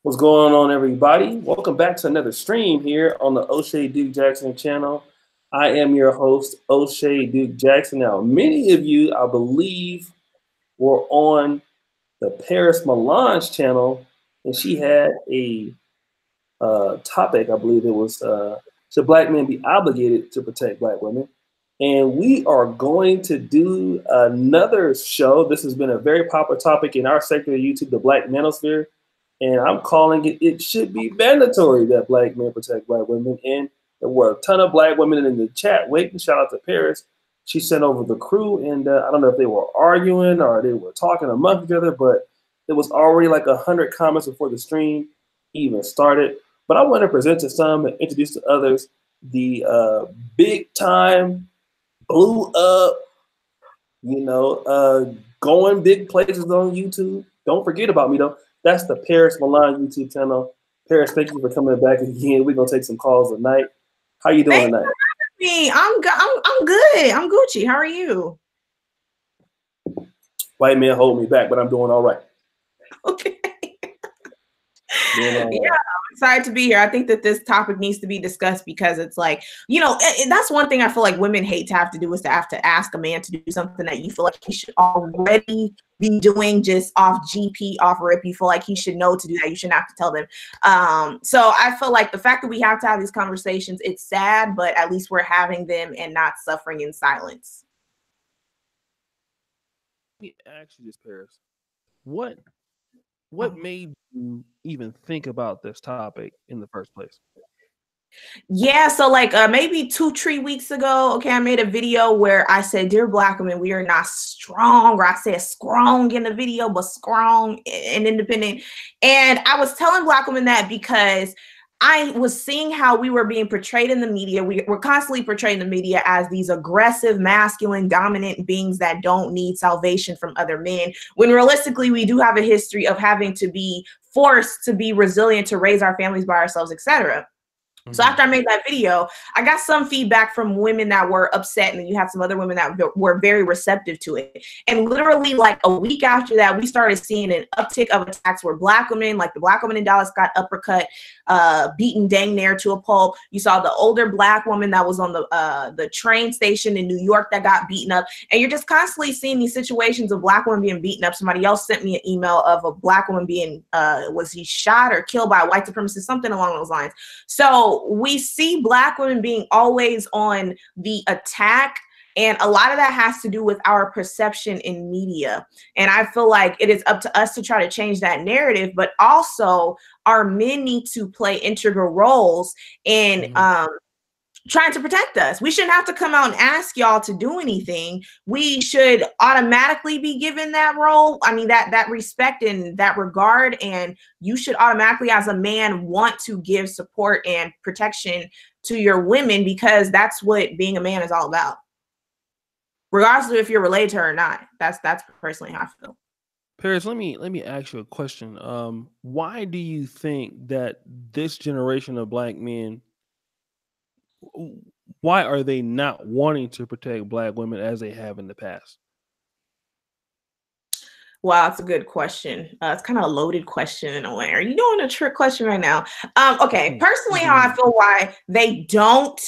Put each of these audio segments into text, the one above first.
What's going on, everybody? Welcome back to another stream here on the O'Shea Duke Jackson channel. I am your host, O'Shea Duke Jackson. Now, many of you, I believe, were on the Paris Milan's channel, and she had a topic. I believe it was should black men be obligated to protect black women? And we are going to do another show. This has been a very popular topic in our sector of YouTube, the Black Manosphere. And I'm calling it, it should be mandatory that black men protect black women. And there were a ton of black women in the chat waiting. Shout out to Paris. She sent over the crew, and I don't know if they were arguing or they were talking among each other, but there was already like 100 comments before the stream even started. But I want to present to some and introduce to others the big time, blew up, going big places on YouTube. Don't forget about me though. That's the Paris Milan YouTube channel. Paris, thank you for coming back again. We're gonna take some calls tonight. How you doing tonight? Me, I'm good. I'm Gucci. How are you? White man hold me back, but I'm doing all right. Okay. Yeah, I'm excited to be here. I think that this topic needs to be discussed because it's like, that's one thing I feel like women hate to have to do is to have to ask a man to do something that you feel like he should already be doing just off GP, off rip. You feel like he should know to do that. You shouldn't have to tell them. So I feel like the fact that we have to have these conversations, it's sad, but at least we're having them and not suffering in silence. Let me ask you this, Paris. What made you even think about this topic in the first place? Yeah, so like maybe 2-3 weeks ago, okay, I made a video where I said, "Dear black women, we are not strong," or I said strong in the video, but strong and independent. And I was telling black women that because I was seeing how we were being portrayed in the media. We were constantly portrayed in the media as these aggressive, masculine, dominant beings that don't need salvation from other men, when realistically we do have a history of having to be forced to be resilient, to raise our families by ourselves, etc. So after I made that video, I got some feedback from women that were upset, and then you had some other women that were very receptive to it. And literally like a week after that, we started seeing an uptick of attacks where black women, like the black woman in Dallas got uppercut, beaten dang near to a pulp. You saw the older black woman that was on the train station in New York that got beaten up. And you're just constantly seeing these situations of black women being beaten up. Somebody else sent me an email of a black woman being, was he shot or killed by a white supremacist, something along those lines. So we see black women being always on the attack, and a lot of that has to do with our perception in media. And I feel like it is up to us to try to change that narrative, but also our men need to play integral roles in trying to protect us. We shouldn't have to come out and ask y'all to do anything. We should automatically be given that role. I mean, that respect and that regard. And you should automatically, as a man, want to give support and protection to your women, because that's what being a man is all about. Regardless of if you're related to her or not. That's personally how I feel. Paris, let me ask you a question. Why do you think that this generation of black men, why are they not wanting to protect black women as they have in the past? Wow, that's a good question. It's kind of a loaded question in a way. Are you doing a trick question right now? Okay, personally, how I feel why they don't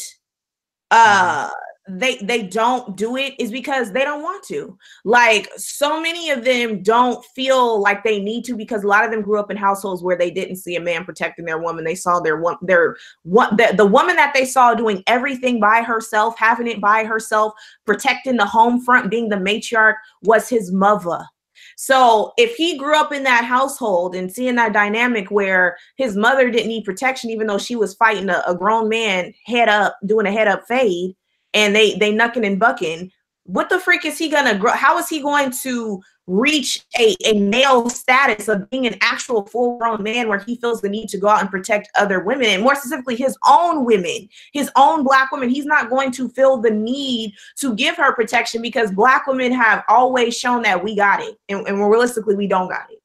they don't do it is because they don't want to. Like, so many of them don't feel like they need to, because a lot of them grew up in households where they didn't see a man protecting their woman. They saw the woman that they saw doing everything by herself, having it by herself, protecting the home front, being the matriarch, was his mother. So if he grew up in that household and seeing that dynamic where his mother didn't need protection, even though she was fighting a grown man head up, doing a head up fade, and they knucking and bucking, what the freak is he gonna grow? How is he going to reach a male status of being an actual full-grown man where he feels the need to go out and protect other women, and more specifically his own women, his own black women? He's not going to feel the need to give her protection, because black women have always shown that we got it, and realistically we don't got it.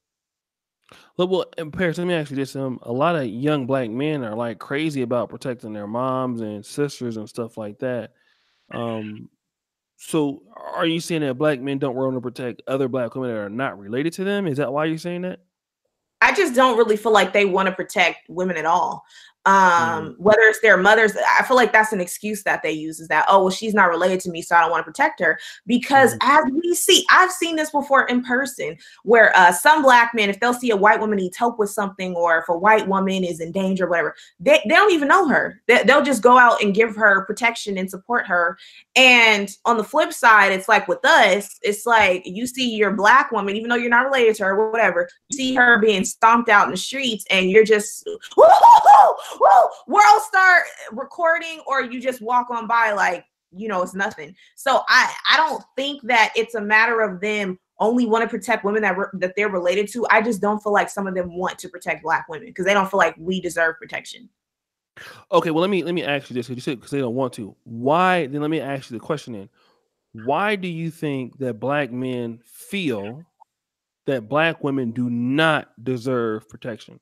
Well, Paris, let me ask you this. A lot of young black men are like crazy about protecting their moms and sisters and stuff like that. So are you saying that black men don't want to protect other black women that are not related to them? Is that why you're saying that? I just don't really feel like they want to protect women at all. Whether it's their mothers, I feel like that's an excuse that they use, is that, oh, well, she's not related to me, so I don't want to protect her. Because as we see, I've seen this before in person, where some Black men, if they'll see a white woman needs help with something, or if a white woman is in danger or whatever, they don't even know her. They'll just go out and give her protection and support her. And on the flip side, it's like with us, it's like you see your Black woman, even though you're not related to her or whatever, you see her being stomped out in the streets, and you're just, world star recording, or you just walk on by like, it's nothing. So I don't think that it's a matter of them only want to protect women that they're related to. I just don't feel like some of them want to protect Black women because they don't feel like we deserve protection. Okay, well, let me ask you this. You said because they don't want to. Why? Then let me ask you the question then. Why do you think that Black men feel that Black women do not deserve protection?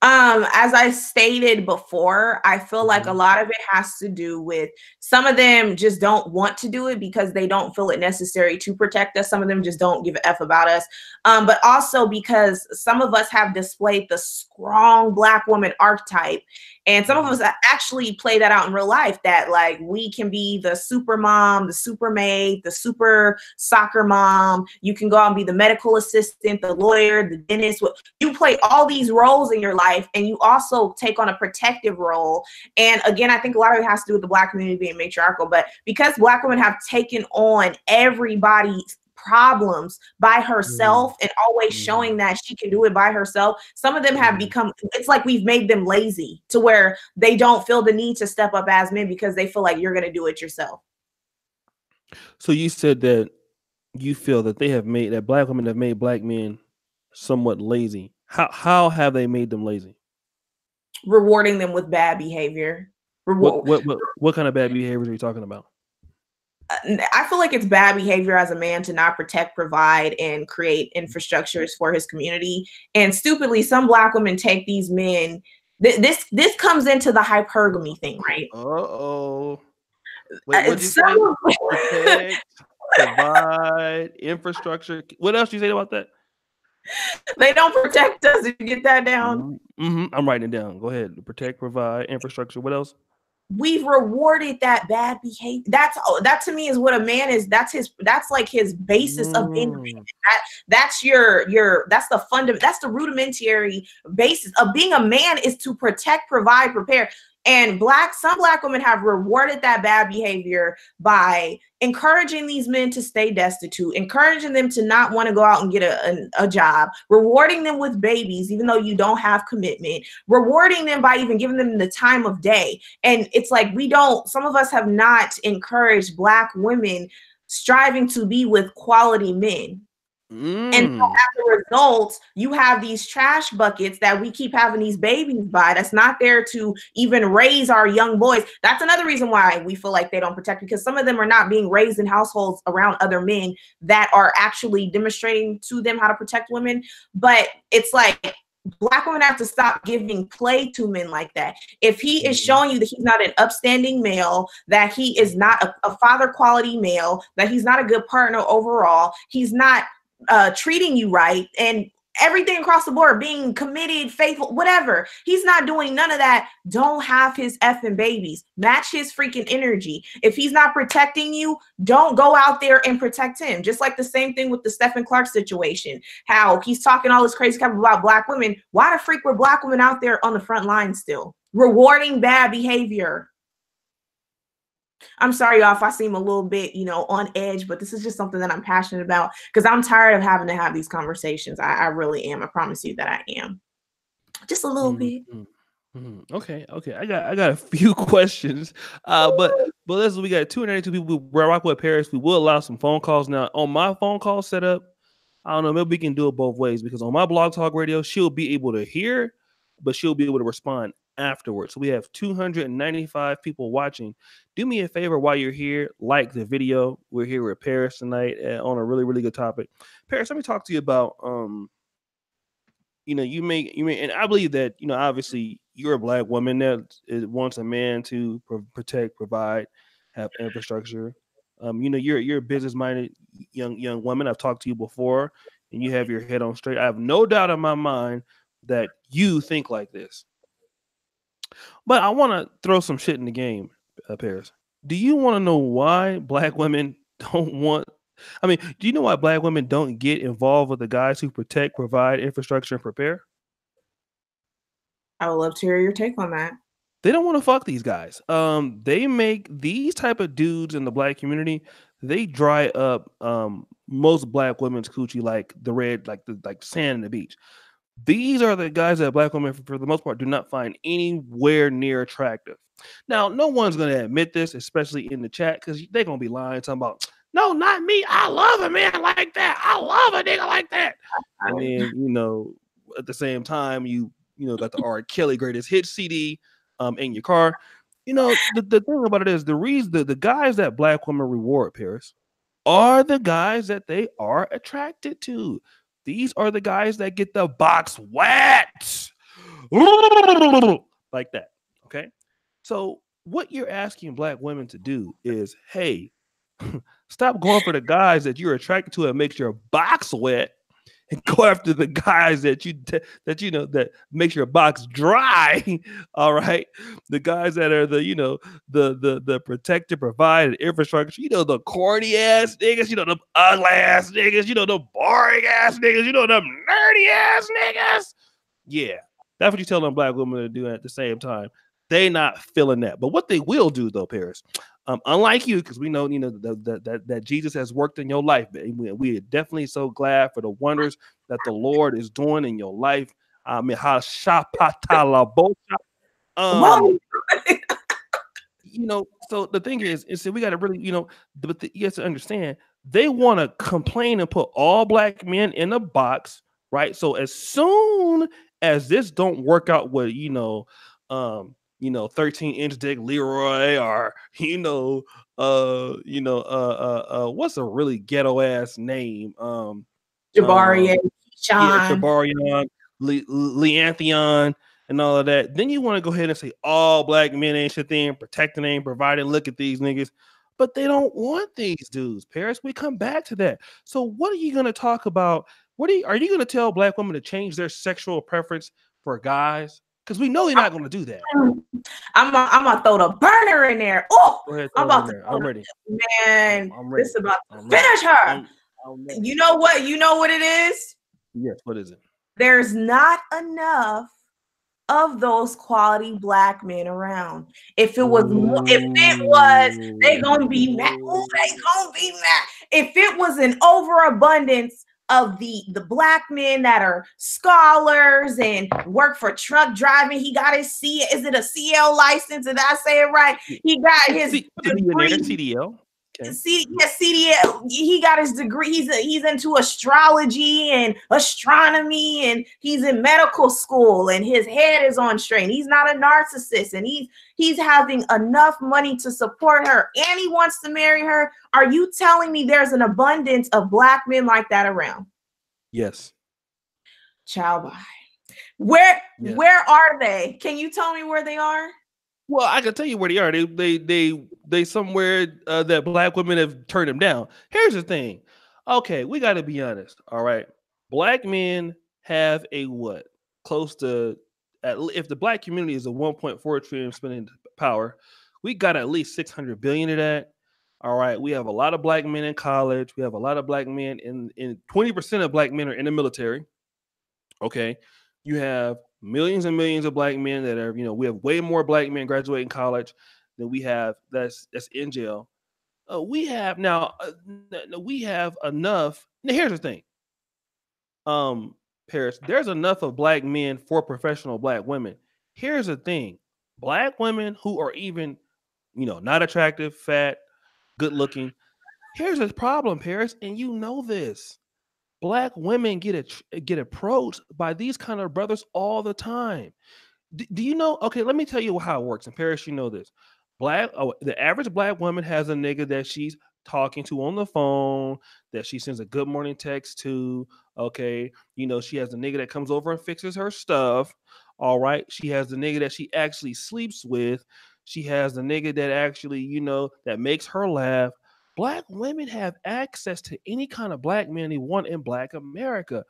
As I stated before, I feel like a lot of it has to do with some of them just don't want to do it because they don't feel it necessary to protect us. Some of them just don't give a F about us. But also because some of us have displayed the strong Black woman archetype. And some of us actually play that out in real life, that like we can be the super mom, the super maid, the super soccer mom. You can go out and be the medical assistant, the lawyer, the dentist. You play all these roles in your life, and you also take on a protective role. And again, I think a lot of it has to do with the Black community being matriarchal, but because Black women have taken on everybody's problems by herself and always showing that she can do it by herself, some of them have become, it's like we've made them lazy to where they don't feel the need to step up as men because they feel like you're going to do it yourself. So you said that you feel that that Black women have made Black men somewhat lazy. How have they made them lazy? Rewarding them with bad behavior. What kind of bad behaviors are you talking about? I feel like it's bad behavior as a man to not protect, provide, and create infrastructures for his community. And stupidly, some Black women take these men. This comes into the hypergamy thing, right? Wait, what did you say? Protect, provide, infrastructure. What else did you say about that? They don't protect us. Did you get that down? I'm writing it down. Go ahead. Protect, provide, infrastructure. What else? We've rewarded that bad behavior. That to me is what a man is. That's like his basis of being a man. That's that's the rudimentary basis of being a man, is to protect, provide, prepare. And some Black women have rewarded that bad behavior by encouraging these men to stay destitute, encouraging them to not want to go out and get a job, rewarding them with babies, even though you don't have commitment, rewarding them by even giving them the time of day. And it's like some of us have not encouraged Black women striving to be with quality men. And so as a result, you have these trash buckets that we keep having these babies by, that's not there to even raise our young boys. That's another reason why we feel like they don't protect, because some of them are not being raised in households around other men that are actually demonstrating to them how to protect women. But it's like Black women have to stop giving play to men like that. If he is showing you that he's not an upstanding male, that he is not a father quality male, that he's not a good partner overall, he's not treating you right, and everything across the board, being committed, faithful, whatever, he's not doing none of that, don't have his effing babies. Match his freaking energy. If he's not protecting you, don't go out there and protect him. Just like the same thing with the Stephen Clark situation, how he's talking all this crazy stuff about Black women. Why the freak were Black women out there on the front line still rewarding bad behavior? I'm sorry, y'all, if I seem a little bit, on edge, but this is just something that I'm passionate about because I'm tired of having to have these conversations. I really am. I promise you that I am. Just a little bit. Okay. I got a few questions, but listen, we got 292 people. We're Rock with Paris. We will allow some phone calls now. On my phone call setup, I don't know. Maybe we can do it both ways, because on my Blog Talk Radio, she'll be able to hear, but she'll be able to respond afterwards. So we have 295 people watching. Do me a favor while you're here, like the video. We're here with Paris tonight on a really, really good topic. Paris, let me talk to you about you may, and I believe that, obviously you're a Black woman that wants a man to protect, provide, have infrastructure. You're a business minded young woman. I've talked to you before, and you have your head on straight. I have no doubt in my mind that you think like this. But I want to throw some shit in the game, Paris. Do you want to know why black women don't want? I mean, do you know why black women don't get involved with the guys who protect, provide infrastructure, and prepare? I would love to hear your take on that. They don't want to fuck these guys. They make these type of dudes in the black community. They dry up most black women's coochie like the red, like sand in the beach. These are the guys that black women, for the most part, do not find anywhere near attractive. Now, no one's going to admit this, especially in the chat, because they're going to be lying, talking about, no, not me. I love a man like that. I love a nigga like that. And then, at the same time, you got the R. Kelly Greatest Hits CD in your car. The thing about it is the reason the guys that black women reward, Paris, are the guys that they are attracted to. These are the guys that get the box wet. Like that. Okay. So what you're asking black women to do is, hey, stop going for the guys that you're attracted to and makes your box wet, and go after the guys that makes your box dry. All right, the guys that are the protected, provided infrastructure. The corny ass niggas. The ugly ass niggas. The boring ass niggas. The nerdy ass niggas. Yeah, that's what you tell them black women to do at the same time. They not feeling that. But what they will do though, Paris, unlike you, because we know that Jesus has worked in your life. We are definitely so glad for the wonders that the Lord is doing in your life. I mean, so the thing is we got to really, but you have to understand, they want to complain and put all black men in a box, right? So as soon as this don't work out with 13-inch dick Leroy, or what's a really ghetto ass name? Jabarian, Sean, Jabarian, Leantheon, and all of that. Then you want to go ahead and say all black men ain't shit thing, protecting ain't providing. Look at these niggas. But they don't want these dudes, Paris. We come back to that. So what are you going to talk about? Are you going to tell black women to change their sexual preference for guys? Because we know you're not going to do that. I'm gonna throw the burner in there. Oh, I'm about to. I'm ready, man. I'm ready. This about to finish her. You know what? You know what it is? Yes. What is it? There's not enough of those quality black men around. If it was, they gonna be mad. Ooh, they gonna be mad. If it was an overabundance of the black men that are scholars and work for truck driving, he got his is it a CL license? Did I say it right? He got his degree. CDL. Okay. CDL. He got his degree. He's into astrology and astronomy, and he's in medical school, and his head is on straight. He's not a narcissist, and he's having enough money to support her, and he wants to marry her. Are you telling me there's an abundance of black men like that around? Yes. Ciao, bye. Where are they? Can you tell me where they are? Well, I can tell you where they are. They somewhere that black women have turned them down. Here's the thing. Okay, we got to be honest. All right, black men have a what? Close to, if the black community is a 1.4 trillion spending power, we got at least 600 billion of that. All right, we have a lot of black men in college. We have a lot of black men in 20% of black men are in the military. Okay, you have millions and millions of black men that are, we have way more black men graduating college than we have that's in jail. We have enough. Now, here's the thing. Paris, there's enough of black men for professional black women. Here's the thing. Black women who are even, not attractive, fat, good looking. Here's the problem, Paris, and you know this. Black women get approached by these kind of brothers all the time. Do you know? Okay, let me tell you how it works. In Paris, you know this. The average black woman has a nigga that she's talking to on the phone, that she sends a good morning text to. Okay, she has a nigga that comes over and fixes her stuff. All right, she has the nigga that she actually sleeps with. She has the nigga that actually, that makes her laugh. Black women have access to any kind of black man they want in Black America.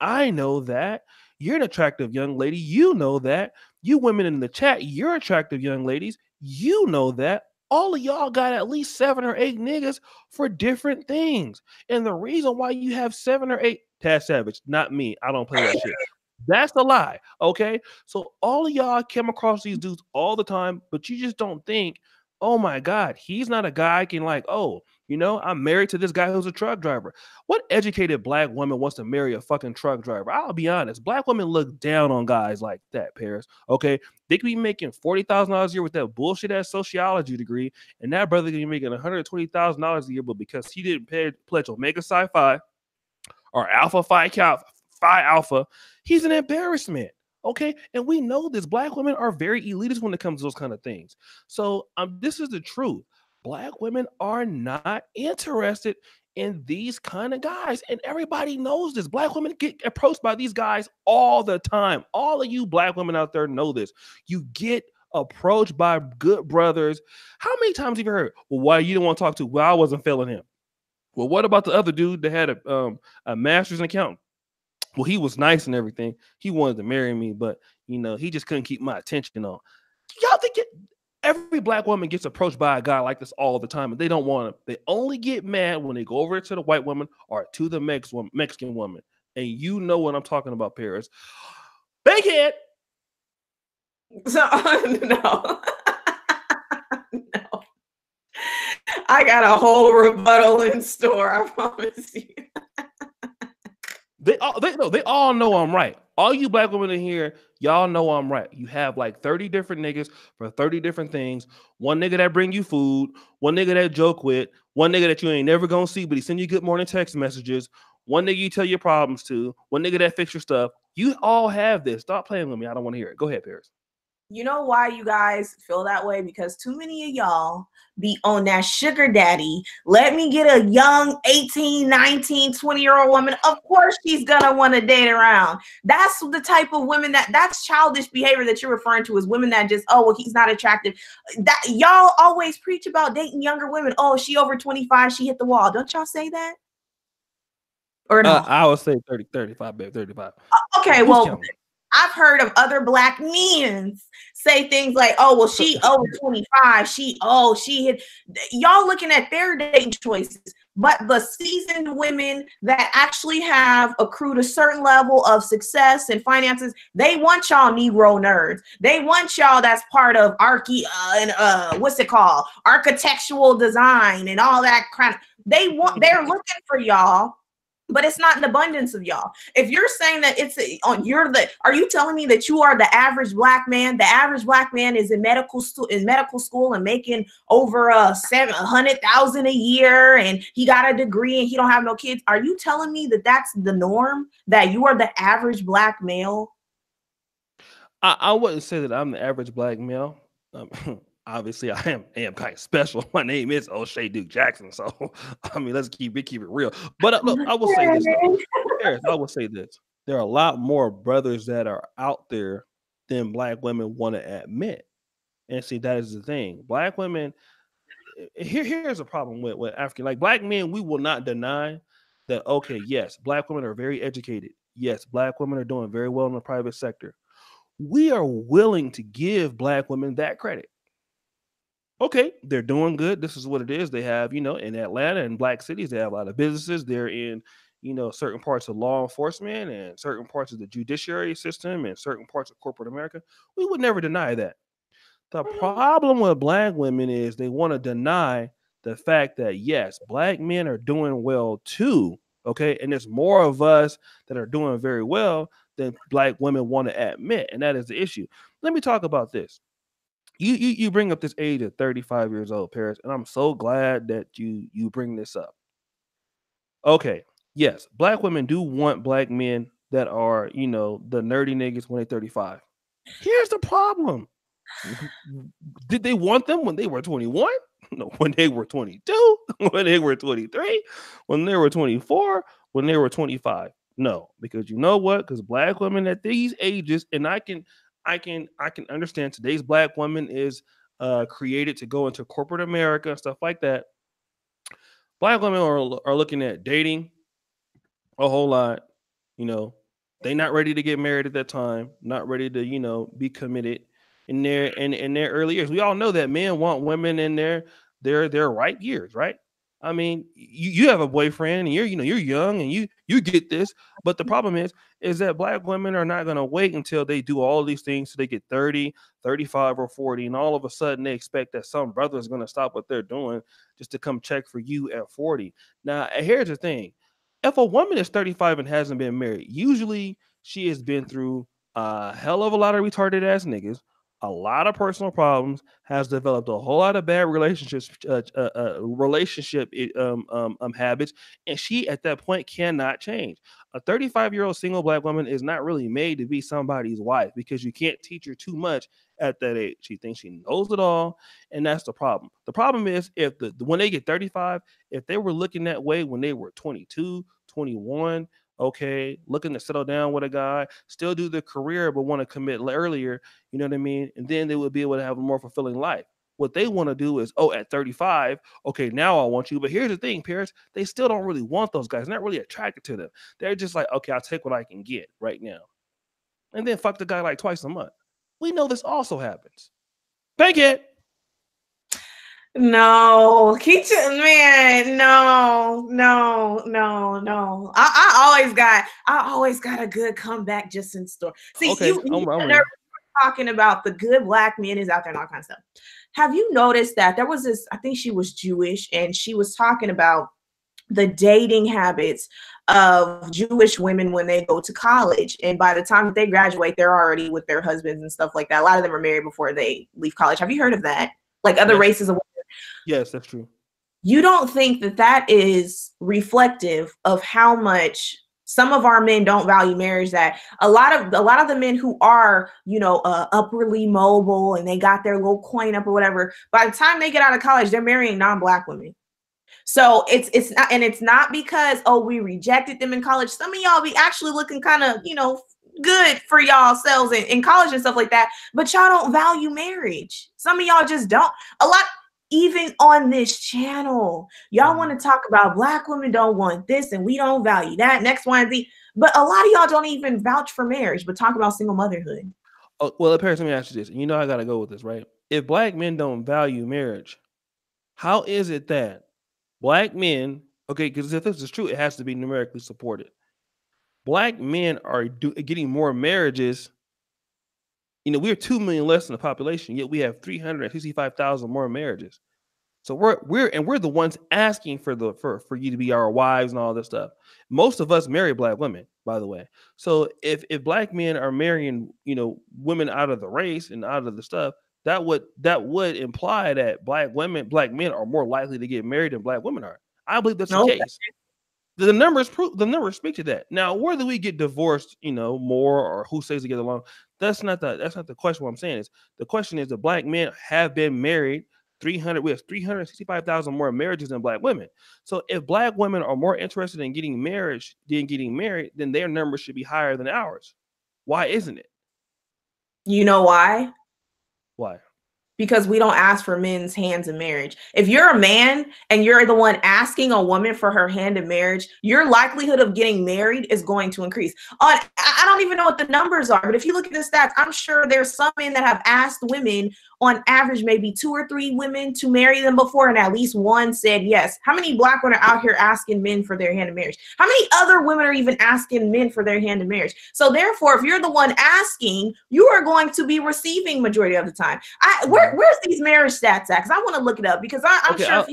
I know that. You're an attractive young lady. You know that. You women in the chat, you're attractive young ladies. You know that. All of y'all got at least 7 or 8 niggas for different things. And the reason why you have 7 or 8, Taz Savage, not me. I don't play that shit. That's a lie. Okay. So all of y'all come across these dudes all the time, but you just don't think, oh my God, he's not a guy I can like, oh, I'm married to this guy who's a truck driver. What educated black woman wants to marry a fucking truck driver? I'll be honest. Black women look down on guys like that, Paris. Okay. They could be making $40,000 a year with that bullshit ass sociology degree, and that brother could be making $120,000 a year, but because he didn't pledge Omega Psi Phi or Alpha Phi Alpha, he's an embarrassment. Okay. And we know this. Black women are very elitist when it comes to those kind of things. So this is the truth. Black women are not interested in these kind of guys. And everybody knows this. Black women get approached by these guys all the time. All of you black women out there know this. You get approached by good brothers. How many times have you heard, well, why you didn't want to talk to? Well, I wasn't feeling him. Well, what about the other dude that had a master's in accounting? Well, he was nice and everything. He wanted to marry me, but he just couldn't keep my attention on. Y'all think every black woman gets approached by a guy like this all the time, and they don't want him. They only get mad when they go over to the white woman or to the Mexican woman. And you know what I'm talking about, Paris. Bankhead. So no. No. I got a whole rebuttal in store, I promise you. They all know I'm right. All you black women in here, y'all know I'm right. You have like 30 different niggas for 30 different things. One nigga that bring you food, one nigga that joke with, one nigga that you ain't never gonna see, but he send you good morning text messages, one nigga you tell your problems to, one nigga that fix your stuff. You all have this. Stop playing with me. I don't want to hear it. Go ahead, Paris. You know why you guys feel that way? Because too many of y'all be on that sugar daddy. Let me get a young 18, 19, 20-year-old woman. Of course she's going to want to date around. That's the type of women that's childish behavior that you're referring to, as women that just, oh, well, he's not attractive. That y'all always preach about dating younger women. Oh, she over 25, she hit the wall. Don't y'all say that? Or no? I would say 30, 35, babe, 35. Okay, well, I've heard of other black men say things like, oh, well, she over 25. She hit. Y'all looking at their dating choices. But the seasoned women that actually have accrued a certain level of success and finances, they want y'all Negro nerds. They want y'all that's part of what's it called? Architectural design and all that kind of. They're looking for y'all. But it's not an abundance of y'all. If you're saying that are you telling me that you are the average black man? The average black man is in medical school and making over $700,000 a year, and he got a degree and he don't have no kids. Are you telling me that that's the norm? That you are the average black male? I wouldn't say that I'm the average black male. Obviously, I am kind of special. My name is O'Shea Duke Jackson, so I mean, let's keep it real. But look, I will say this though. I will say this: there are a lot more brothers that are out there than black women want to admit. And see, that is the thing. Black women. Here's a problem with African, like black men. We will not deny that. Okay, yes, black women are very educated. Yes, black women are doing very well in the private sector. We are willing to give black women that credit. Okay, they're doing good. This is what it is. They have, in Atlanta and black cities, they have a lot of businesses. They're in, certain parts of law enforcement and certain parts of the judiciary system and certain parts of corporate America. We would never deny that. The problem with black women is they want to deny the fact that, yes, black men are doing well too. Okay, and there's more of us that are doing very well than black women want to admit. And that is the issue. Let me talk about this. You bring up this age of 35 years old, Paris, and I'm so glad that you bring this up. Okay, yes, black women do want black men that are, the nerdy niggas when they're 35. Here's the problem. Did they want them when they were 21? No, when they were 22, when they were 23, when they were 24, when they were 25. No, because you know what? Because black women at these ages, and I can understand today's black woman is created to go into corporate America and stuff like that. Black women are looking at dating a whole lot. You know, they not ready to get married at that time, not ready to, be committed in their early years. We all know that men want women in their right years, right? I mean, you have a boyfriend and you're young and you get this, but the problem is that black women are not going to wait until they do all these things so they get 30, 35 or 40 and all of a sudden they expect that some brother is going to stop what they're doing just to come check for you at 40. Now, here's the thing. If a woman is 35 and hasn't been married, usually she has been through a hell of a lot of retarded ass niggas, a lot of personal problems, has developed a whole lot of bad relationship habits, and she at that point cannot change. A 35-year-old single black woman is not really made to be somebody's wife because you can't teach her too much at that age. She thinks she knows it all, and that's the problem. The problem is if when they get 35, if they were looking that way when they were 22, 21, okay, looking to settle down with a guy, still do their career, but want to commit earlier, you know what I mean? And then they would be able to have a more fulfilling life. What they want to do is, at 35, okay, now I want you. But here's the thing, Paris, they still don't really want those guys. They're not really attracted to them. They're just like, okay, I'll take what I can get right now. And then fuck the guy like twice a month. We know this also happens. Thank it. No, man, no. I always got a good comeback just in store. See, okay, I'm talking about the good black men is out there and all kinds of stuff. Have you noticed that there was this? I think she was Jewish, and she was talking about the dating habits of Jewish women when they go to college, and by the time that they graduate, they're already with their husbands and stuff like that. A lot of them are married before they leave college. Have you heard of that? Like other races of women? Yes, that's true. You don't think that is reflective of how much some of our men don't value marriage? That a lot of the men who are, upwardly mobile and they got their little coin up or whatever, by the time they get out of college, they're marrying non-black women. So it's not because, we rejected them in college. Some of y'all be actually looking kind of, good for y'all selves in college and stuff like that, but y'all don't value marriage. Some of y'all just don't. A lot. Even on this channel, y'all want to talk about black women don't want this and we don't value that, next one, but a lot of y'all don't even vouch for marriage, but talk about single motherhood. Oh, well, Paris, let me ask you this. I got to go with this, right? If black men don't value marriage, how is it that black men, okay, because if this is true, it has to be numerically supported. Black men are getting more marriages. We're 2 million less than the population, yet we have 365,000 more marriages. So we're the ones asking for you to be our wives and all this stuff. Most of us marry black women, by the way. So if black men are marrying, women out of the race and out of the stuff, that would imply that black men are more likely to get married than black women are. I believe that's the case. The numbers speak to that. Now, whether we get divorced, more, or who stays together long, that's not the question. What I'm saying is the question is the black men have been married. We have 365,000 more marriages than black women. So if black women are more interested in getting married, then their numbers should be higher than ours. Why isn't it? You know why? Why? Because we don't ask for men's hands in marriage. If you're a man and you're the one asking a woman for her hand in marriage, your likelihood of getting married is going to increase. I don't even know what the numbers are, but if you look at the stats, I'm sure there's some men that have asked women on average, maybe 2 or 3 women to marry them before, and at least one said yes. How many black women are out here asking men for their hand in marriage? How many other women are even asking men for their hand in marriage? So therefore, if you're the one asking, you are going to be receiving majority of the time. Where's these marriage stats at? Because I want to look it up, because I'm sure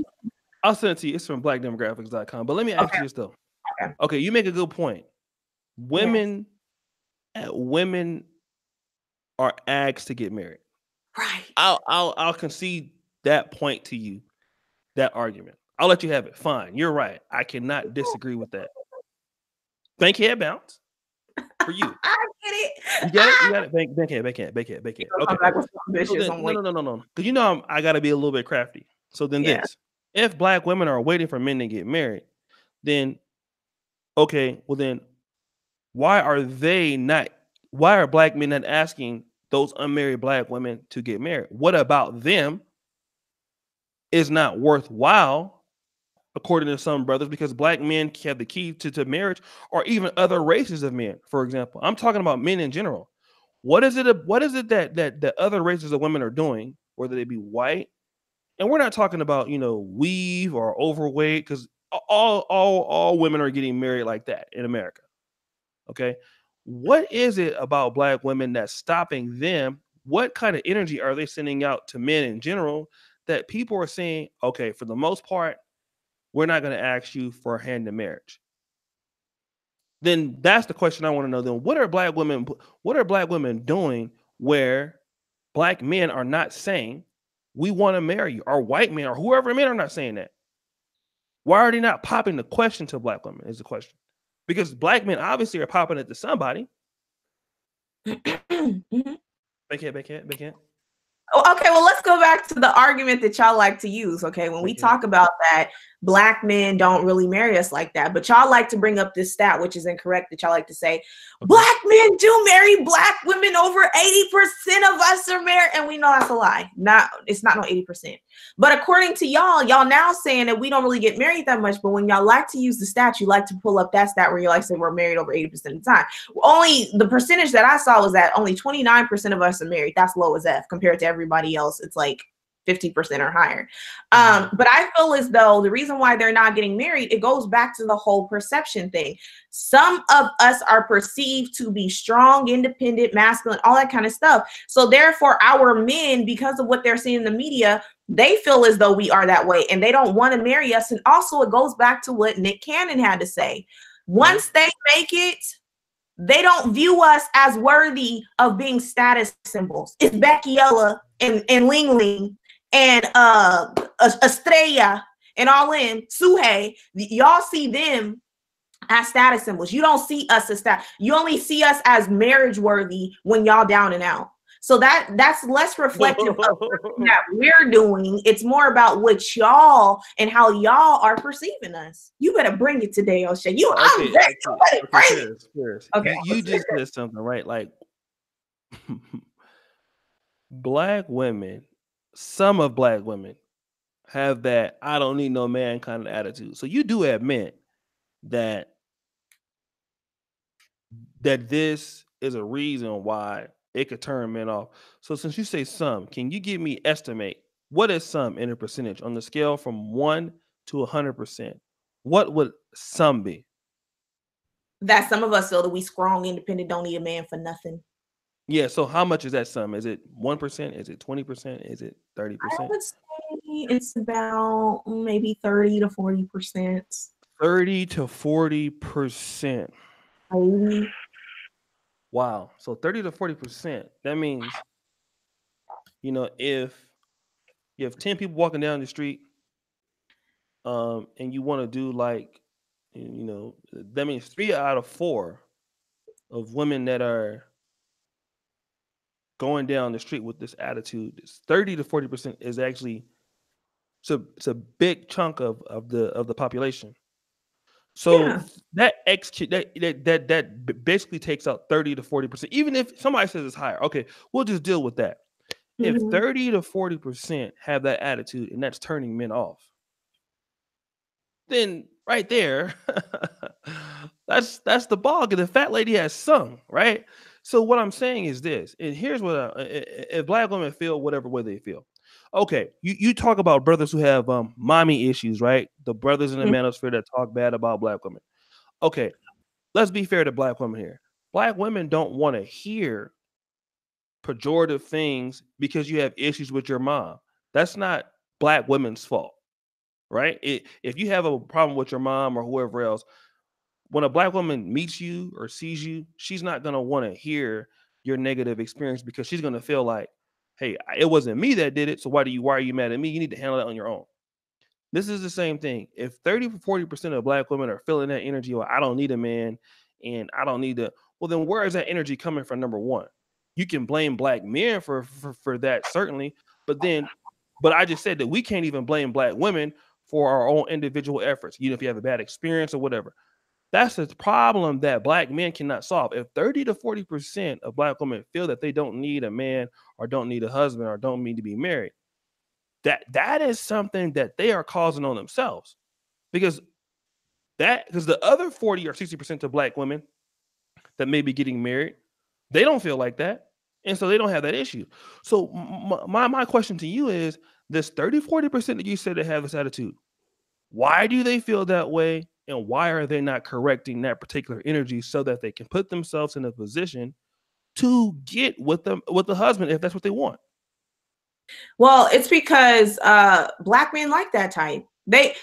I'll send it to you. It's from blackdemographics.com. But let me ask you this though. Okay, you make a good point. Women are asked to get married. Right. I'll concede that point to you, that argument. I'll let you have it. Fine. You're right. I cannot disagree with that. Bank head bounce for you. I get it. You get it? You got it? Bank head. Okay. No. Because I got to be a little bit crafty. So then this. If black women are waiting for men to get married, then, okay, well then, why are black men not asking those unmarried black women to get married? What about them is not worthwhile according to some brothers, because black men have the key to marriage, or even other races of men. For example, I'm talking about men in general. What is it? What is it that other races of women are doing, whether they be white? And we're not talking about weave or overweight, because all women are getting married like that in America. Okay, what is it about black women that's stopping them? What kind of energy are they sending out to men in general that people are saying, okay, for the most part, we're not going to ask you for a hand in marriage? Then that's the question I want to know. Then what are black women doing where black men are not saying we want to marry you, or white men or whoever men are not saying that? Why are they not popping the question to black women is the question. Because black men obviously are popping it to somebody. Mhm. Backhand. Okay, well, let's go back to the argument that y'all like to use. Okay, when we talk about that, black men don't really marry us like that, but y'all like to bring up this stat, which is incorrect, that y'all like to say black men do marry black women. Over 80% of us are married, and we know that's a lie. It's not no 80%. But according to y'all now saying that we don't really get married that much. But when y'all like to use the stat, you like to pull up that stat where you like to say we're married over 80% of the time. Only the percentage that I saw was that only 29% of us are married. That's low as F compared to everybody else. It's like 50% or higher. But I feel as though the reason why they're not getting married, it goes back to the whole perception thing. Some of us are perceived to be strong, independent, masculine, all that kind of stuff. So therefore, our men, because of what they're seeing in the media, they feel as though we are that way and they don't want to marry us. And also it goes back to what Nick Cannon had to say. Once they make it, they don't view us as worthy of being status symbols. It's Beckiella and Ling Ling and Estrella and all in Suhei. Y'all see them as status symbols. You don't see us as that. You only see us as marriage worthy when y'all down and out. So that's less reflective of that we're doing. It's more about what y'all and how y'all are perceiving us. You better bring it today, O'Shea. Okay. You just said something, right? Like black women, some of black women have that I don't need no man kind of attitude. So you do admit that this is a reason why it could turn men off. So since you say some, can you give me estimate what is some in a percentage on the scale from 1 to 100%? What would some be? That some of us feel that we strong, independent, don't need a man for nothing. Yeah. So how much is that sum? Is it 1%? Is it 20%? Is it 30%? I would say it's about maybe 30 to 40%. 30 to 40%. Wow. So 30 to 40%. That means, if you have 10 people walking down the street, and you want to do like, that means 3 out of 4 of women that are going down the street with this attitude, 30 to 40% is actually it's a big chunk of the population. So that basically takes out 30 to 40%. Even if somebody says it's higher, okay, we'll just deal with that. If 30 to 40% have that attitude and that's turning men off, then right there, that's the ball. The fat lady has sung, right? So what I'm saying is this, and here's what if black women feel whatever way they feel. Okay, you talk about brothers who have mommy issues, right? The brothers in the manosphere that talk bad about black women. Okay, let's be fair to black women here. Black women don't want to hear pejorative things because you have issues with your mom. That's not black women's fault, right? If you have a problem with your mom or whoever else, when a black woman meets you or sees you, she's not going to want to hear your negative experience because she's going to feel like, hey, it wasn't me that did it. So why are you mad at me? You need to handle that on your own. This is the same thing. If 30 to 40% of black women are feeling that energy, or I don't need a man and I don't need to, well, then where is that energy coming from? Number one, you can blame black men for that, certainly. But I just said that we can't even blame black women for our own individual efforts, if you have a bad experience or whatever. That's a problem that black men cannot solve. If 30 to 40% of black women feel that they don't need a man or don't need a husband or don't need to be married, that is something that they are causing on themselves. because the other 40 or 60% of black women that may be getting married, they don't feel like that. And so they don't have that issue. So my question to you is this 30-40% that you said that have this attitude, why do they feel that way? And why are they not correcting that particular energy so that they can put themselves in a position to get with the husband if that's what they want? Well, it's because black men like that type.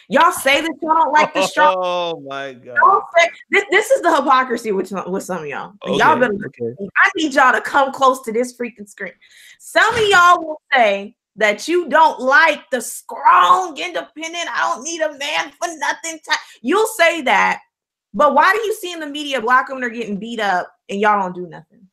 Y'all say that y'all don't like the strong. Oh my God. This is the hypocrisy with some of y'all. Okay, Y'all better. okay. I need y'all to come close to this freaking screen. Some of y'all will say that you don't like the strong, independent. I don't need a man for nothing. You'll say that, but why do you see in the media black women are getting beat up and y'all don't do nothing?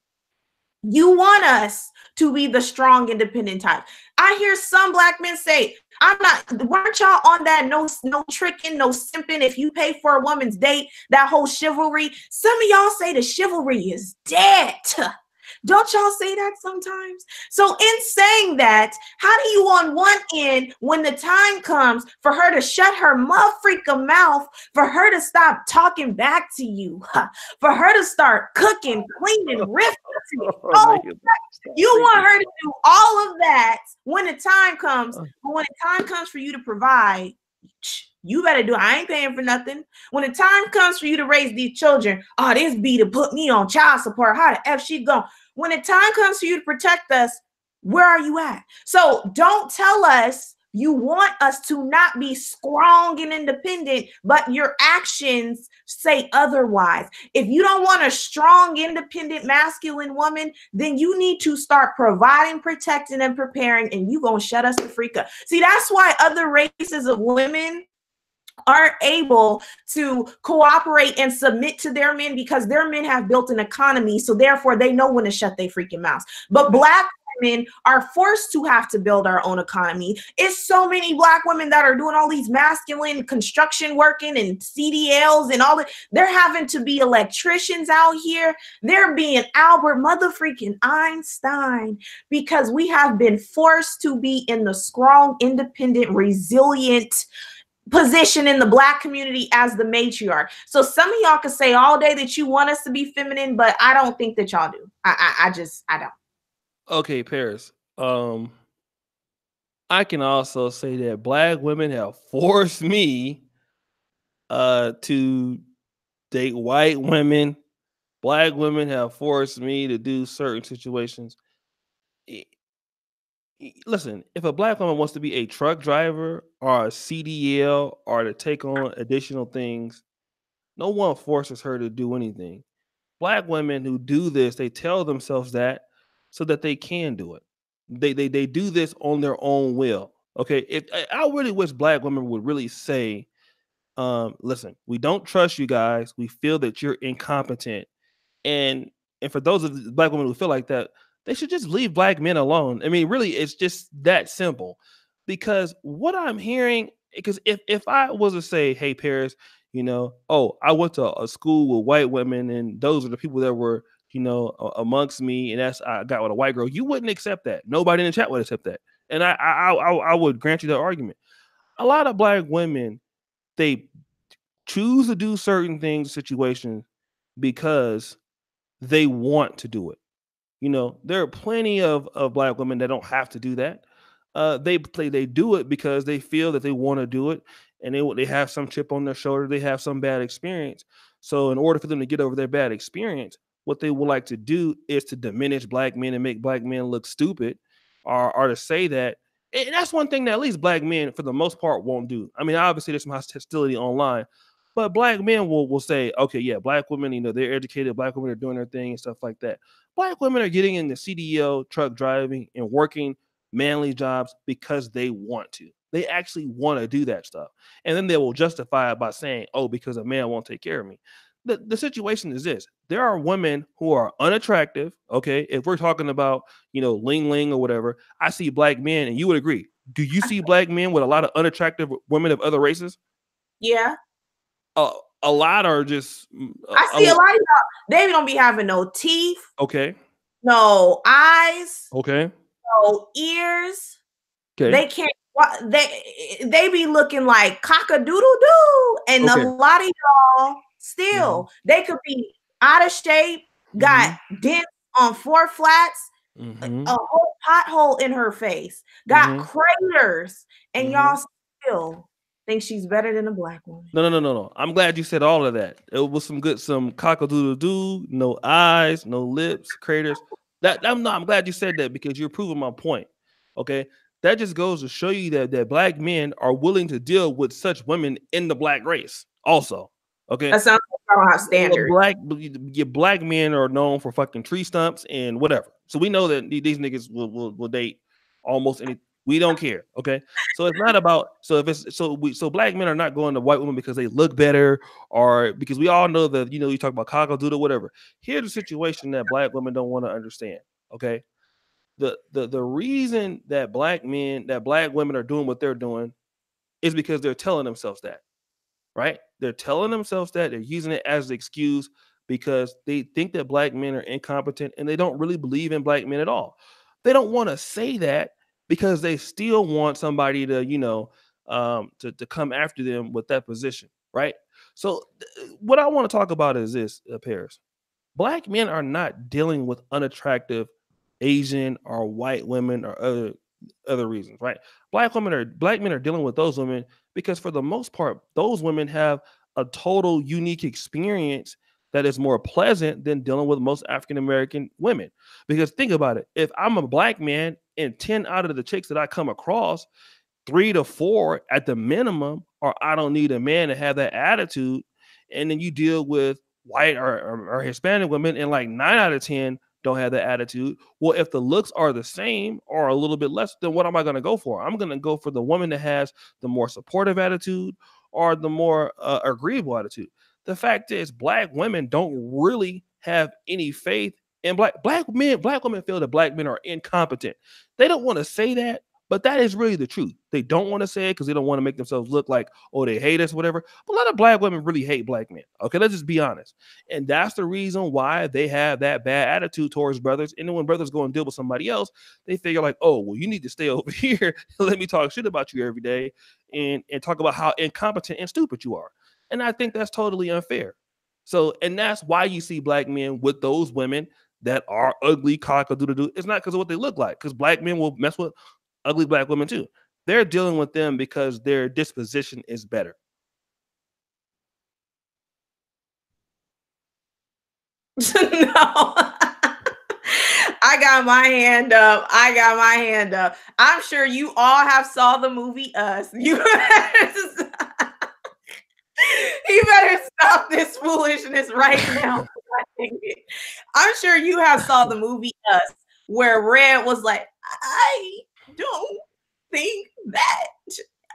You want us to be the strong, independent type. I hear some black men say, weren't y'all on that no tricking, no simping? If you pay for a woman's date, that whole chivalry. Some of y'all say the chivalry is dead. Don't y'all say that sometimes? So in saying that, how do you on one end, when the time comes for her to shut her freaking mouth, for her to stop talking back to you, for her to start cooking, cleaning, riffing, you want her to do all of that when the time comes, but when the time comes for you to provide, you better do it. I ain't paying for nothing. When the time comes for you to raise these children, this B to put me on child support. How the F she going? When the time comes for you to protect us, where are you at? So don't tell us you want us to not be strong and independent, but your actions say otherwise. If you don't want a strong, independent, masculine woman, then you need to start providing, protecting, and preparing, and you gonna shut us the freak up. See, that's why other races of women are able to cooperate and submit to their men, because their men have built an economy, so therefore they know when to shut their freaking mouths. But black women are forced to have to build our own economy. It's so many black women that are doing all these masculine construction working and CDLs and all that. They're having to be electricians out here. They're being Albert mother freaking Einstein, because we have been forced to be in the strong, independent, resilient position in the black community as the matriarch. So some of y'all can say all day that you want us to be feminine, but I don't think that y'all do. I don't. Okay, Paris. I can also say that black women have forced me to date white women. Black women have forced me to do certain situations. Listen, if a black woman wants to be a truck driver or a CDL or to take on additional things, no one forces her to do anything. Black women who do this, they tell themselves that so that they can do it. They do this on their own will. Okay, if I really wish black women would really say, listen, we don't trust you guys. We feel that you're incompetent. And for those of the black women who feel like that, they should just leave black men alone. I mean, really, it's just that simple. Because what I'm hearing, because if I was to say, hey, Paris, I went to a school with white women, and those are the people that were, amongst me, and I got with a white girl, you wouldn't accept that. Nobody in the chat would accept that. And I would grant you that argument. A lot of black women, they choose to do certain things, situations, because they want to do it. There are plenty of black women that don't have to do that. They do it because they feel that they want to do it, and they have some chip on their shoulder. They have some bad experience. So in order for them to get over their bad experience, what they would like to do is to diminish black men and make black men look stupid, or to say that. And that's one thing that at least black men, for the most part, won't do. I mean, obviously there's some hostility online, but black men will say, okay, yeah, black women, they're educated. Black women are doing their thing and stuff like that. Black women are getting in the CDL, truck driving, and working manly jobs because they want to. They actually want to do that stuff. And then they will justify it by saying, oh, because a man won't take care of me. The situation is this. There are women who are unattractive, okay? If we're talking about, ling ling or whatever, I see black men, and you would agree. Do you see black men with a lot of unattractive women of other races? Yeah. A lot are just. I see a lot of y'all. They don't be having no teeth. Okay. No eyes. Okay. No ears. Okay. They can't They be looking like cock-a-doodle-doo, and a Okay. lot of y'all still they could be out of shape, got dents on 4 flats, a whole pothole in her face, got craters, and y'all still think she's better than a black woman. No. I'm glad you said all of that. It was some cock-a-doodle-doo, no eyes, no lips, craters. I'm glad you said that because you're proving my point. Okay. That just goes to show you that black men are willing to deal with such women in the black race also. Okay. That sounds like I don't have standards. Your black men are known for fucking tree stumps and whatever. So we know that these niggas will date almost any. We don't care. Okay. So it's not about so black men are not going to white women because they look better or because we all know that you talk about cock-a-doodle, whatever. Here's the situation that black women don't want to understand. Okay. The reason that black women are doing what they're doing is because they're telling themselves that. Right? They're telling themselves that they're using it as an excuse because they think that black men are incompetent and they don't really believe in black men at all. They don't want to say that because they still want somebody to, to come after them with that position, right? So, what I want to talk about is this, Paris. Black men are not dealing with unattractive Asian or white women or other reasons, right? Black men are dealing with those women because for the most part, those women have a total unique experience that is more pleasant than dealing with most African American women. Because think about it, if I'm a black man and 10 out of the chicks that I come across, 3 to 4 at the minimum, or I don't need a man to have that attitude. And then you deal with white or Hispanic women, and like 9 out of 10 don't have that attitude. Well, if the looks are the same or a little bit less, then what am I going to go for? I'm going to go for the woman that has the more supportive attitude or the more agreeable attitude. The fact is, black women don't really have any faith in black women feel that black men are incompetent. They don't want to say that, but that is really the truth. They don't want to say it because they don't want to make themselves look like, oh, they hate us, whatever. But a lot of black women really hate black men. Okay, let's just be honest. And that's the reason why they have that bad attitude towards brothers. And then when brothers go and deal with somebody else, they figure like, oh, well, you need to stay over here and let me talk shit about you every day and talk about how incompetent and stupid you are. And I think that's totally unfair. So, and that's why you see black men with those women that are ugly, cock-a-doodle-doo. It's not because of what they look like, because black men will mess with ugly black women too. They're dealing with them because their disposition is better. No. I got my hand up. I'm sure you all have saw the movie Us. You better stop this foolishness right now. I'm sure you have saw the movie Us, where Red was like, I don't think that.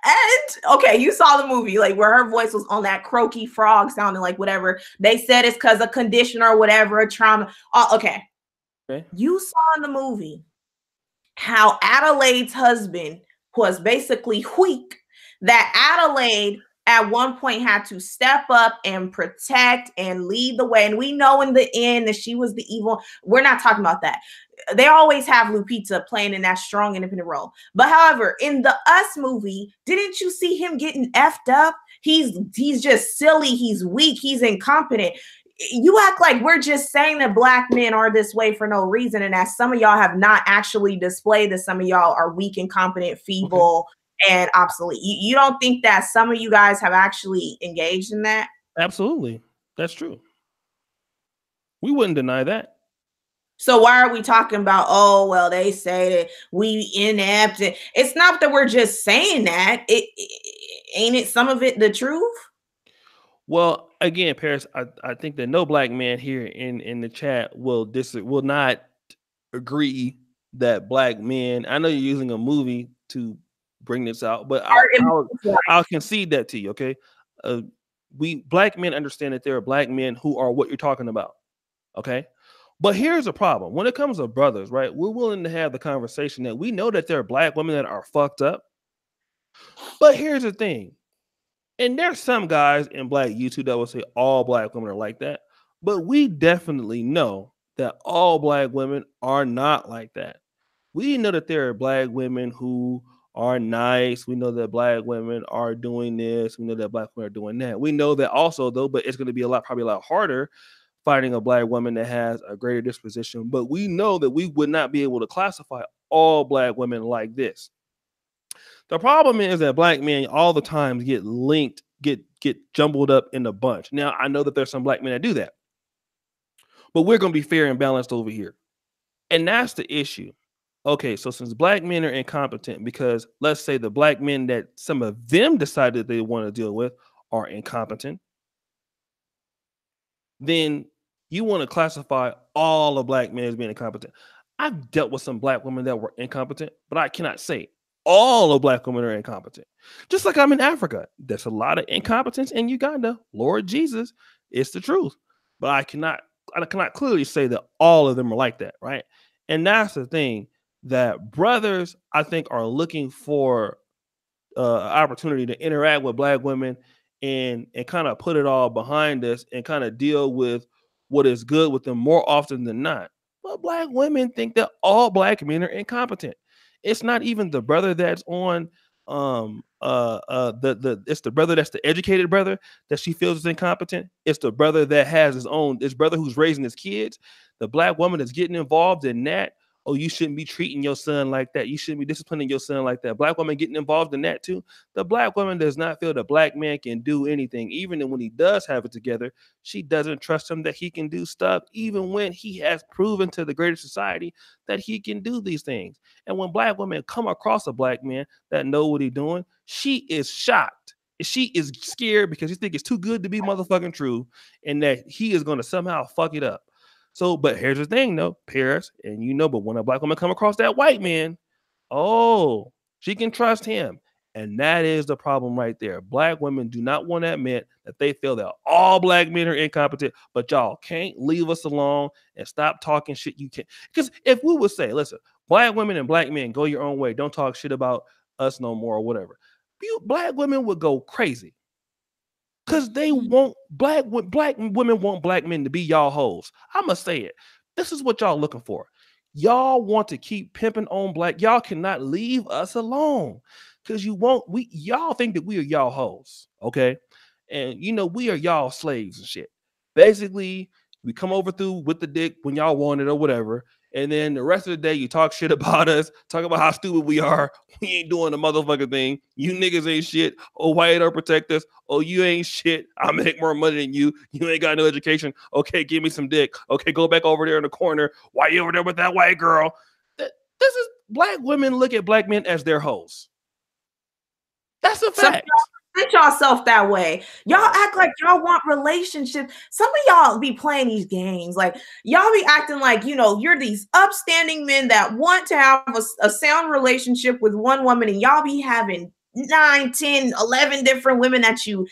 And okay, you saw the movie, like where her voice was on that croaky frog sounding like whatever. They said it's because of condition or whatever, a trauma. Okay. You saw in the movie how Adelaide's husband was basically weak, that Adelaide at one point had to step up and protect and lead the way. And we know in the end that she was the evil. We're not talking about that. They always have Lupita playing in that strong, independent role. But however, in the Us movie, didn't you see him getting effed up? He's just silly. He's weak. He's incompetent. You act like we're just saying that black men are this way for no reason, and that some of y'all have not actually displayed that some of y'all are weak, incompetent, feeble, and obsolete. You don't think that some of you guys have actually engaged in that? Absolutely. That's true. We wouldn't deny that. So why are we talking about, oh, well, they say that we inept? It's not that we're just saying that. Ain't it some of it the truth? Well, again, Paris, I think that no black man here in the chat will not agree that black men. I know you're using a movie to bring this out, but I'll concede that to you. Okay, we black men understand that there are black men who are what you're talking about. Okay, but here's a problem when it comes to brothers, right? We're willing to have the conversation that we know that there are black women that are fucked up. But here's the thing. And there's some guys in black YouTube that will say all black women are like that. But we definitely know that all black women are not like that. We know that there are black women who are nice. We know that black women are doing this. We know that black women are doing that. We know that also, though, but it's going to be probably a lot harder finding a black woman that has a greater disposition. But we know that we would not be able to classify all black women like this. The problem is that black men all the time get linked, get jumbled up in a bunch. Now, I know that there's some black men that do that, but we're going to be fair and balanced over here. And that's the issue. Okay, so since black men are incompetent, because let's say the black men that some of them decided they want to deal with are incompetent, then you want to classify all of black men as being incompetent. I've dealt with some black women that were incompetent, but I cannot say all of black women are incompetent. Just like I'm in Africa, there's a lot of incompetence in Uganda. Lord Jesus, it's the truth. But I cannot clearly say that all of them are like that, right? And that's the thing, that brothers, I think, are looking for opportunity to interact with black women and kind of put it all behind us and kind of deal with what is good with them more often than not. But black women think that all black men are incompetent. It's not even the brother that's on it's the brother that's the educated brother that she feels is incompetent. It's the brother that has his brother who's raising his kids. The black woman that's getting involved in that. Oh, you shouldn't be treating your son like that. You shouldn't be disciplining your son like that. Black woman getting involved in that too. The black woman does not feel the black man can do anything. Even when he does have it together, she doesn't trust him that he can do stuff, even when he has proven to the greater society that he can do these things. And when black women come across a black man that know what he's doing, she is shocked. She is scared because she thinks it's too good to be motherfucking true and that he is going to somehow fuck it up. So, but here's the thing, though, Paris, and but when a black woman come across that white man, oh, she can trust him. And that is the problem right there. Black women do not want to admit that they feel that all black men are incompetent, but y'all can't leave us alone and stop talking shit. You can't. Because if we would say, listen, black women and black men, go your own way. Don't talk shit about us no more or whatever. Black women would go crazy. Because they want black women want black men to be y'all hoes. I'ma say it. This is what y'all looking for. Y'all want to keep pimping on black. Y'all cannot leave us alone. Because y'all think that we are y'all hoes. Okay. And we are y'all slaves and shit. Basically, we come over through with the dick when y'all want it or whatever. And then the rest of the day, you talk shit about us, talk about how stupid we are. We ain't doing the motherfucking thing. You niggas ain't shit. Oh, why you don't protect us? Oh, you ain't shit. I make more money than you. You ain't got no education. Okay, give me some dick. Okay, go back over there in the corner. Why you over there with that white girl? This is black women look at black men as their hoes. That's a fact. Present yourself that way. Y'all act like y'all want relationships. Some of y'all be playing these games. Like y'all be acting like, you're these upstanding men that want to have a sound relationship with one woman, and y'all be having 9, 10, 11 different women that you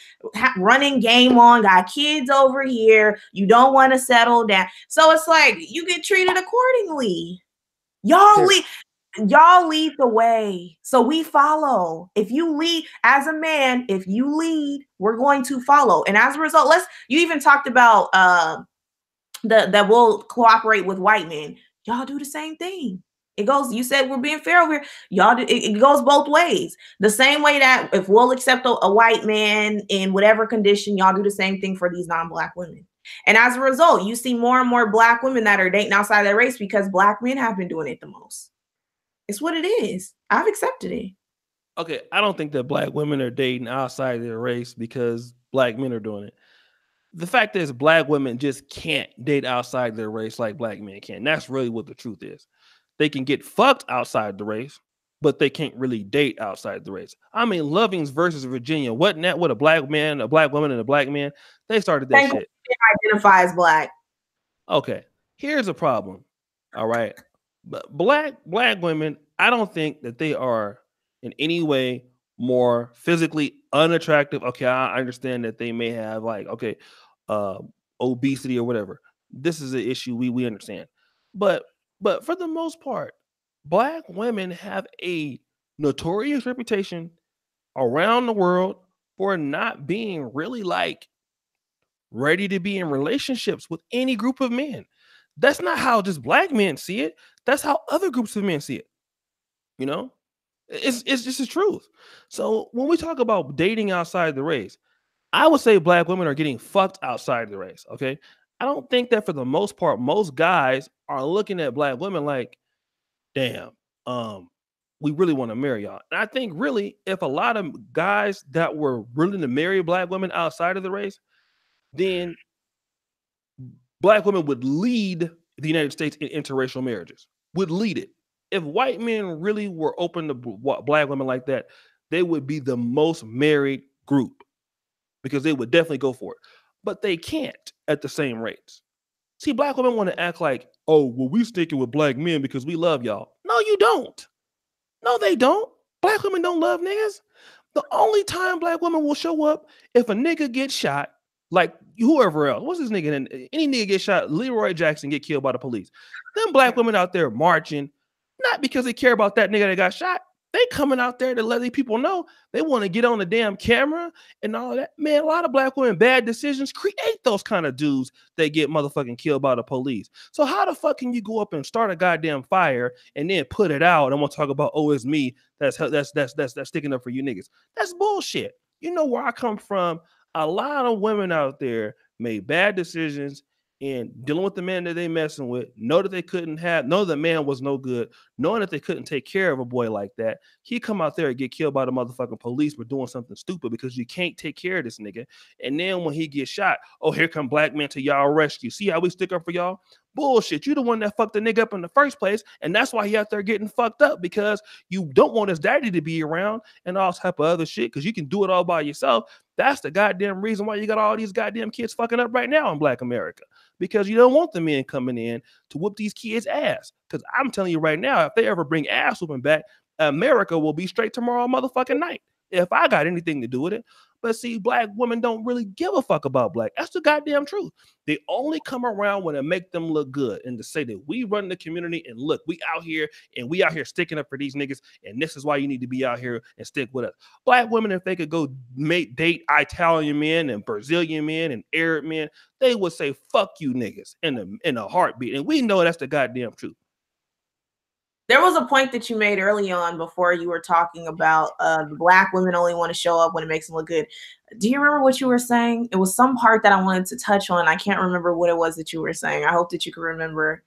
running game on, got kids over here. You don't want to settle down. So it's like you get treated accordingly. Y'all lead the way, so we follow. If you lead as a man, if you lead, we're going to follow. And as a result, you even talked about that we'll cooperate with white men. Y'all do the same thing. It goes, you said we're being fair over here. Y'all do, it goes both ways. The same way that if we'll accept a white man in whatever condition, y'all do the same thing for these non-black women. And as a result, you see more and more black women that are dating outside their race because black men have been doing it the most. It's what it is. I've accepted it. Okay, I don't think that black women are dating outside their race because black men are doing it. The fact is, black women just can't date outside their race like black men can. That's really what the truth is. They can get fucked outside the race, but they can't really date outside the race. I mean, Lovings versus Virginia. Wasn't that what a black man, a black woman, and a black man? They started that shit. They identify as black. Okay, here's a problem. All right. But black women, I don't think that they are in any way more physically unattractive. Okay, I understand that they may have obesity or whatever. This is an issue we understand. But for the most part, black women have a notorious reputation around the world for not being really ready to be in relationships with any group of men. That's not how just black men see it. That's how other groups of men see it. It's just the truth. So when we talk about dating outside the race, I would say black women are getting fucked outside the race. Okay. I don't think that for the most part, most guys are looking at black women like, damn, um, we really want to marry y'all. And I think really, if a lot of guys that were willing to marry black women outside of the race, then black women would lead the United States in interracial marriages, would lead it. If white men really were open to black women like that, they would be the most married group because they would definitely go for it. But they can't at the same rates. See, black women want to act like, oh, well, we sticking with black men because we love y'all. No, you don't. No, they don't. Black women don't love niggas. The only time black women will show up if a nigga gets shot, like whoever else. What's this nigga? Any nigga get shot, Leroy Jackson get killed by the police. Them black women out there marching, not because they care about that nigga that got shot. They coming out there to let these people know they want to get on the damn camera and all of that. Man, a lot of black women, bad decisions create those kind of dudes that get motherfucking killed by the police. So how the fuck can you go up and start a goddamn fire and then put it out and want to talk about, oh, it's me that's sticking up for you niggas? That's bullshit. You know where I come from. A lot of women out there made bad decisions and dealing with the man that they messing with, know that they couldn't have, know the man was no good, knowing that they couldn't take care of a boy like that. He come out there and get killed by the motherfucking police for doing something stupid because you can't take care of this nigga. And then when he gets shot, oh, here come black men to y'all rescue. See how we stick up for y'all? Bullshit. You the one that fucked the nigga up in the first place. And that's why he out there getting fucked up, because you don't want his daddy to be around and all type of other shit because you can do it all by yourself. That's the goddamn reason why you got all these goddamn kids fucking up right now in Black America, because you don't want the men coming in to whoop these kids' ass. Because I'm telling you right now, if they ever bring ass whooping back, America will be straight tomorrow motherfucking night, if I got anything to do with it. But see, black women don't really give a fuck about black. That's the goddamn truth. They only come around when it make them look good and to say that we run the community and look, we out here sticking up for these niggas, and this is why you need to be out here and stick with us. Black women, if they could go date Italian men and Brazilian men and Arab men, they would say fuck you niggas in a heartbeat. And we know that's the goddamn truth. There was a point that you made early on before you were talking about the black women only want to show up when it makes them look good. Do you remember what you were saying? It was some part that I wanted to touch on. I can't remember what it was that you were saying. I hope that you can remember.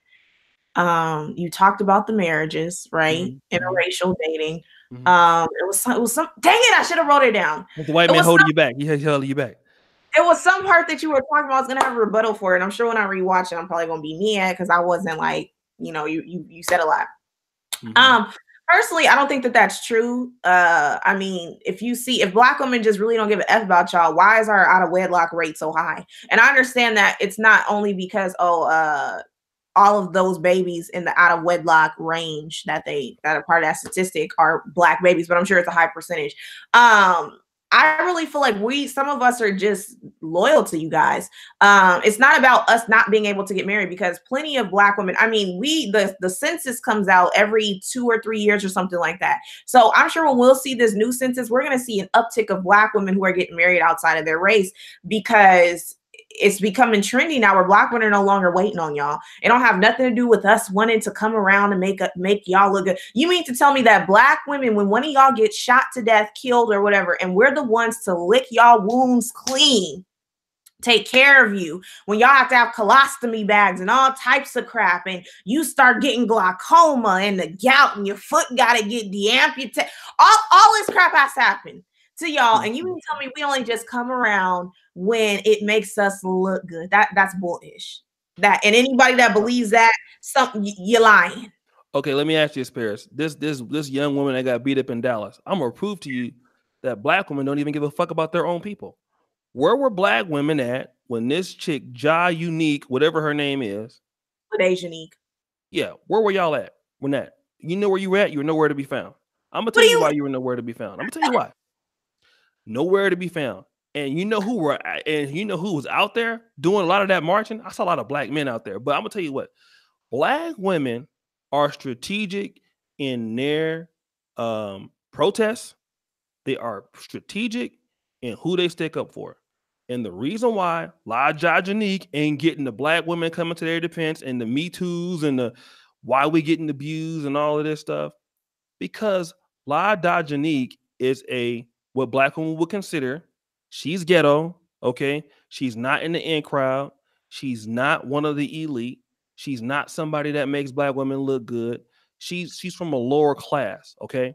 You talked about the marriages, right? Mm-hmm. Interracial dating. Mm-hmm. It was some. Dang it! I should have wrote it down. The white man holding you back. He holding you back. It was some part that you were talking about. I was gonna have a rebuttal for it. I'm sure when I rewatch it, I'm probably gonna be mad because I wasn't like, you said a lot. Mm-hmm. Personally, I don't think that that's true. I mean, if black women just really don't give a F about y'all, why is our out of wedlock rate so high? And I understand that it's not only because, all of those babies in the out of wedlock range that are part of that statistic are black babies, but I'm sure it's a high percentage. I really feel like some of us are just loyal to you guys. It's not about us not being able to get married, because plenty of black women, I mean, the census comes out every 2 or 3 years or something like that. So I'm sure when we'll see this new census, we're going to see an uptick of black women who are getting married outside of their race, because it's becoming trendy now where black women are no longer waiting on y'all. It don't have nothing to do with us wanting to come around and make y'all look good. You mean to tell me that black women, when one of y'all gets shot to death, killed or whatever, and we're the ones to lick y'all wounds clean, take care of you, when y'all have to have colostomy bags and all types of crap, and you start getting glaucoma and the gout and your foot got to get deamputated, all this crap has happened to y'all, and you mean to tell me we only just come around when it makes us look good? That's bullish. And anybody that believes that, you're lying. Okay, let me ask you this, Paris. This young woman that got beat up in Dallas, I'm gonna prove to you that black women don't even give a fuck about their own people. Where were black women at when this chick, Ja Unique, whatever her name is? What is Unique? Yeah, where were y'all at when that? You know where you were at? You were nowhere to be found. I'm gonna tell you why you were nowhere to be found. I'm gonna tell you why. Nowhere to be found. And you know who was out there doing a lot of that marching? I saw a lot of black men out there. But I'm gonna tell you what, black women are strategic in their protests. They are strategic in who they stick up for. And the reason why La Janique ain't getting the black women coming to their defense and the Me Too's and the why we getting abused and all of this stuff, because La Dajanique is what black women would consider. She's ghetto, okay? She's not in the in crowd. She's not one of the elite. She's not somebody that makes black women look good. She's from a lower class, okay?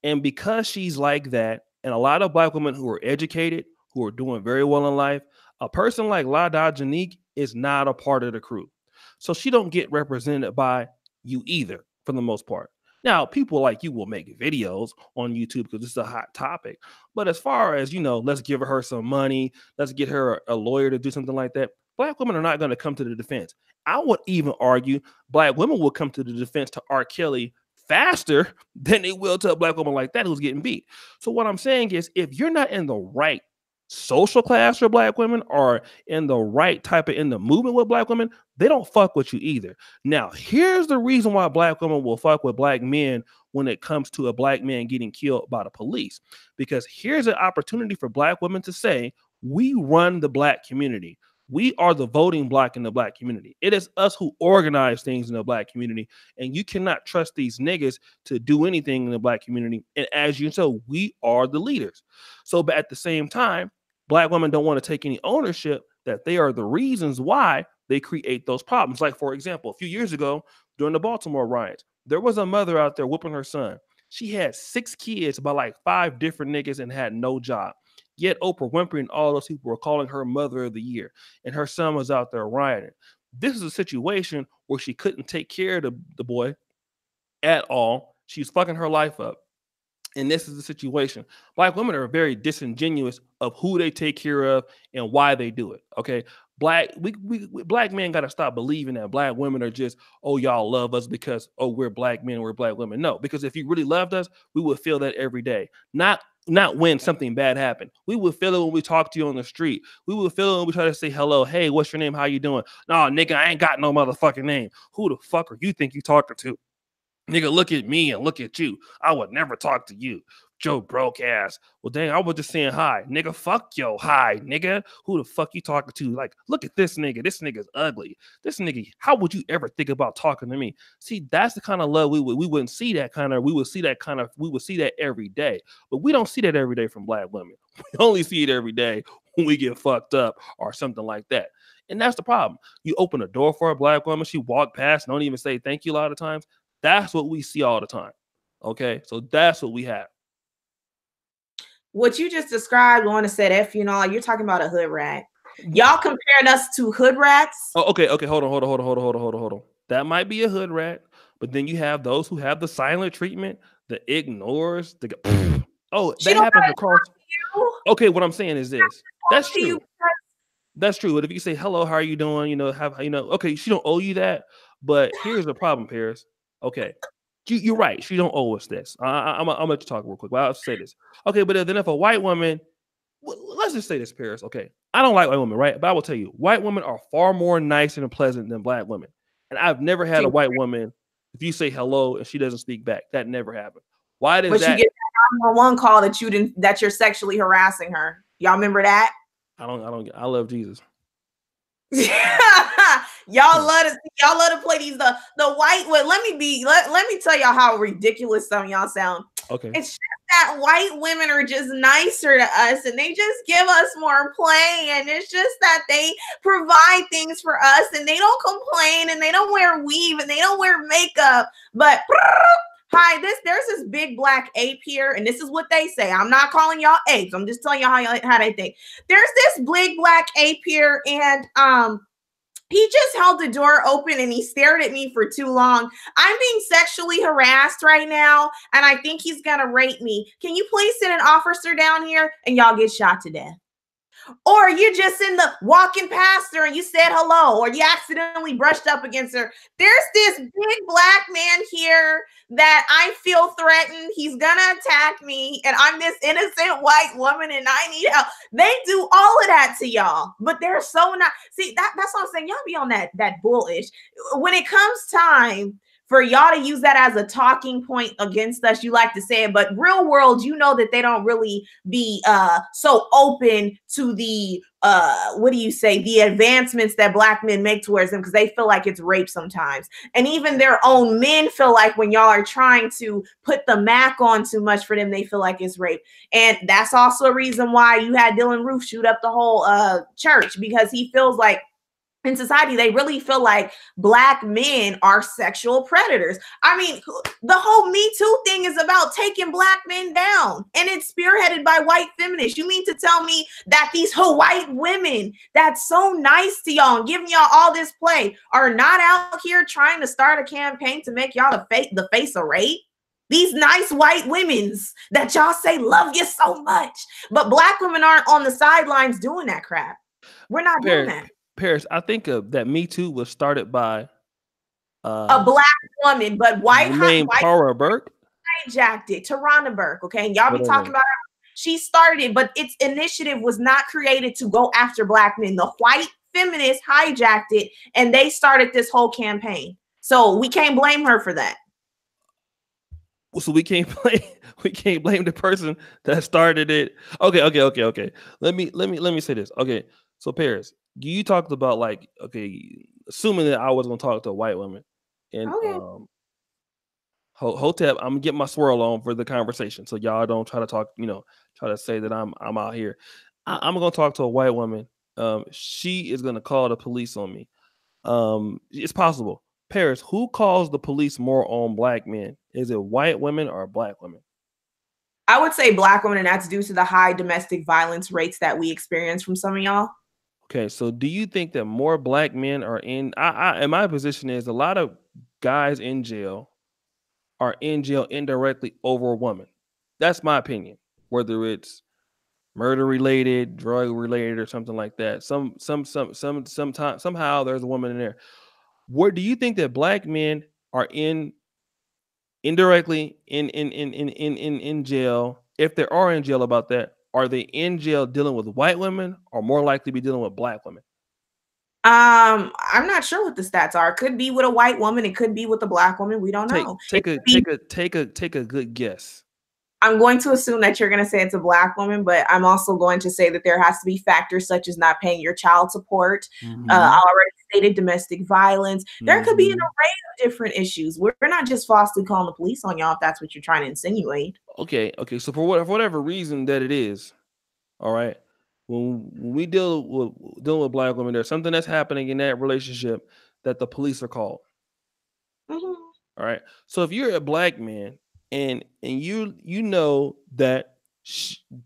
And because she's like that, and a lot of black women who are educated, who are doing very well in life, a person like La Dajanique is not a part of the crew. So she don't get represented by you either, for the most part. Now, people like you will make videos on YouTube because it's a hot topic. But as far as, let's give her some money, let's get her a lawyer to do something like that, black women are not going to come to the defense. I would even argue black women will come to the defense to R. Kelly faster than they will to a black woman like that who's getting beat. So what I'm saying is, if you're not in the right social class for black women or in the right type of in the movement with black women, they don't fuck with you either. Now, here's the reason why black women will fuck with black men when it comes to a black man getting killed by the police. Because here's an opportunity for black women to say, we run the black community. We are the voting bloc in the black community. It is us who organize things in the black community. And you cannot trust these niggas to do anything in the black community. And as you know, we are the leaders. So, but at the same time, black women don't want to take any ownership that they are the reasons why they create those problems. Like, for example, a few years ago, during the Baltimore riots, there was a mother out there whooping her son. She had 6 kids by like 5 different niggas and had no job. Yet Oprah Winfrey and all those people were calling her mother of the year, and her son was out there rioting. This is a situation where she couldn't take care of the boy at all. She's fucking her life up. And this is the situation. Black women are very disingenuous of who they take care of and why they do it. Okay. Black men got to stop believing that black women are just, oh, y'all love us because, oh, we're black men, we're black women. No, because if you really loved us, we would feel that every day. Not when something bad happened. We would feel it when we talk to you on the street. We would feel it when we try to say hello. Hey, what's your name? How you doing? No, nigga, I ain't got no motherfucking name. Who the fuck are you think you talking to? Nigga, look at me and look at you. I would never talk to you. Joe broke ass. Well, dang, I was just saying hi. Nigga, fuck yo, hi, nigga. Who the fuck you talking to? Like, look at this nigga. This nigga's ugly. This nigga, how would you ever think about talking to me? See, that's the kind of love we wouldn't see that kind of, we would see that every day. But we don't see that every day from black women. We only see it every day when we get fucked up or something like that. And that's the problem. You open a door for a black woman, she walk past, don't even say thank you a lot of times. That's what we see all the time. Okay, so that's what we have. What you just described, want to say F, you're talking about a hood rat. Y'all compared us to hood rats. Oh, okay. Hold on. That might be a hood rat, but then you have those who have the silent treatment, the ignores, oh, that happens across. Okay, what I'm saying is this. That's true. That's true. But if you say hello, how are you doing? Okay, she don't owe you that. But here's the problem, Paris. Okay, you're right. She don't owe us this. I'm gonna let you talk real quick. But I'll say this. Okay, but then if a white woman, let's just say this, Paris. Okay, I don't like white women, right? But I will tell you, white women are far more nice and pleasant than black women. And I've never had a white woman, if you say hello and she doesn't speak back, that never happened. Why does that? You get that 911 call that you're sexually harassing her. Y'all remember that? I love Jesus. Y'all love to play these the white. Well, let me tell y'all how ridiculous some of y'all sound. Okay, it's just that white women are just nicer to us, and they just give us more play, and it's just that they provide things for us, and they don't complain, and they don't wear weave, and they don't wear makeup. But hi, there's this big black ape here, and this is what they say. I'm not calling y'all apes. I'm just telling y'all how they think. There's this big black ape here, and he just held the door open and he stared at me for too long. I'm being sexually harassed right now, and I think he's gonna rape me. Can you please send an officer down here? And y'all get shot to death. Or you're just walking past her and you said hello, or you accidentally brushed up against her. There's this big black man here that I feel threatened. He's gonna attack me, and I'm this innocent white woman and I need help. They do all of that to y'all, but they're so not. See, that's what I'm saying. Y'all be on that bullish. When it comes time for y'all to use that as a talking point against us, you like to say it, but real world, you know that they don't really be so open to the what do you say, the advancements that Black men make towards them, because they feel like it's rape sometimes. And even their own men feel like when y'all are trying to put the Mac on too much for them, they feel like it's rape. And that's also a reason why you had Dylan Roof shoot up the whole church, because he feels like in society, they really feel like Black men are sexual predators. I mean, the whole Me Too thing is about taking Black men down, and it's spearheaded by white feminists. You mean to tell me that these white women that's so nice to y'all and giving y'all all this play are not out here trying to start a campaign to make y'all the face of rape? These nice white women's that y'all say love you so much, but Black women aren't on the sidelines doing that crap. We're not doing that. Paris, I think that Me Too was started by a Black woman, but white Tara Burke hijacked it. Tarana Burke, okay? And y'all be talking about her. She started it, but its initiative was not created to go after Black men. The white feminists hijacked it, and they started this whole campaign. So we can't blame her for that. So we can't blame the person that started it. Okay. Let me say this. Okay, so Paris, you talked about like, okay, assuming that I was gonna talk to a white woman, and Hotep, I'm gonna get my swirl on for the conversation, so y'all don't try to talk, try to say that I'm out here. I'm gonna talk to a white woman. She is gonna call the police on me. It's possible. Paris, who calls the police more on Black men? Is it white women or Black women? I would say Black women, and that's due to the high domestic violence rates that we experience from some of y'all. Okay, so do you think that more Black men are in? In my position is a lot of guys in jail are in jail indirectly over a woman. That's my opinion. Whether it's murder related, drug related, or something like that. Somehow there's a woman in there. Where do you think that Black men are indirectly in jail? If they are in jail about that, are they in jail dealing with white women or more likely to be dealing with Black women? I'm not sure what the stats are. It could be with a white woman. It could be with a Black woman. We don't know. Take a good guess. I'm going to assume that you're going to say it's a Black woman, but I'm also going to say that there has to be factors such as not paying your child support. I already stated domestic violence. There could be an array of different issues. We're not just falsely calling the police on y'all if that's what you're trying to insinuate. Okay. So for whatever reason that it is, all right. When we dealing with Black women, there's something that's happening in that relationship that the police are called. All right. So if you're a Black man and you know that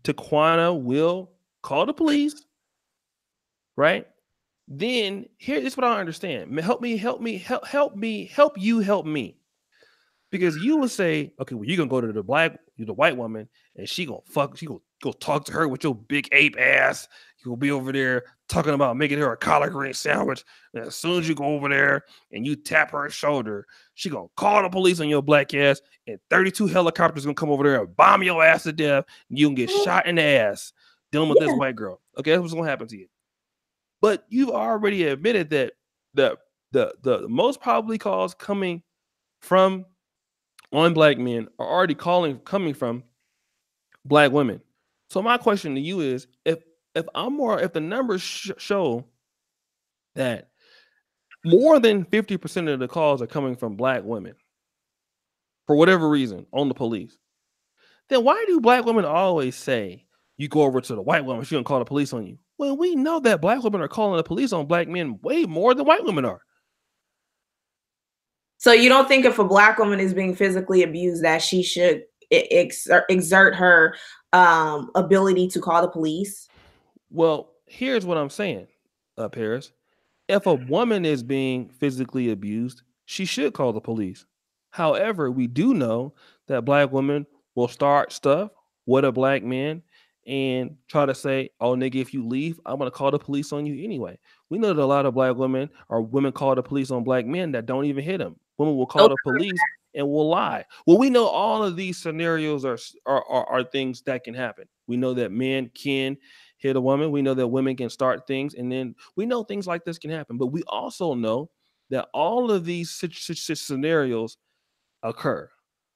Taquana will call the police, right? Then here's what I understand. Help me. Because you will say, okay, well, you're gonna go to the white woman, and she gonna go talk to her with your big ape ass. You'll be over there talking about making her a collard green sandwich. And as soon as you go over there and you tap her shoulder, she gonna call the police on your Black ass, and 32 helicopters gonna come over there and bomb your ass to death. And you can get shot in the ass dealing with this white girl. Okay, that's what's gonna happen to you. But you've already admitted that the most probably calls coming from on Black men are already coming from Black women. So my question to you is, if the numbers show that more than 50% of the calls are coming from Black women for whatever reason on the police, then why do Black women always say you go over to the white woman, she gonna call the police on you? Well, we know that Black women are calling the police on Black men way more than white women are. So you don't think if a Black woman is being physically abused that she should exert her ability to call the police? Well, here's what I'm saying, Paris. If a woman is being physically abused, she should call the police. However, we do know that Black women will start stuff with a Black man and try to say, oh, nigga, if you leave, I'm going to call the police on you anyway. We know that a lot of Black women or women call the police on Black men that don't even hit them. Women will call the police and will lie. Well, we know all of these scenarios are things that can happen. We know that men can hit a woman. We know that women can start things, and then we know things like this can happen. But we also know that all of these scenarios occur.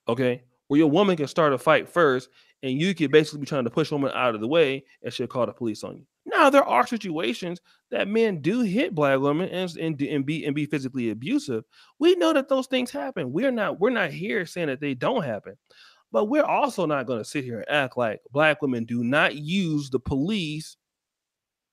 Okay, where your woman can start a fight first, and you could basically be trying to push a woman out of the way, and she'll call the police on you. Now, there are situations that men do hit black women and be physically abusive. We know that those things happen. We're not here saying that they don't happen, but we're also not going to sit here and act like black women do not use the police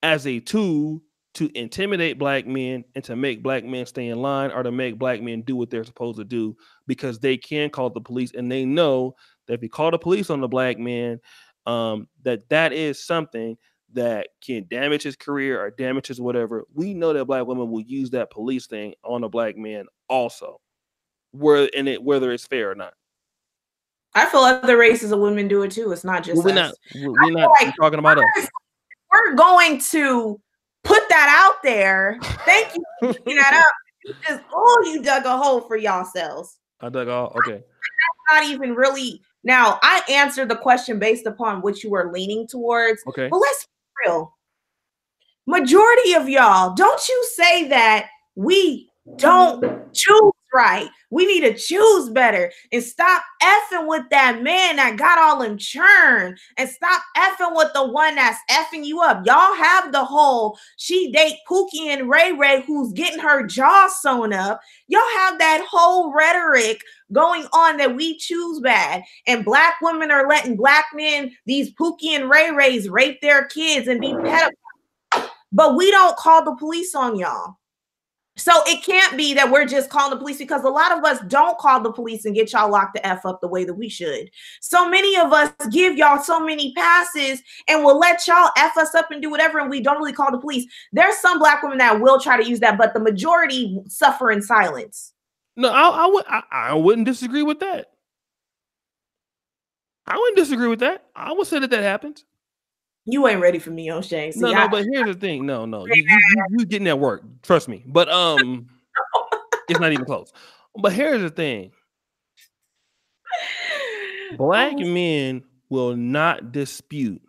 as a tool to intimidate black men and to make black men stay in line, or to make black men do what they're supposed to do, because they can call the police, and they know that if you call the police on the black man, that is something that can damage his career or damage his whatever. We know that black women will use that police thing on a black man also, whether it's fair or not. I feel other races of women do it too. It's not just we're us. we're not talking about us. We're going to put that out there. Thank you for putting that out. You dug a hole for yourselves. I dug all. Okay. Not even really. Now, I answered the question based upon what you were leaning towards. Okay. But let's be real. Majority of y'all, don't you say that we don't choose right. We need to choose better and stop effing with that man that got all them churn, and stop effing with the one that's effing you up. Y'all have the whole she date Pookie and Ray Ray who's getting her jaw sewn up. Y'all have that whole rhetoric going on that we choose bad, and black women are letting black men, these Pookie and Ray Rays, rape their kids and be pedophiles. But we don't call the police on y'all. So it can't be that we're just calling the police, because a lot of us don't call the police and get y'all locked the F up the way that we should. So many of us give y'all so many passes and will let y'all F us up and do whatever, and we don't really call the police. There's some black women that will try to use that, but the majority suffer in silence. No, I wouldn't disagree with that. I wouldn't disagree with that. I would say that happens. You ain't ready for me, O'Shea. See, no, but here's the thing. No, you getting that work. Trust me. But it's not even close. But here's the thing. Black men will not dispute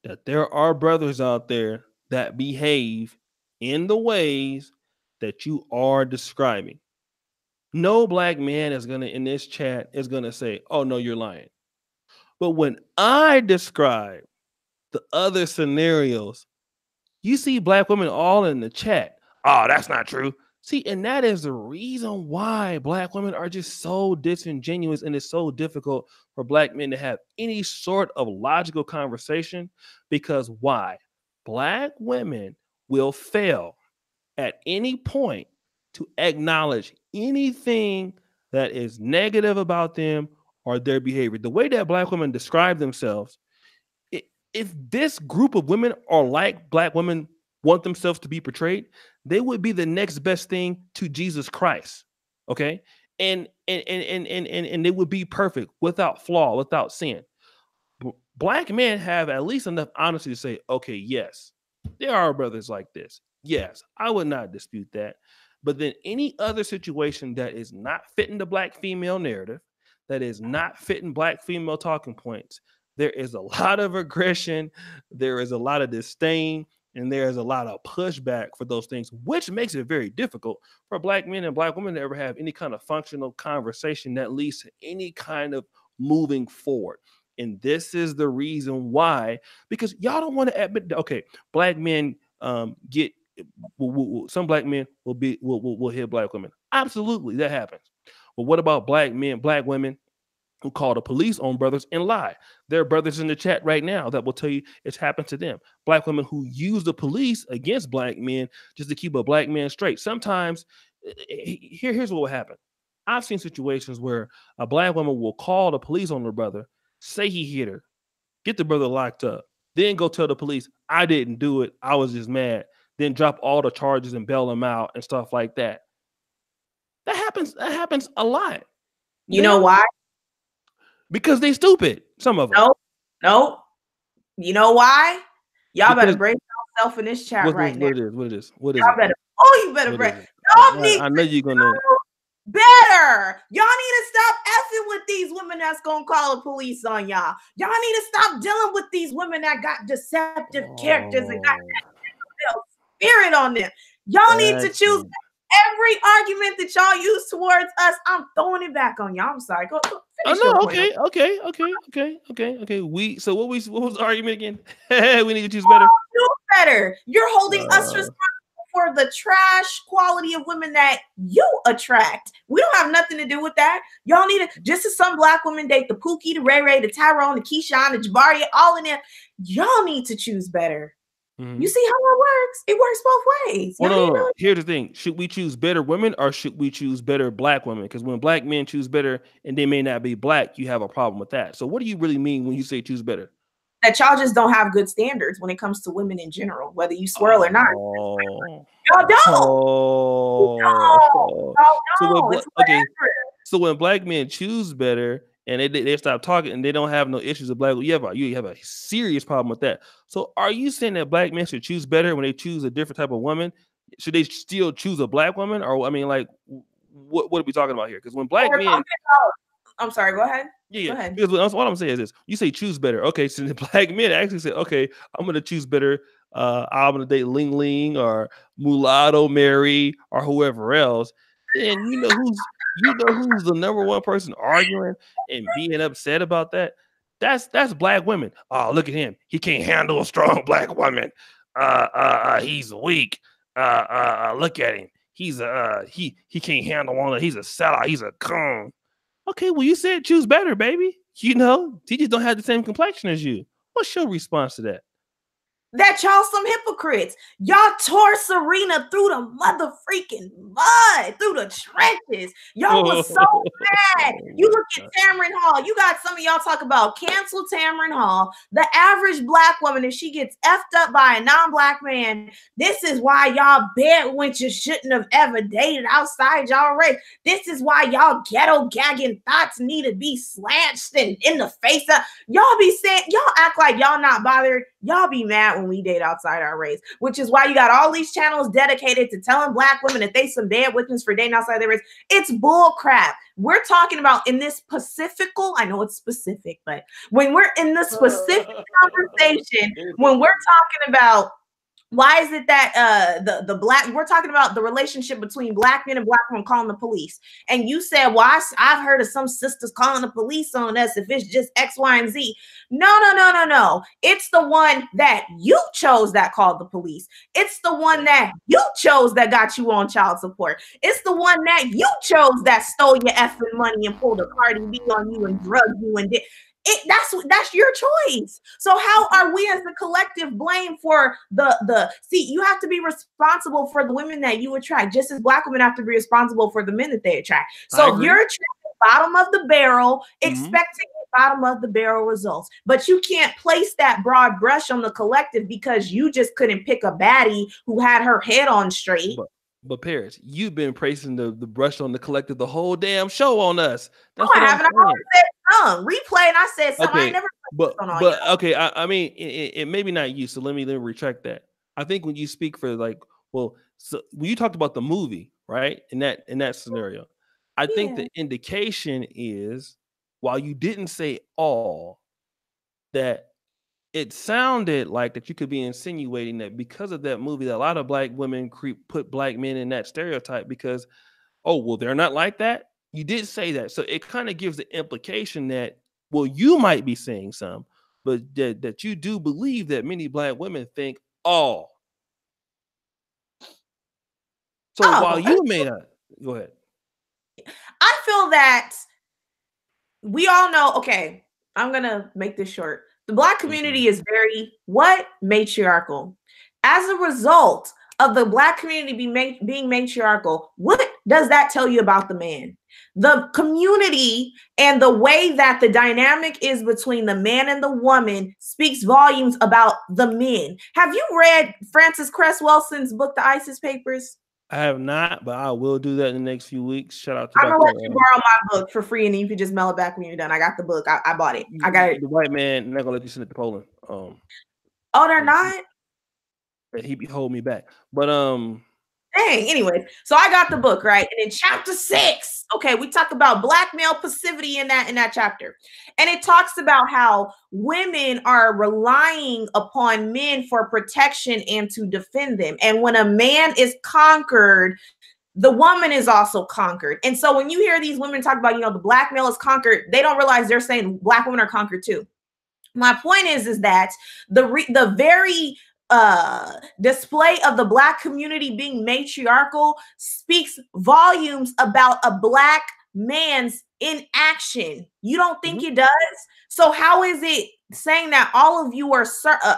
that there are brothers out there that behave in the ways that you are describing. No black man is gonna in this chat is gonna say, "Oh no, you're lying." But when I describe the other scenarios, you see black women all in the chat. Oh, that's not true. See, and that is the reason why black women are just so disingenuous, and it's so difficult for black men to have any sort of logical conversation. Because why? Black women will fail at any point to acknowledge anything that is negative about them or their behavior. The way that black women describe themselves, if this group of women are like black women want themselves to be portrayed, they would be the next best thing to Jesus Christ. Okay. And they would be perfect, without flaw, without sin. Black men have at least enough honesty to say, okay, yes, there are brothers like this. Yes, I would not dispute that. But then any other situation that is not fitting the black female narrative, that is not fitting black female talking points, there is a lot of aggression, there is a lot of disdain, and there is a lot of pushback for those things, which makes it very difficult for black men and black women to ever have any kind of functional conversation that leads to any kind of moving forward. And this is the reason why, because y'all don't want to admit, okay, black men get, some black men will hit black women. Absolutely, that happens. But what about black men, black women who call the police on brothers and lie? There are brothers in the chat right now that will tell you it's happened to them. Black women who use the police against black men just to keep a black man straight. Sometimes, here's what will happen. I've seen situations where a black woman will call the police on her brother, say he hit her, get the brother locked up, then go tell the police, I didn't do it, I was just mad, then drop all the charges and bail him out and stuff like that. That happens a lot. You know why? Because they stupid, some of them. No. You know why? Y'all better brace yourself in this chat right now. What it is? Y'all better, you better brace. I know you're gonna better. Y'all need to stop effing with these women that's gonna call the police on y'all. Y'all need to stop dealing with these women that got deceptive characters and got spirit on them. Y'all need to choose. Every argument that y'all use towards us, I'm throwing it back on y'all. I'm sorry. Go finish your point. Okay. What was the argument again? We need to choose better. Do better. You're holding us responsible for the trash quality of women that you attract. We don't have nothing to do with that. Y'all need to, just as some black women date the Pookie, the Ray Ray, the Tyrone, the Keyshawn, the Jabari, all in there. Y'all need to choose better. You see how it works? It works both ways. Well, no. Here's the thing. Should we choose better women or should we choose better black women? Because when black men choose better and they may not be black, you have a problem with that. So what do you really mean when you say choose better? That y'all just don't have good standards when it comes to women in general, whether you swirl or not. Y'all don't. So when black men choose better and they stop talking and they don't have no issues with black, you have a serious problem with that. So are you saying that black men should choose better when they choose a different type of woman? Should they still choose a black woman? Or I mean, like, what are we talking about here? Because when black men, I'm sorry, go ahead. Go ahead. Because what I'm saying is this: you say choose better. Okay, so the black men actually say, okay, I'm gonna choose better. I'm gonna date Ling Ling or Mulatto Mary or whoever else. And you know who's the number one person arguing and being upset about that? That's black women. Oh, look at him. He can't handle a strong black woman. He's weak. Look at him. He's he can't handle one. He's a sellout. He's a con. Okay, well, you said choose better, baby. You know, he just don't have the same complexion as you. What's your response to that? That y'all some hypocrites. Y'all tore Serena through the mother freaking mud, through the trenches. Y'all was so bad. You look at Tamron Hall. You got some of y'all talk about cancel Tamron Hall. The average black woman, if she gets effed up by a non-black man, this is why y'all bed wenches shouldn't have ever dated outside y'all race. This is why y'all ghetto gagging thoughts need to be slashed and in the face of. Y'all be saying, y'all act like y'all not bothered. Y'all be mad when we date outside our race, which is why you got all these channels dedicated to telling black women that they some bad witness for dating outside their race. It's bull crap. We're talking about in this specifical, I know it's specific, but when we're in the specific conversation, when we're talking about why is it that the black, we're talking about the relationship between black men and black women calling the police. And you said, well, I've heard of some sisters calling the police on us if it's just X, Y, and Z. No. It's the one that you chose that called the police. It's the one that you chose that got you on child support. It's the one that you chose that stole your effing money and pulled a Cardi B on you and drugged you and did. That's your choice. So how are we as a collective blamed for the see, you have to be responsible for the women that you attract, just as black women have to be responsible for the men that they attract. So if you're attracting bottom of the barrel, expecting bottom of the barrel results, but you can't place that broad brush on the collective because you just couldn't pick a baddie who had her head on straight. But Paris, you've been praising the brush on the collective the whole damn show on us. That's what I haven't. I said some replay, and I said something. I never. But okay. I mean, it maybe not you. So let me retract that. I think when you speak for when you talked about the movie, right? In that scenario, I think the indication is, while you didn't say all, that it sounded like that you could be insinuating that because of that movie, that a lot of black women put black men in that stereotype because, oh, well, they're not like that. You did say that. So it kind of gives the implication that, well, you might be saying some, but that you do believe that many black women think all. So while you may not, go ahead. I feel that we all know, okay, I'm going to make this short. The black community is very, matriarchal. As a result of the black community being matriarchal, what does that tell you about the man? The community and the way that the dynamic is between the man and the woman speaks volumes about the men. Have you read Frances Cress Welsing's book, The ISIS Papers? I have not, but I will do that in the next few weeks. Shout out to I'm gonna let you borrow my book for free, and then you can just mail it back when you're done. I got the book. I bought it. I got it. The white man not gonna let you send it to Poland. Oh, they're not. He hold me back, but Dang. Anyway, so I got the book, right, and in chapter 6, okay, we talk about black male passivity in that chapter, and it talks about how women are relying upon men for protection and to defend them, and when a man is conquered, the woman is also conquered. And so when you hear these women talk about, the black male is conquered, they don't realize they're saying black women are conquered too. My point is that the very display of the black community being matriarchal speaks volumes about a black man's inaction. You don't think it does? So how is it saying that all of you are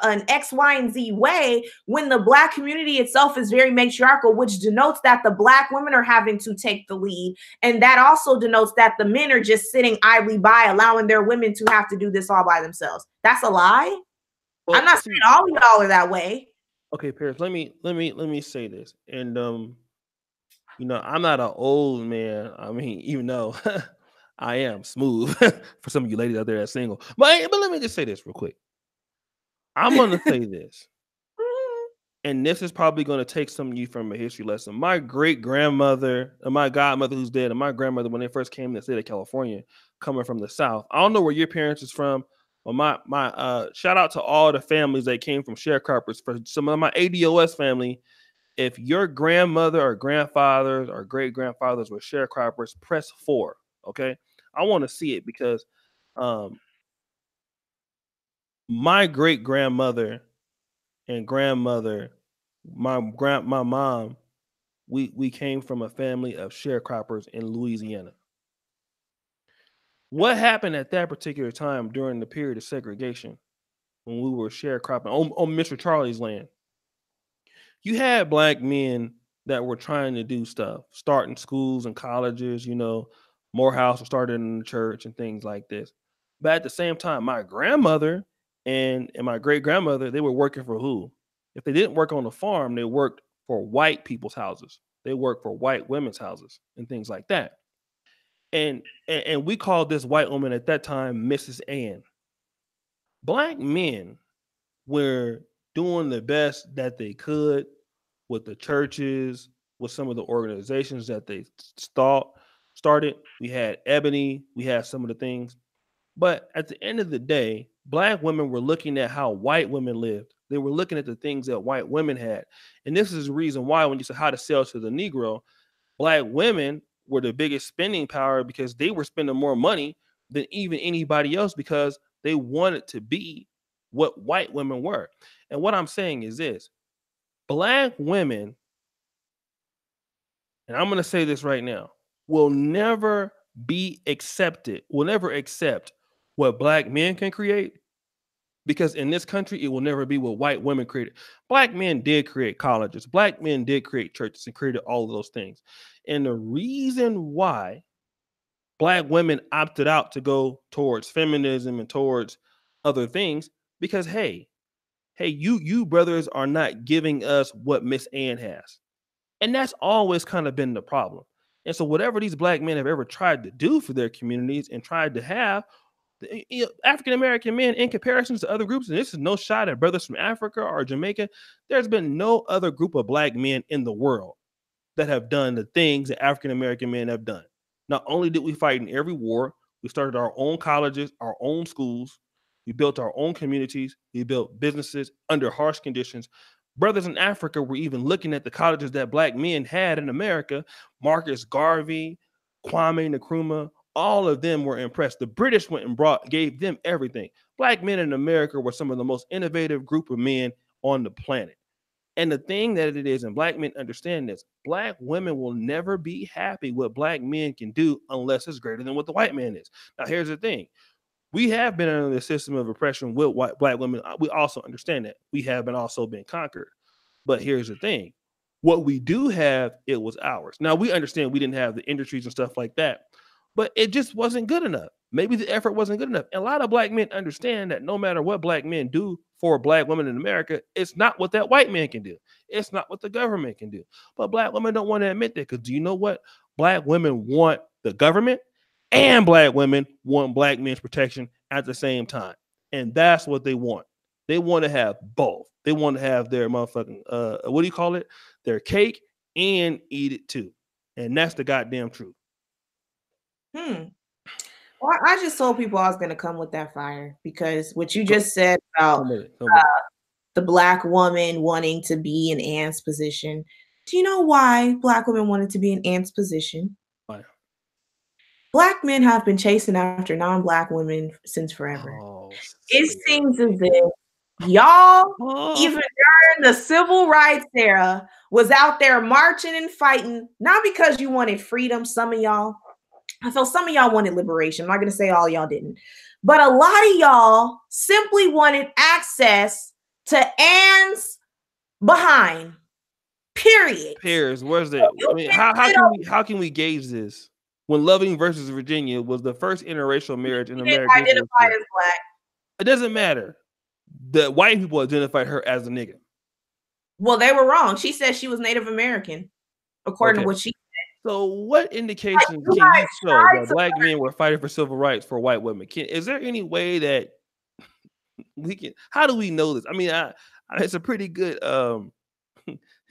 an X, Y, and Z way when the black community itself is very matriarchal, which denotes that the black women are having to take the lead. And that also denotes that the men are just sitting idly by, allowing their women to have to do this all by themselves. That's a lie. Well, I'm not saying all of y'all are that way. Okay, Paris, let me say this. And I'm not an old man. I mean, even though I am smooth for some of you ladies out there that's single. But let me just say this real quick. I'm gonna say this. And this is probably going to take some of you from a history lesson. My great grandmother, my godmother who's dead, and my grandmother, when they first came to the state of California, coming from the South. I don't know where your parents is from, but my shout out to all the families that came from sharecroppers. For some of my ADOS family, if your grandmother or grandfathers or great grandfathers were sharecroppers, press 4. Okay, I want to see it because my great grandmother and grandmother, my mom, we came from a family of sharecroppers in Louisiana. What happened at that particular time during the period of segregation when we were sharecropping on Mr. Charlie's land? You had black men that were trying to do stuff, starting schools and colleges, Morehouse was started in the church and things like this. But at the same time, my grandmother and my great grandmother, they were working for who? If they didn't work on the farm, they worked for white people's houses. They worked for white women's houses and things like that. And we called this white woman at that time Mrs. Ann. Black men were doing the best that they could with the churches, with some of the organizations that they started. We had Ebony, we had some of the things. But at the end of the day, black women were looking at how white women lived. They were looking at the things that white women had. And this is the reason why when you say how to sell to the Negro, black women were the biggest spending power because they were spending more money than even anybody else because they wanted to be what white women were. And what I'm saying is this: black women, and I'm going to say this right now, will never be accepted, will never accept what black men can create, because in this country, it will never be what white women created. Black men did create colleges. Black men did create churches and created all of those things. And the reason why black women opted out to go towards feminism and towards other things, because, hey, you brothers are not giving us what Miss Ann has. And that's always kind of been the problem. And so whatever these black men have ever tried to do for their communities and tried to have, African-American men in comparison to other groups, and this is no shot at brothers from Africa or Jamaica, there's been no other group of black men in the world that have done the things that African-American men have done. Not only did we fight in every war, we started our own colleges, our own schools, we built our own communities, we built businesses under harsh conditions. Brothers in Africa were even looking at the colleges that black men had in America. Marcus Garvey, Kwame Nkrumah, all of them were impressed. The British went and gave them everything. Black men in America were some of the most innovative group of men on the planet. And the thing that it is, and black men understand this, black women will never be happy what black men can do unless it's greater than what the white man is. Now, here's the thing. We have been under the system of oppression with black women. We also understand that. We have also been conquered. But here's the thing. What we do have, it was ours. Now, we understand we didn't have the industries and stuff like that, but it just wasn't good enough. Maybe the effort wasn't good enough. And a lot of black men understand that no matter what black men do for black women in America, it's not what that white man can do. It's not what the government can do. But black women don't want to admit that, because do you know what? Black women want the government and black women want black men's protection at the same time. And that's what they want. They want to have both. They want to have their motherfucking, what do you call it? Their cake and eat it too. And that's the goddamn truth. Well, I just told people I was going to come with that fire, because what you just said about the black woman wanting to be in Ann's position, Do you know why Black women wanted to be in Ant's position? Why? Black men have been chasing after non-Black women since forever. Oh, It seems as if y'all, oh. even during the civil rights era, was out there marching and fighting, not because you wanted freedom. Some of y'all, I feel some of y'all wanted liberation. I'm not going to say all y'all didn't, but a lot of y'all simply wanted access to Anne's behind. Period. Paris, where's that? I mean, how can we gauge this? When Loving versus Virginia was the first interracial marriage in American history. Identify as Black. It doesn't matter. The white people identified her as a nigga. Well, they were wrong. She said she was Native American, according to what she said. So, what indications can you show that Black men were fighting for civil rights for white women? Is there any way that we can? How do we know this? I mean, it's a pretty good.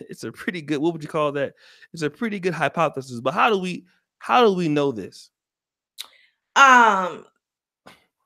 It's a pretty good. What would you call that? It's a pretty good hypothesis. But how do we know this?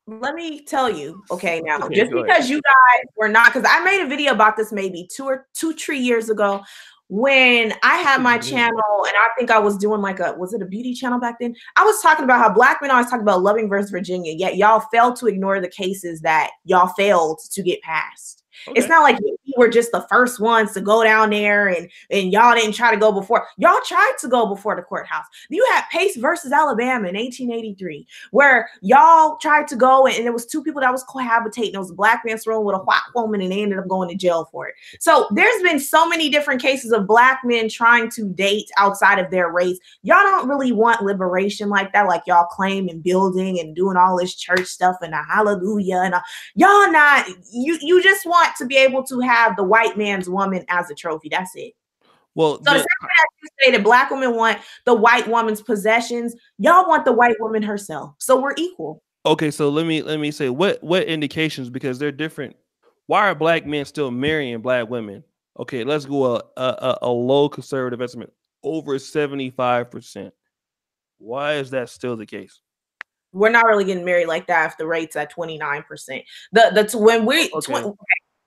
Let me tell you, okay, now just because you guys were not, because I made a video about this maybe 2 or 3 years ago when I had my channel, and I think I was doing was it a beauty channel back then? I was talking about how Black men always talk about Loving versus Virginia, yet y'all failed to ignore the cases that y'all failed to get passed. Okay. It's not like we were just the first ones to go down there and y'all didn't try to go before. Y'all tried to go before the courthouse. You had Pace versus Alabama in 1883, where y'all tried to go and there was 2 people that was cohabitating. There was a Black man thrown with a white woman and they ended up going to jail for it. So there's been so many different cases of Black men trying to date outside of their race. Y'all don't really want liberation like that, like y'all claim and building and doing all this church stuff and a hallelujah. And y'all not, you just want to be able to have the white man's woman as a trophy. That's it. Well, so the same way that you say that Black women want the white woman's possessions, y'all want the white woman herself. So we're equal. Okay, so let me say what indications, because they're different. Why are Black men still marrying Black women? Okay, let's go a low conservative estimate, over 75%. Why is that still the case? We're not really getting married like that if the rate's at 29%. When we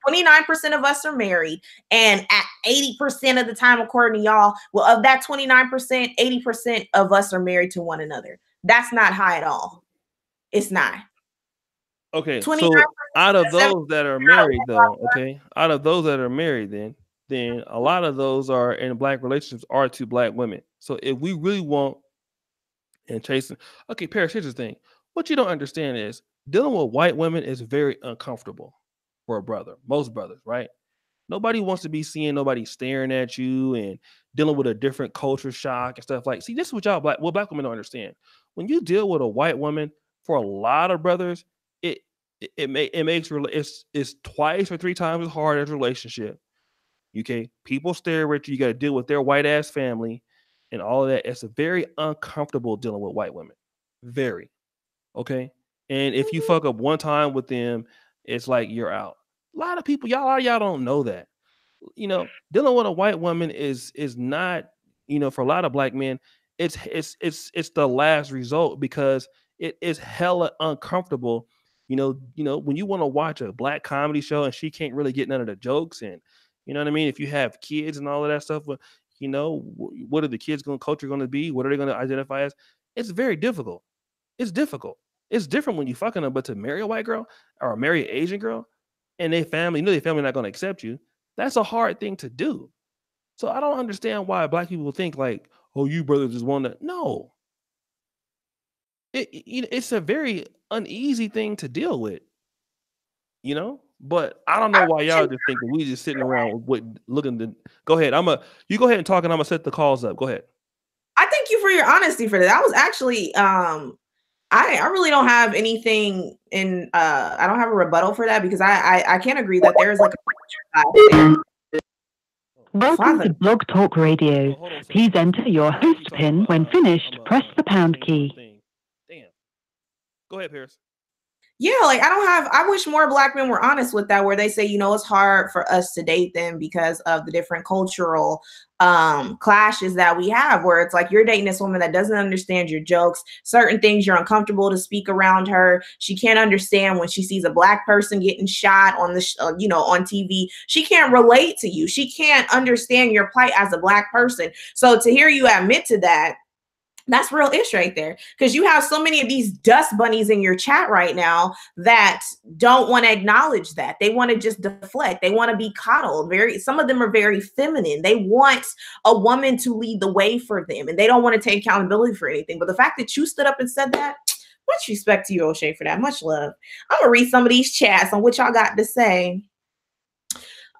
29% of us are married, and at 80% of the time, according to y'all, well, of that 29%, 80% of us are married to one another. That's not high at all. It's not. Okay, so out of those that are married, though, out of those that are married, then a lot of those are in Black relationships are to Black women. So if we really want and chasing, okay, Paris, here's the thing. What you don't understand is dealing with white women is very uncomfortable for a brother, most brothers, right? Nobody wants to be seeing nobody staring at you and dealing with a different culture shock and stuff like. See, this is what Black women don't understand. When you deal with a white woman, for a lot of brothers, it's twice or 3 times as hard as a relationship. Okay, people stare at you. You got to deal with their white ass family and all of that. It's a very uncomfortable dealing with white women. Very. Okay. And if you fuck up one time with them, it's like you're out. A lot of y'all don't know that. Dealing with a white woman is not, for a lot of Black men, it's the last result, because it is hella uncomfortable. When you want to watch a Black comedy show and she can't really get none of the jokes, and you know what I mean? If you have kids and all of that stuff, what are the kids' culture going to be? What are they going to identify as? It's very difficult. It's difficult. It's different when you fucking them, but to marry a white girl or marry an Asian girl and their family, their family not going to accept you, that's a hard thing to do. So I don't understand why Black people think like, oh, you brothers just want to. No. It's a very uneasy thing to deal with, but I don't know why y'all just think that we just sitting around looking to. Go ahead. You go ahead and talk, and I'm gonna set the calls up. Go ahead. I thank you for your honesty for that. That was actually I really don't have anything in I don't have a rebuttal for that, because I can't agree that there is like a Welcome to Blog Talk Radio. Please enter your host pin. When finished, press the pound key. Damn. Go ahead, Paris. Yeah, like I wish more black men were honest with that, where they say, you know, it's hard for us to date them because of the different cultural clashes that we have, where it's like you're dating this woman that doesn't understand your jokes, certain things you're uncomfortable to speak around her. She can't understand when she sees a black person getting shot on the you know, on TV. She can't relate to you. She can't understand your plight as a black person. So to hear you admit to that, that's real ish right there, because you have so many of these dust bunnies in your chat right now that don't want to acknowledge that. They want to just deflect. They want to be coddled. Some of them are very feminine. They want a woman to lead the way for them, and they don't want to take accountability for anything. But the fact that you stood up and said that, much respect to you, O'Shea, for that. Much love. I'm gonna read some of these chats on what y'all got to say.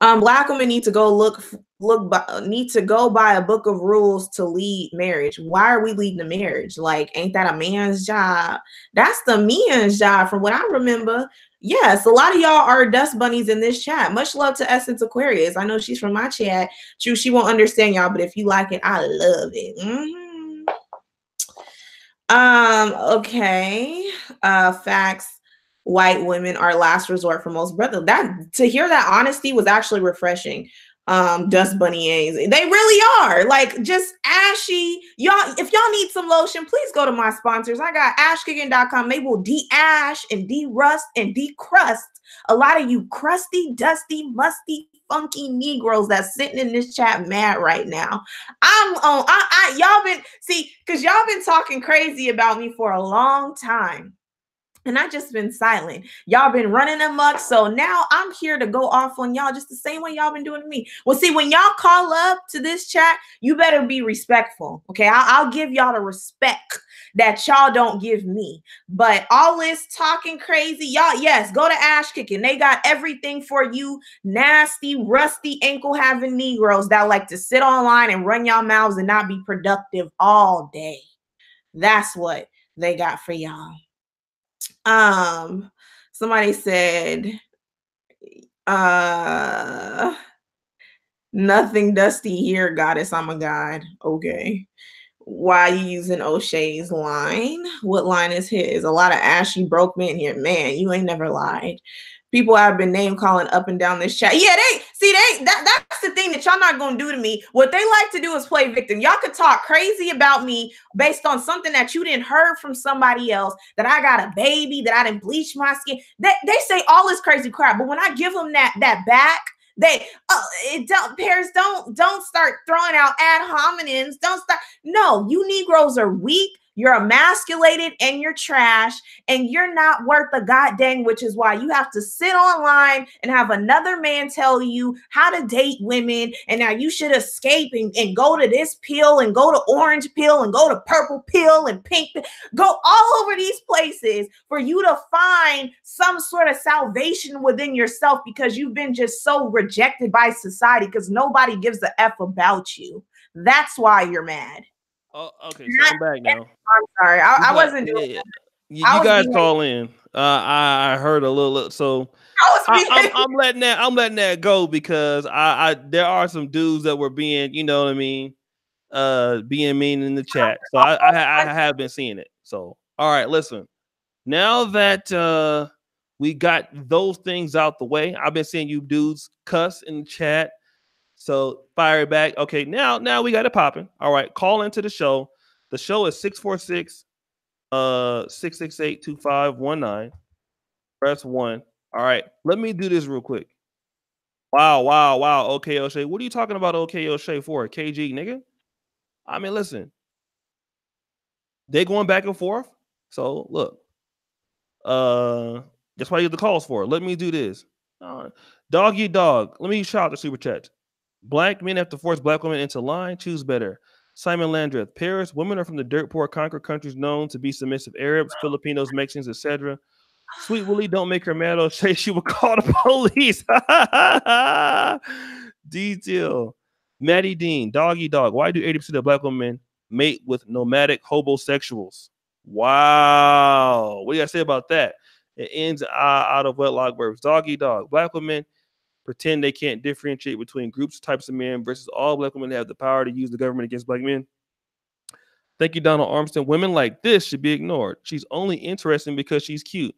Black women need to go need to go by a book of rules to lead marriage. Why are we leading the marriage? Like, ain't that a man's job? That's the man's job from what I remember. Yes, a lot of y'all are dust bunnies in this chat. Much love to Essence Aquarius. I know she's from my chat. She won't understand y'all, but if you like it, I love it. Okay. Facts. White women are last resort for most brothers. That, to hear that honesty was actually refreshing. Dust bunny eggs, they really are. Like, just ashy. Y'all, if y'all need some lotion, please go to my sponsors. I got ashkicking.com. They will de-ash and de-rust and de-crust a lot of you crusty, dusty, musty, funky Negroes that's sitting in this chat mad right now. Y'all been, see, because y'all been talking crazy about me for a long time. And I just been silent. Y'all been running amok. So now I'm here to go off on y'all just the same way y'all been doing to me. Well, see, when y'all call up to this chat, you better be respectful. Okay, I'll give y'all the respect that y'all don't give me. But all this talking crazy, y'all, yes, go to Ash Kicking. They got everything for you nasty, rusty, ankle having Negroes that like to sit online and run y'all mouths and not be productive all day. That's what they got for y'all. Somebody said, nothing dusty here, goddess. I'm a god. Okay. Why are you using O'Shea's line? What line is his? A lot of ashy broke men here. Man, you ain't never lied. People have been name calling up and down this chat. Yeah, that's the thing that y'all not gonna do to me. What they like to do is play victim. Y'all could talk crazy about me based on something that you didn't heard from somebody else, that I got a baby, that I didn't bleach my skin. They say all this crazy crap, but when I give them that back, don't start throwing out ad hominems. Don't start. No, you Negroes are weak. You're emasculated and you're trash and you're not worth a goddamn, which is why you have to sit online and have another man tell you how to date women. And now you should escape and go to this pill and go to orange pill and go to purple pill and pink pill. Go all over these places for you to find some sort of salvation within yourself, because you've been just so rejected by society because nobody gives a F about you. That's why you're mad. Oh, okay, so I'm back now. I'm sorry. I wasn't doing that. You guys call in. I heard a little. So I'm letting that go because I there are some dudes that were being, you know what I mean, being mean in the chat. So I have been seeing it. So all right, listen. Now that we got those things out the way, I've been seeing you dudes cuss in the chat. So fire it back. Okay, now we got it popping. All right, call into the show. The show is 646-668-2519. Press 1. All right, let me do this real quick. Wow. Okay, O'Shea. What are you talking about okay, O'Shea for? KG, nigga? I mean, listen. They going back and forth. So look. That's why you get the calls for. Let me do this. Doggy dog. Let me shout out the super chat. Black men have to force black women into line. Choose better. Simon Landreth. Paris. Women are from the dirt poor conquered countries known to be submissive. Arabs, Filipinos, Mexicans, etc. Sweet Willie, don't make her mad. Or say she will call the police. Detail. Maddie Dean. Doggy dog. Why do 80% of black women mate with nomadic homosexuals? Wow. What do you guys say about that? It ends out of wedlock births. Doggy dog. Black women pretend they can't differentiate between groups, types of men versus all black women have the power to use the government against black men. Thank you, Donald Armstrong. Women like this should be ignored. She's only interesting because she's cute.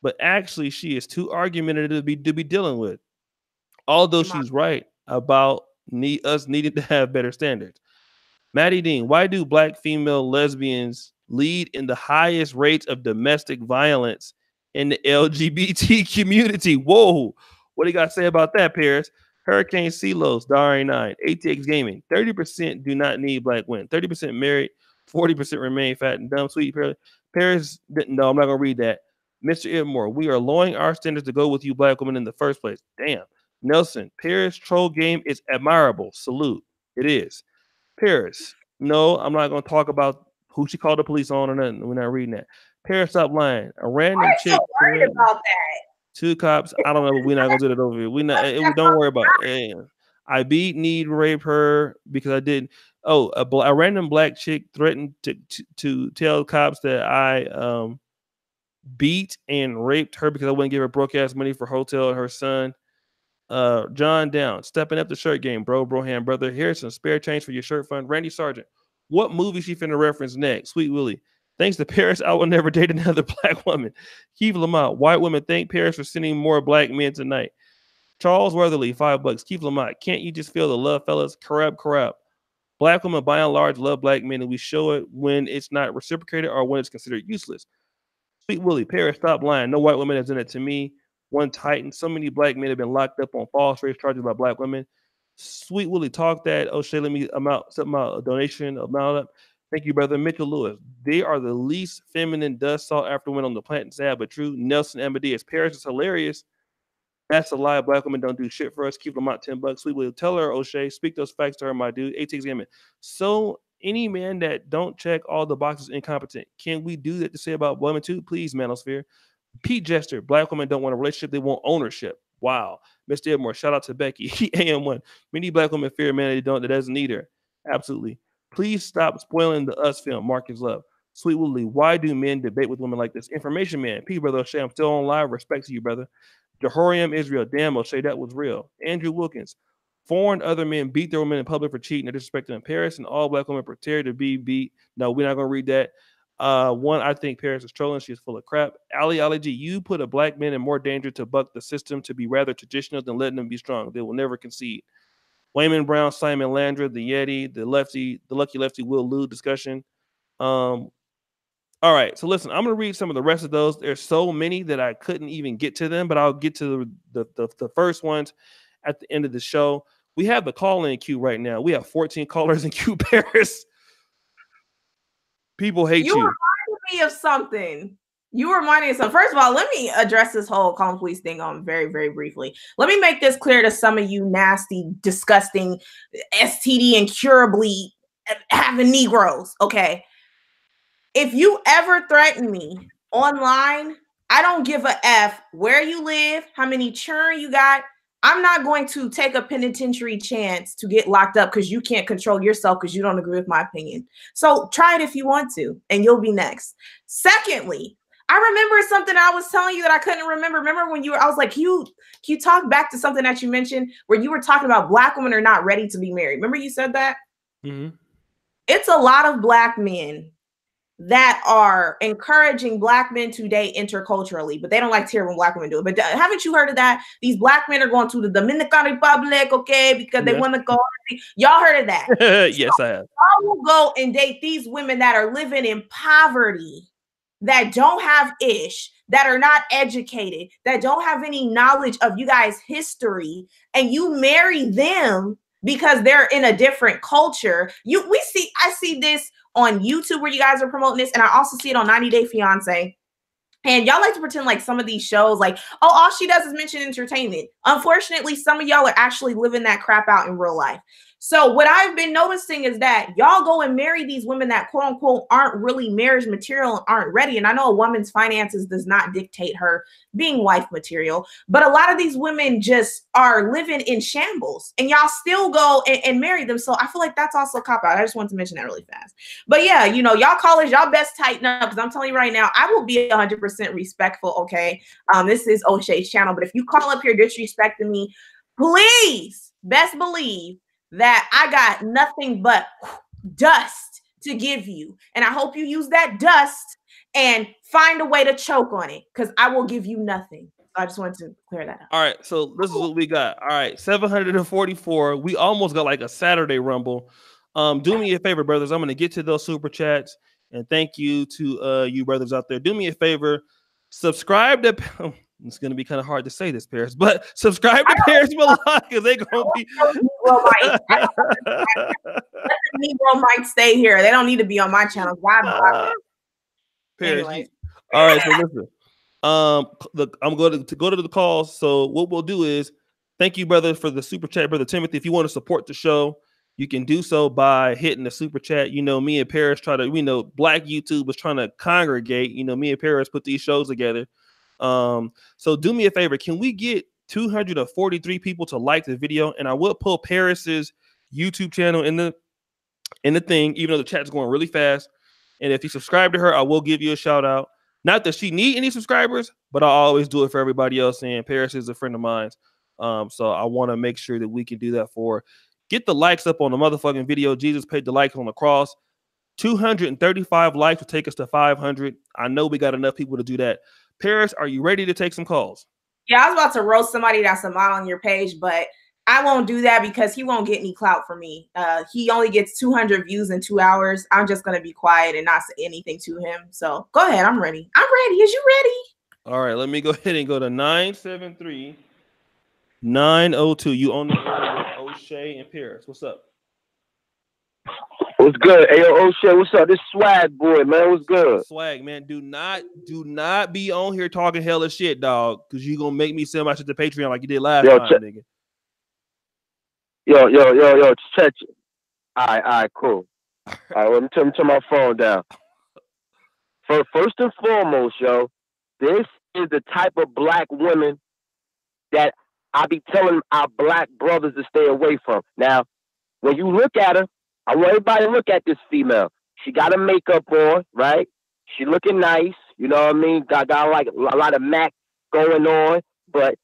but actually she is too argumentative to be dealing with. Although she's right about us needing to have better standards. Maddie Dean, why do black female lesbians lead in the highest rates of domestic violence in the LGBT community? Whoa. What do you got to say about that, Paris? Hurricane Celos, Dari 9, ATX Gaming. 30% do not need black women. 30% married, 40% remain fat and dumb. Sweet Paris, no, I'm not going to read that. Mr. Edmore, we are lowering our standards to go with you black women in the first place. Damn. Nelson, Paris troll game is admirable. Salute. It is. Paris, no, I'm not going to talk about who she called the police on or nothing. We're not reading that. Paris, stop lying. A random chick. So worried about that. Two cops. I don't know, but we're not going to do that over here. We not. Don't worry about it. I beat, need, rape her because I didn't. Oh, a random black chick threatened to tell cops that I beat and raped her because I wouldn't give her broke ass money for hotel and her son. John Down, stepping up the shirt game, Broham brother. Here's some spare change for your shirt fund. Randy Sargent, what movie she finna reference next? Sweet Willie, thanks to Paris, I will never date another black woman. Keith Lamont, white women thank Paris for sending more black men tonight. Charles Wortherly, $5. Keith Lamont, can't you just feel the love, fellas? Corrupt. Black women, by and large, love black men, and we show it when it's not reciprocated or when it's considered useless. Sweet Willie, Paris, stop lying. No white woman has done it to me. One Titan. So many black men have been locked up on false race charges by black women. Sweet Willie, talk that. O'Shea, let me something about a donation amount up. Thank you, brother. Mitchell Lewis. They are the least feminine dust sought after women on the planet. Sad but true. Nelson Amadeus. Paris is hilarious. That's a lie. Black women don't do shit for us. Keep them out $10. Sweet Willie, tell her, O'Shea. Speak those facts to her, my dude. ATX Gaming. So any man that don't check all the boxes incompetent. Can we do that to say about women too? Please, Manosphere. Pete Jester, black women don't want a relationship, they want ownership. Wow. Mr. Edmore, shout out to Becky. AM1. Many black women fear a man that doesn't need her. Absolutely. Please stop spoiling the Us film. Marcus Love. Sweet Willie, why do men debate with women like this? Information man. P, brother O'Shea, I'm still on live. Respect to you, brother. Jahorium Israel. Damn, O'Shea, that was real. Andrew Wilkins. Foreign other men beat their women in public for cheating or disrespecting in Paris, and all black women pretend to be beat. No, we're not going to read that. One, I think Paris is trolling. She is full of crap. Ali G, you put a black man in more danger to buck the system to be rather traditional than letting them be strong. They will never concede. Wayman Brown, Simon Landra, the Yeti, the lucky lefty Will Lou discussion. All right, so listen, I'm going to read some of the rest of those. There's so many that I couldn't even get to them, but I'll get to the first ones at the end of the show. We have the call-in queue right now. We have 14 callers in queue, Paris. People hate you. You reminded me of something. First of all, let me address this whole call police thing on very, very briefly. Let me make this clear to some of you nasty, disgusting, STD incurably having Negroes, okay? If you ever threaten me online, I don't give a F where you live, how many children you got. I'm not going to take a penitentiary chance to get locked up because you can't control yourself because you don't agree with my opinion. So try it if you want to, and you'll be next. Secondly, I remember something I was telling you that I couldn't remember. Remember when I was like, can you talk back to something that you mentioned where you were talking about black women are not ready to be married? Remember you said that? Mm-hmm. It's a lot of black men that are encouraging black men to date interculturally, but they don't like to hear when black women do it. But haven't you heard of that? These black men are going to the Dominican Republic, okay, because they want to go. Y'all heard of that? Yes, I have. I will go and date these women that are living in poverty, that don't have ish, that are not educated, that don't have any knowledge of you guys' history, and you marry them because they're in a different culture. I see this on YouTube where you guys are promoting this, and I also see it on 90 Day Fiance. And y'all like to pretend like some of these shows, like, oh, all she does is mention entertainment. Unfortunately, some of y'all are actually living that crap out in real life. So what I've been noticing is that y'all go and marry these women that quote unquote aren't really marriage material and aren't ready. And I know a woman's finances does not dictate her being wife material, but a lot of these women just are living in shambles and y'all still go and marry them. So I feel like that's also a cop out. I just wanted to mention that really fast. But yeah, y'all callers, y'all best tighten up because I'm telling you right now, I will be 100% respectful. Okay. This is O'Shea's channel, but if you call up here disrespecting me, please best believe that I got nothing but dust to give you. And I hope you use that dust and find a way to choke on it because I will give you nothing. I just wanted to clear that up. All right, so this is what we got. All right, 744. We almost got like a Saturday Rumble. Do me a favor, brothers. I'm going to get to those super chats, and thank you to you brothers out there. Do me a favor, subscribe to. It's going to be kind of hard to say this, Paris, but subscribe to Paris Milan because they're going to be. Let the Negro might stay here. They don't need to be on my channel. Paris, Anyway. all right, so listen. I'm going to go to the calls. So what we'll do is thank you, brother, for the super chat, brother Timothy. If you want to support the show, you can do so by hitting the super chat. You know, me and Paris Black YouTube was trying to congregate. You know, me and Paris put these shows together. So do me a favor. Can we get 243 people to like the video? And I will pull Paris's YouTube channel in the thing, even though the chat's going really fast. And if you subscribe to her, I will give you a shout out. Not that she need any subscribers, but I always do it for everybody else. And Paris is a friend of mine. So I want to make sure that we can do that for her. Get the likes up on the motherfucking video. Jesus paid the likes on the cross. 235 likes will take us to 500. I know we got enough people to do that. Paris, are you ready to take some calls? Yeah, I was about to roast somebody that's a model on your page, but I won't do that because he won't get any clout from me. He only gets 200 views in 2 hours. I'm just going to be quiet and not say anything to him. So go ahead. I'm ready. I'm ready. Is you ready? All right. Let me go ahead and go to 973-902. You own the O'Shea and Paris. What's up? What's good? Hey, O'Shea, what's up? This Swag boy, man. What's good? Swag, man. Do not be on here talking hella shit, dog, because you're going to make me send my shit to Patreon like you did last time, nigga. Yo, check it. All right, cool. All right, let me turn my phone down. First and foremost, yo, this is the type of black women that I be telling our black brothers to stay away from. Now, when you look at her, I want everybody to look at this female. She got her makeup on, right? She looking nice, you know what I mean? Got like a lot of MAC going on, but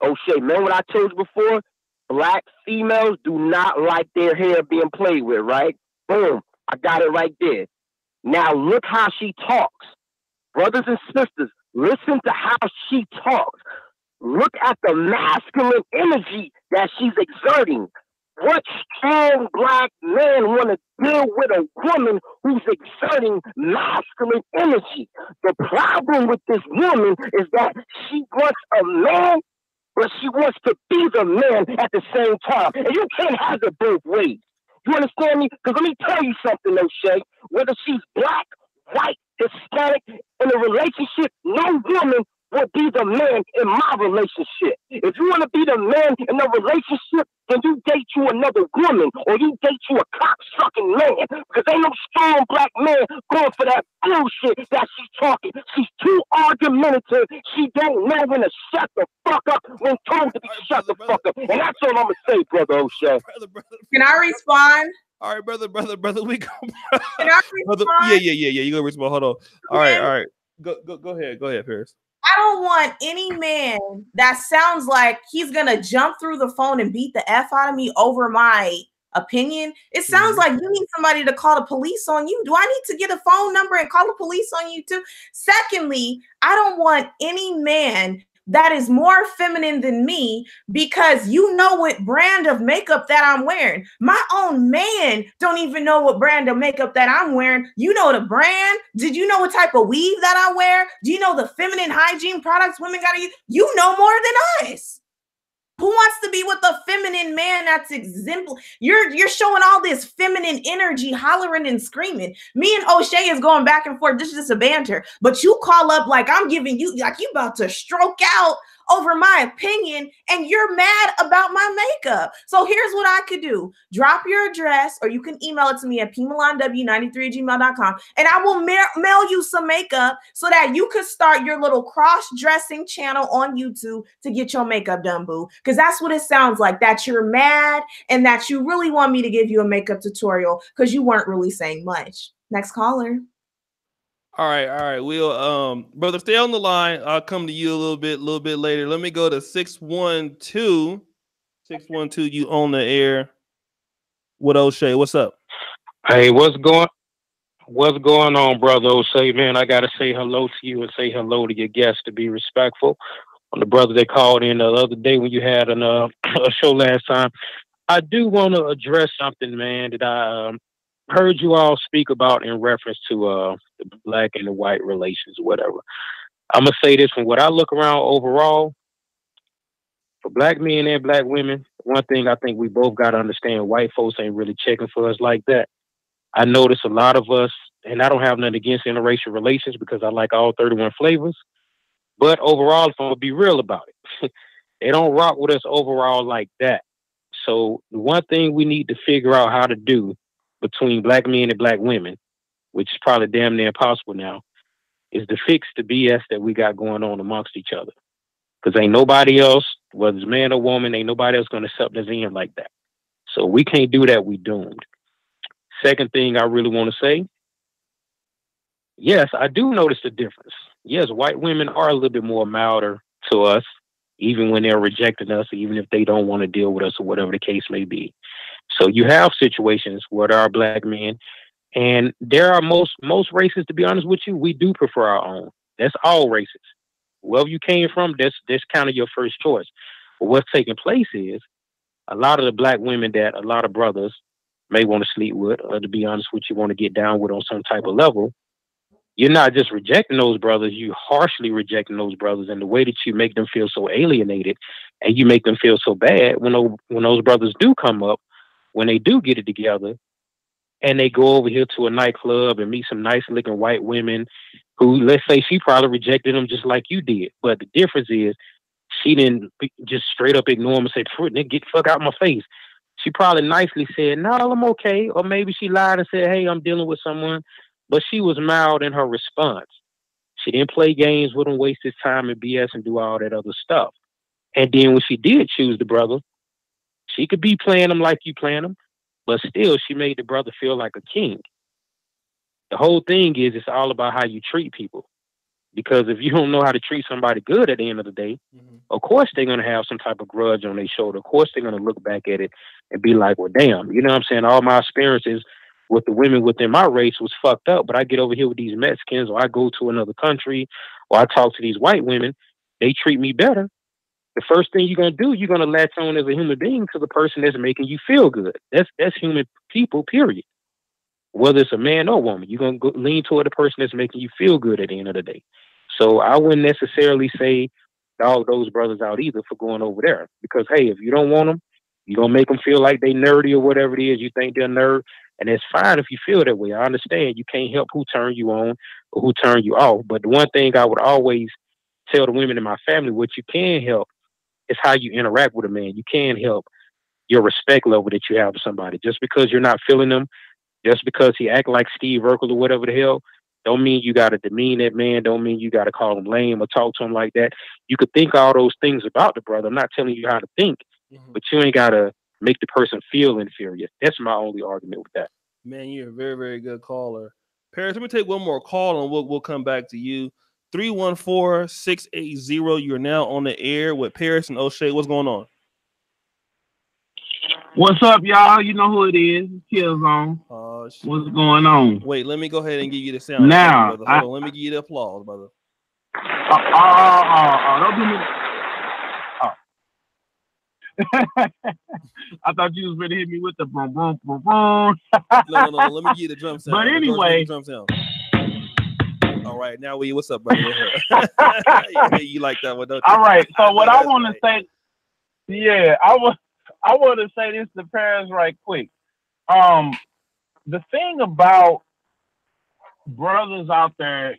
O'Shea, man, what I told you before, black females do not like their hair being played with, right? Boom, I got it right there. Now look how she talks. Brothers and sisters, listen to how she talks. Look at the masculine energy that she's exerting. What strong black man want to deal with a woman who's exerting masculine energy? The problem with this woman is that she wants a man, but she wants to be the man at the same time. And you can't have it both ways. You understand me? Because let me tell you something, O'Shea. Whether she's black, white, Hispanic, in a relationship, no woman will be the man in my relationship. If you want to be the man in a relationship, then you date you another woman or you date you a cock-sucking man. Because ain't no strong black man going for that bullshit that she's talking. She's too argumentative. She don't know when to shut the fuck up when told to be shut the fuck up. And that's all I'm going to say, brother O'Shea. Can I respond? All right, brother, we go. Can I respond? Yeah. You go respond. Hold on. All right. Go ahead, Paris. I don't want any man that sounds like he's gonna jump through the phone and beat the F out of me over my opinion. It sounds like you need somebody to call the police on you. Do I need to get a phone number and call the police on you too? Secondly, I don't want any man that is more feminine than me because you know what brand of makeup that I'm wearing. My own man don't even know what brand of makeup that I'm wearing. You know the brand? Did you know what type of weave that I wear? Do you know the feminine hygiene products women gotta use? You know more than us. Who wants to be with a feminine man that's exemplary? You're showing all this feminine energy, hollering and screaming. Me and O'Shea is going back and forth. This is just a banter. But you call up like I'm giving you, like you about to stroke out over my opinion, and you're mad about my makeup. So here's what I could do. Drop your address, or you can email it to me at pmilanw93@gmail.com, and I will mail you some makeup so that you could start your little cross-dressing channel on YouTube to get your makeup done, boo. Because that's what it sounds like, that you're mad and that you really want me to give you a makeup tutorial because you weren't really saying much. Next caller. All right. We'll brother, stay on the line. I'll come to you a little bit later. Let me go to 612. 612, you on the air with O'Shea. What's up? Hey, what's going What's going on, brother O'Shea? Man, I gotta say hello to you and say hello to your guests to be respectful. On the brother that called in the other day when you had a show last time. I do want to address something, man, that I heard you all speak about in reference to the black and the white relations or whatever. I'm gonna say this: from what I look around overall, for black men and black women, one thing I think we both got to understand: white folks ain't really checking for us like that. I notice a lot of us, and I don't have nothing against interracial relations because I like all 31 flavors. But overall, if I'm gonna be real about it, they don't rock with us overall like that. So the one thing we need to figure out how to do between black men and black women, which is probably damn near impossible now, is to fix the BS that we got going on amongst each other. Because ain't nobody else, whether it's man or woman, ain't nobody else gonna accept us in like that. So we can't do that. We doomed. Second thing I really want to say, yes, I do notice the difference. Yes, white women are a little bit more milder to us, even when they're rejecting us, even if they don't want to deal with us or whatever the case may be. So you have situations where there are black men, and there are most races. To be honest with you, we do prefer our own. That's all races. Wherever you came from, that's kind of your first choice. But what's taking place is a lot of the black women that a lot of brothers may want to sleep with, or to be honest with you, want to get down with on some type of level. You're not just rejecting those brothers, you harshly rejecting those brothers, and the way that you make them feel so alienated and you make them feel so bad when those brothers do come up, when they do get it together, and they go over here to a nightclub and meet some nice looking white women who, let's say, she probably rejected them just like you did. But the difference is she didn't just straight up ignore him and say, "Nigga, get the fuck out of my face." She probably nicely said, "No, I'm okay." Or maybe she lied and said, "Hey, I'm dealing with someone." But she was mild in her response. She didn't play games with him, waste his time and BS and do all that other stuff. And then when she did choose the brother, she could be playing him like you playing him, but still she made the brother feel like a king. The whole thing is it's all about how you treat people. Because if you don't know how to treat somebody good at the end of the day, of course they're gonna have some type of grudge on their shoulder. Of course they're gonna look back at it and be like, "Well, damn," you know what I'm saying? All my experiences with the women within my race was fucked up, but I get over here with these Mexicans, or I go to another country, or I talk to these white women, they treat me better. The first thing you're gonna do, you're gonna latch on as a human being to the person that's making you feel good. That's human people, period. Whether it's a man or woman, you're gonna lean toward the person that's making you feel good at the end of the day. So I wouldn't necessarily say dog those brothers out either for going over there, because hey, if you don't want them, you're gonna make them feel like they nerdy or whatever it is you think they're nerd, and it's fine if you feel that way. I understand you can't help who turn you on or who turn you off, but the one thing I would always tell the women in my family, what you can help is how you interact with a man. You can help your respect level that you have to somebody. Just because you're not feeling them, just because he act like Steve Urkel or whatever the hell, don't mean you got to demean that man. Don't mean you got to call him lame or talk to him like that. You could think all those things about the brother. I'm not telling you how to think, but you ain't got to make the person feel inferior. That's my only argument with that. Man, you're a very, very good caller. Paris, let me take one more call and we'll come back to you. 314-680. You're now on the air with Paris and O'Shea. What's going on? What's up, y'all? You know who it is. Killzone. What's going on? Wait, let me go ahead and give you the sound. Now, Hold on. Let me give you the applause, brother. Don't do me. I thought you was ready to hit me with the boom, boom, boom, boom. No. Let me give you the drum sound. But anyway. Drum sound. All right, now what's up, brother? You like that one, don't you? All right. So what I want to say, I want to say this to Paris right quick. The thing about brothers out there,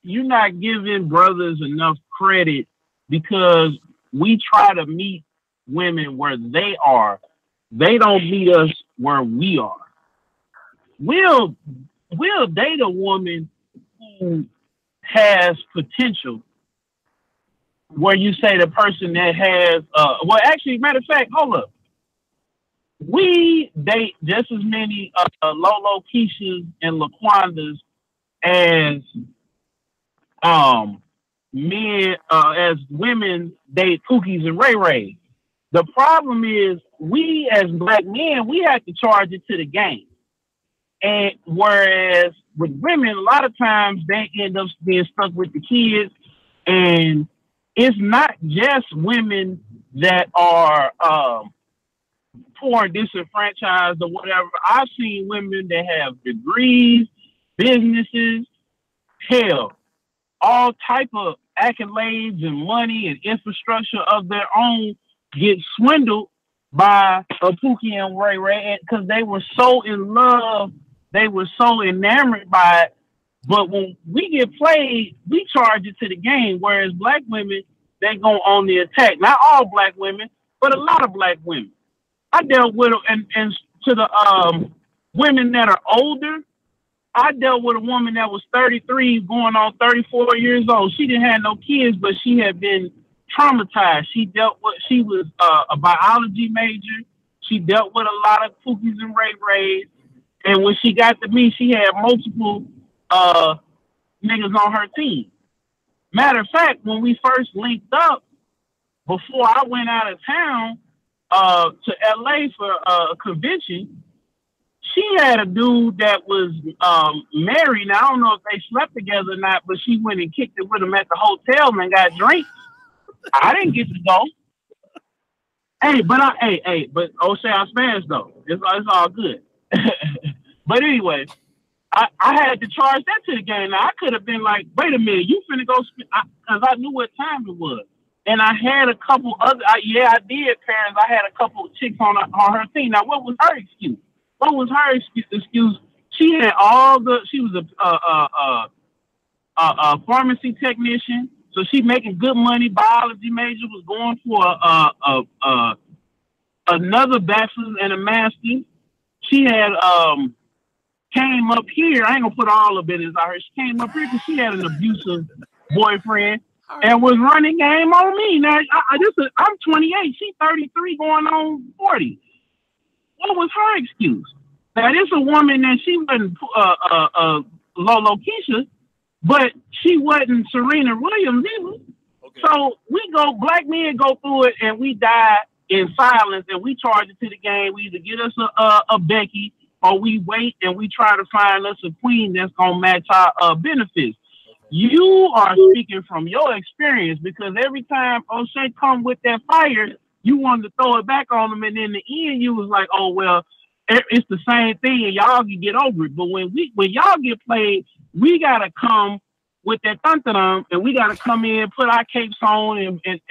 you're not giving brothers enough credit because we try to meet women where they are. They don't meet us where we are. We'll date a woman who has potential, where you say the person that has actually, matter of fact, hold up. We date just as many Lolo Keishas and Laquandas as men as women date Pookies and Ray Ray. The problem is we as black men, we have to charge it to the game. And whereas with women, a lot of times they end up being stuck with the kids. And it's not just women that are poor and disenfranchised or whatever. I've seen women that have degrees, businesses, hell, all type of accolades and money and infrastructure of their own get swindled by a Pookie and Ray Ray because they were so in love, they were so enamored by it. But when we get played, we charge it to the game. Whereas black women, they go on the attack. Not all black women, but a lot of black women. I dealt with and to the women that are older. I dealt with a woman that was 33 going on 34 years old. She didn't have no kids, but she had been traumatized. She was a biology major. She dealt with a lot of Pookies and Ray Rays. And when she got to me, she had multiple niggas on her team. Matter of fact, when we first linked up, before I went out of town to LA for a convention, she had a dude that was married. Now, I don't know if they slept together or not, but she went and kicked it with him at the hotel and got drinks. I didn't get to go. But O'Shea, I smashed though. It's all good. But anyway, I had to charge that to the game. Now, I could have been like, wait a minute, you finna go, because I knew what time it was. And I had a couple other, I did, parents. I had a couple of chicks on her team. Now, what was her excuse? What was her excuse? She had she was a pharmacy technician, so she making good money. Biology major, was going for another bachelor's and a master's. She had came up here. I ain't gonna put all of it as I heard. She came up here because she had an abusive boyfriend and was running game on me. Now I'm 28. She's 33, going on 40. What was her excuse? Now, this a woman that she wasn't Lolo Keisha, but she wasn't Serena Williams either. Okay. So black men go through it and we die in silence and we charge it to the game. We either get us a Becky or we wait and we try to find us a queen that's going to match our benefits. You are speaking from your experience because every time O'Shea come with that fire, you wanted to throw it back on them, and in the end, you was like, "Oh well, it's the same thing, and y'all can get over it." But when y'all get played, we gotta come with that thun, and we gotta come in, put our capes on, and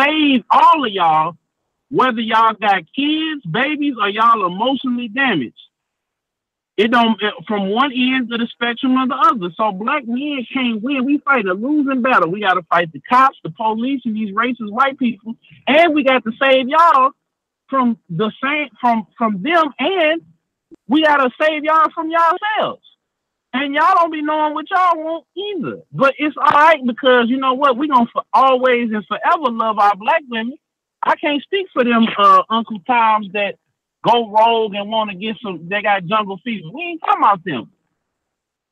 save all of y'all, whether y'all got kids, babies, or y'all emotionally damaged. It don't from one end of the spectrum or the other. So black men can't win. We fight a losing battle. We got to fight the cops, the police, and these racist white people, and we got to save y'all from the same from them, and we got to save y'all from yourselves. And y'all don't be knowing what y'all want either. But it's all right because you know what? We're gonna always and forever love our black women. I can't speak for them Uncle Toms that go rogue and want to get they got jungle fever. We ain't talking about them.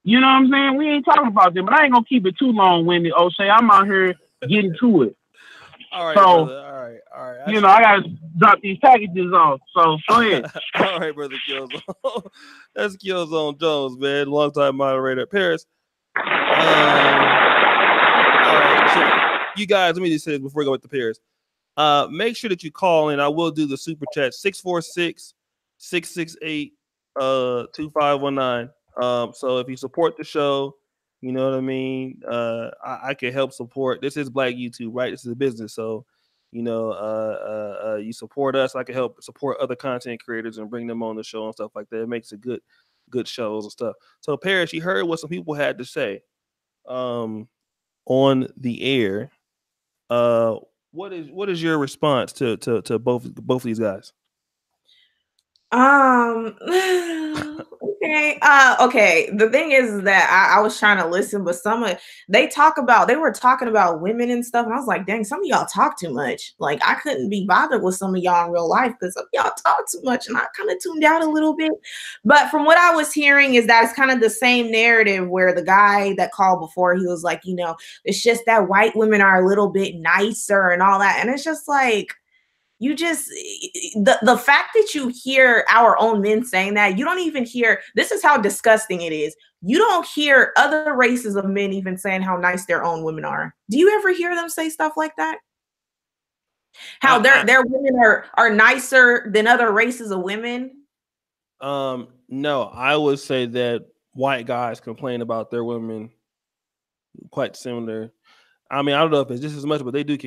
You know what I'm saying? We ain't talking about them, but I ain't gonna keep it too long-winded, O'Shea. I'm out here getting to it. All right, so, brother. All right. You know, I gotta drop these packages off. So go ahead. All right, brother Killzone. That's Killzone Jones, man. Long-time moderator. Paris. All right. So you guys, let me just say this before we go with the Paris. Make sure that you call in. I will do the super chat 646-668-2519. So if you support the show, you know what I mean. I can help support. This is Black YouTube, right? This is a business, so you know, you support us. I can help support other content creators and bring them on the show and stuff like that. It makes it good shows and stuff. So Paris, you heard what some people had to say on the air. What is your response to both of these guys? Okay. The thing is that I was trying to listen, but they were talking about women and stuff, and I was like, dang, some of y'all talk too much. Like I couldn't be bothered with some of y'all in real life because some of y'all talk too much, and I kind of tuned out a little bit. But from what I was hearing is that it's kind of the same narrative where the guy that called before, he was like, you know, it's just that white women are a little bit nicer and all that, and it's just like, You just, the fact that you hear our own men saying that, you don't even hear, this is how disgusting it is. You don't hear other races of men even saying how nice their own women are. Do you ever hear them say stuff like that? How their women are nicer than other races of women? No, I would say that white guys complain about their women quite similar. I mean, I don't know if it's just as much, but they do.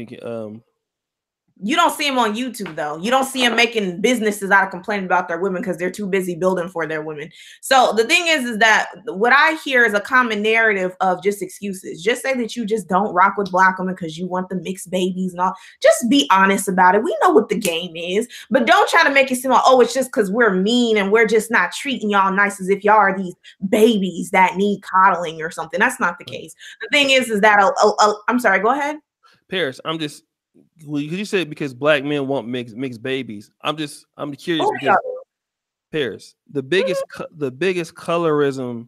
You don't see them on YouTube, though. You don't see them making businesses out of complaining about their women because they're too busy building for their women. So the thing is that what I hear is a common narrative of just excuses. Just say that you just don't rock with black women because you want the mixed babies and all. Just be honest about it. We know what the game is, but don't try to make it seem like, oh, it's just because we're mean and we're just not treating y'all nice as if y'all are these babies that need coddling or something. That's not the case. The thing is that I'm sorry. Go ahead, Paris. Well, you said because black men want mixed babies. I'm curious because Paris, the biggest colorism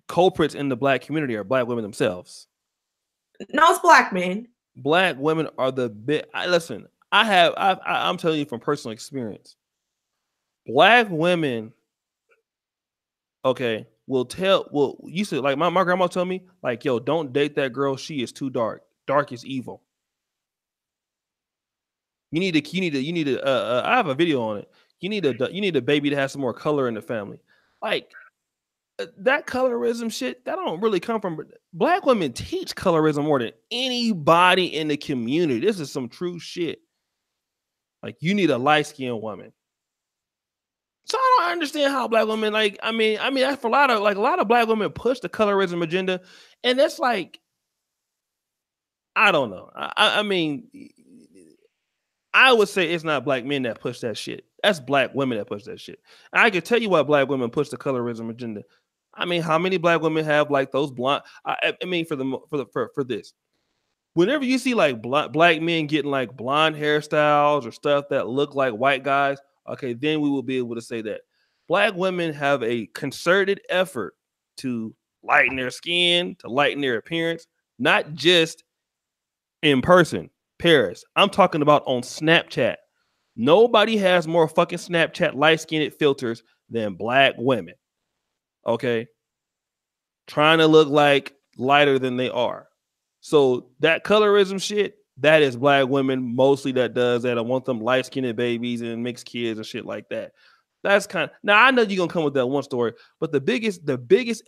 culprits in the black community are black women themselves. No, it's black men. Black women are the big. Listen, I'm telling you from personal experience. Black women, okay, you said like my grandma told me, like, yo, don't date that girl. She is too dark. Dark is evil. You need to. I have a video on it. You need a baby to have some more color in the family. Like that colorism shit, that don't really come from black women. Teach colorism more than anybody in the community. This is some true shit. Like you need a light-skinned woman. So I don't understand how black women I mean that's for a lot of black women push the colorism agenda, and that's like I don't know. I mean, I would say it's not black men that push that shit. That's black women that push that shit. And I can tell you why black women push the colorism agenda. I mean, how many black women have like those blonde? I mean, for this, whenever you see like black men getting like blonde hairstyles or stuff that look like white guys, okay, then we will be able to say that black women have a concerted effort to lighten their skin, to lighten their appearance, not just in person. Paris, I'm talking about on Snapchat. Nobody has more fucking Snapchat light-skinned filters than black women. Okay? Trying to look like lighter than they are. So that colorism shit, that is black women mostly that does that. I want them light-skinned babies and mixed kids and shit like that. That's kind of, now I know you're gonna come with that one story, but the biggest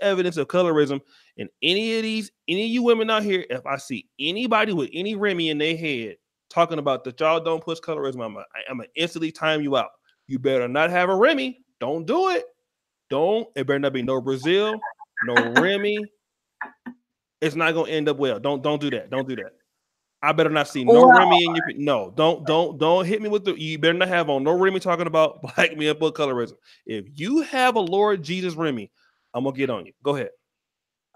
evidence of colorism in any of you women out here, if I see anybody with any Remy in their head talking about that y'all don't push colorism, I'm gonna instantly time you out. You better not have a Remy. Don't do it. It better not be no Brazil, no Remy. It's not gonna end up well. Don't do that. Don't do that. I better not see no Remy in your. No, don't hit me with the. You better not have on no Remy talking about black men put colorism. If you have a Lord Jesus Remy, I'm gonna get on you. Go ahead.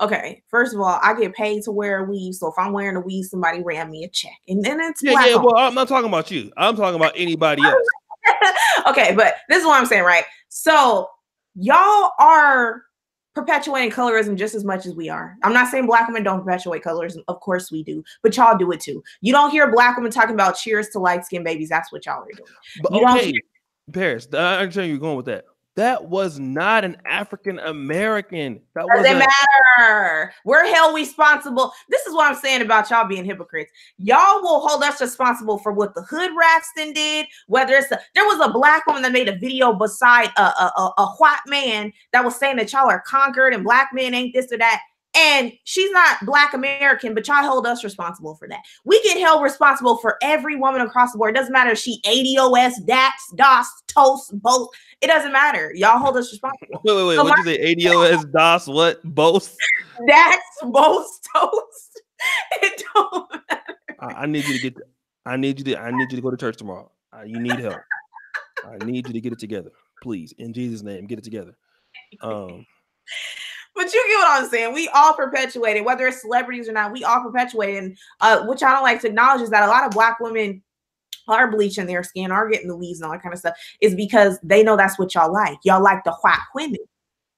Okay, first of all, I get paid to wear a weave, so if I'm wearing a weave, somebody ran me a check, and then it's yeah. Well, I'm not talking about you. I'm talking about anybody else. Okay, but this is what I'm saying, right? So y'all are perpetuating colorism just as much as we are. I'm not saying black women don't perpetuate colorism. Of course we do, but y'all do it too. You don't hear black women talking about cheers to light-skinned babies. That's what y'all are doing. But you okay, Paris, I understand you're going with that. That was not an African American. That doesn't matter. We're held responsible. This is what I'm saying about y'all being hypocrites. Y'all will hold us responsible for what the hood Raxton did. Whether it's there was a black woman that made a video beside a white man that was saying that y'all are conquered and black men ain't this or that. And she's not black American, but y'all hold us responsible for that. We get held responsible for every woman across the board. It doesn't matter if she ADOS, DAX, DOS, Toast, both. It doesn't matter. Y'all hold us responsible. Wait. So what you say? ADOS, DOS, what? Both? DAX, both, Toast. It don't matter. I need you to go to church tomorrow. You need help. I need you to get it together. Please. In Jesus' name, get it together. But you get what I'm saying. We all perpetuate it, whether it's celebrities or not. We all perpetuate it. And which I don't like to acknowledge is that a lot of black women are bleaching their skin, are getting the weaves and all that kind of stuff, is because they know that's what y'all like. Y'all like the white women.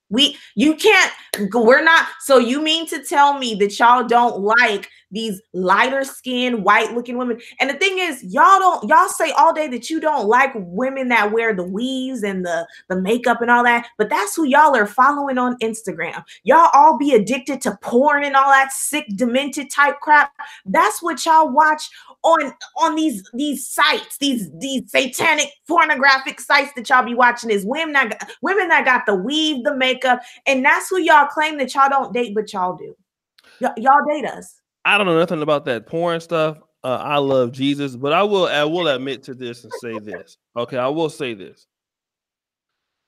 You can't, we're not, so you mean to tell me that y'all don't like these lighter skinned white looking women? And the thing is, y'all say all day that you don't like women that wear the weaves and the makeup and all that, but that's who y'all are following on Instagram. Y'all all be addicted to porn and all that sick, demented type crap. That's what y'all watch on these sites, these satanic pornographic sites that y'all be watching, is women that got the weave, the makeup, and that's who y'all claim that y'all don't date, but y'all do. Y'all date us. I don't know nothing about that porn stuff. I love Jesus, but I will admit to this and say this. Okay, I will say this.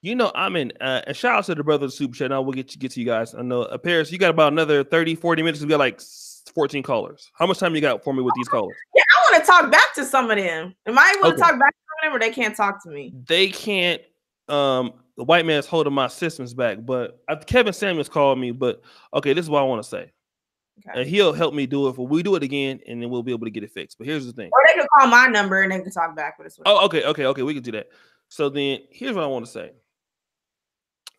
You know, I'm in, and shout out to the brother Super Chat. Now we'll get to you guys. I know, Paris, you got about another 30, 40 minutes. We got like 14 callers. How much time you got for me with these callers? Yeah, I want to talk back to some of them. Am I able to talk back to them, or they can't talk to me? They can't. The white man's holding my systems back, but Kevin Samuels called me. But okay, this is what I want to say. Okay. And he'll help me do it. If we do it again, and then we'll be able to get it fixed. But here's the thing. Or they can call my number and they can talk back with us. Oh, okay. We can do that. So then here's what I want to say.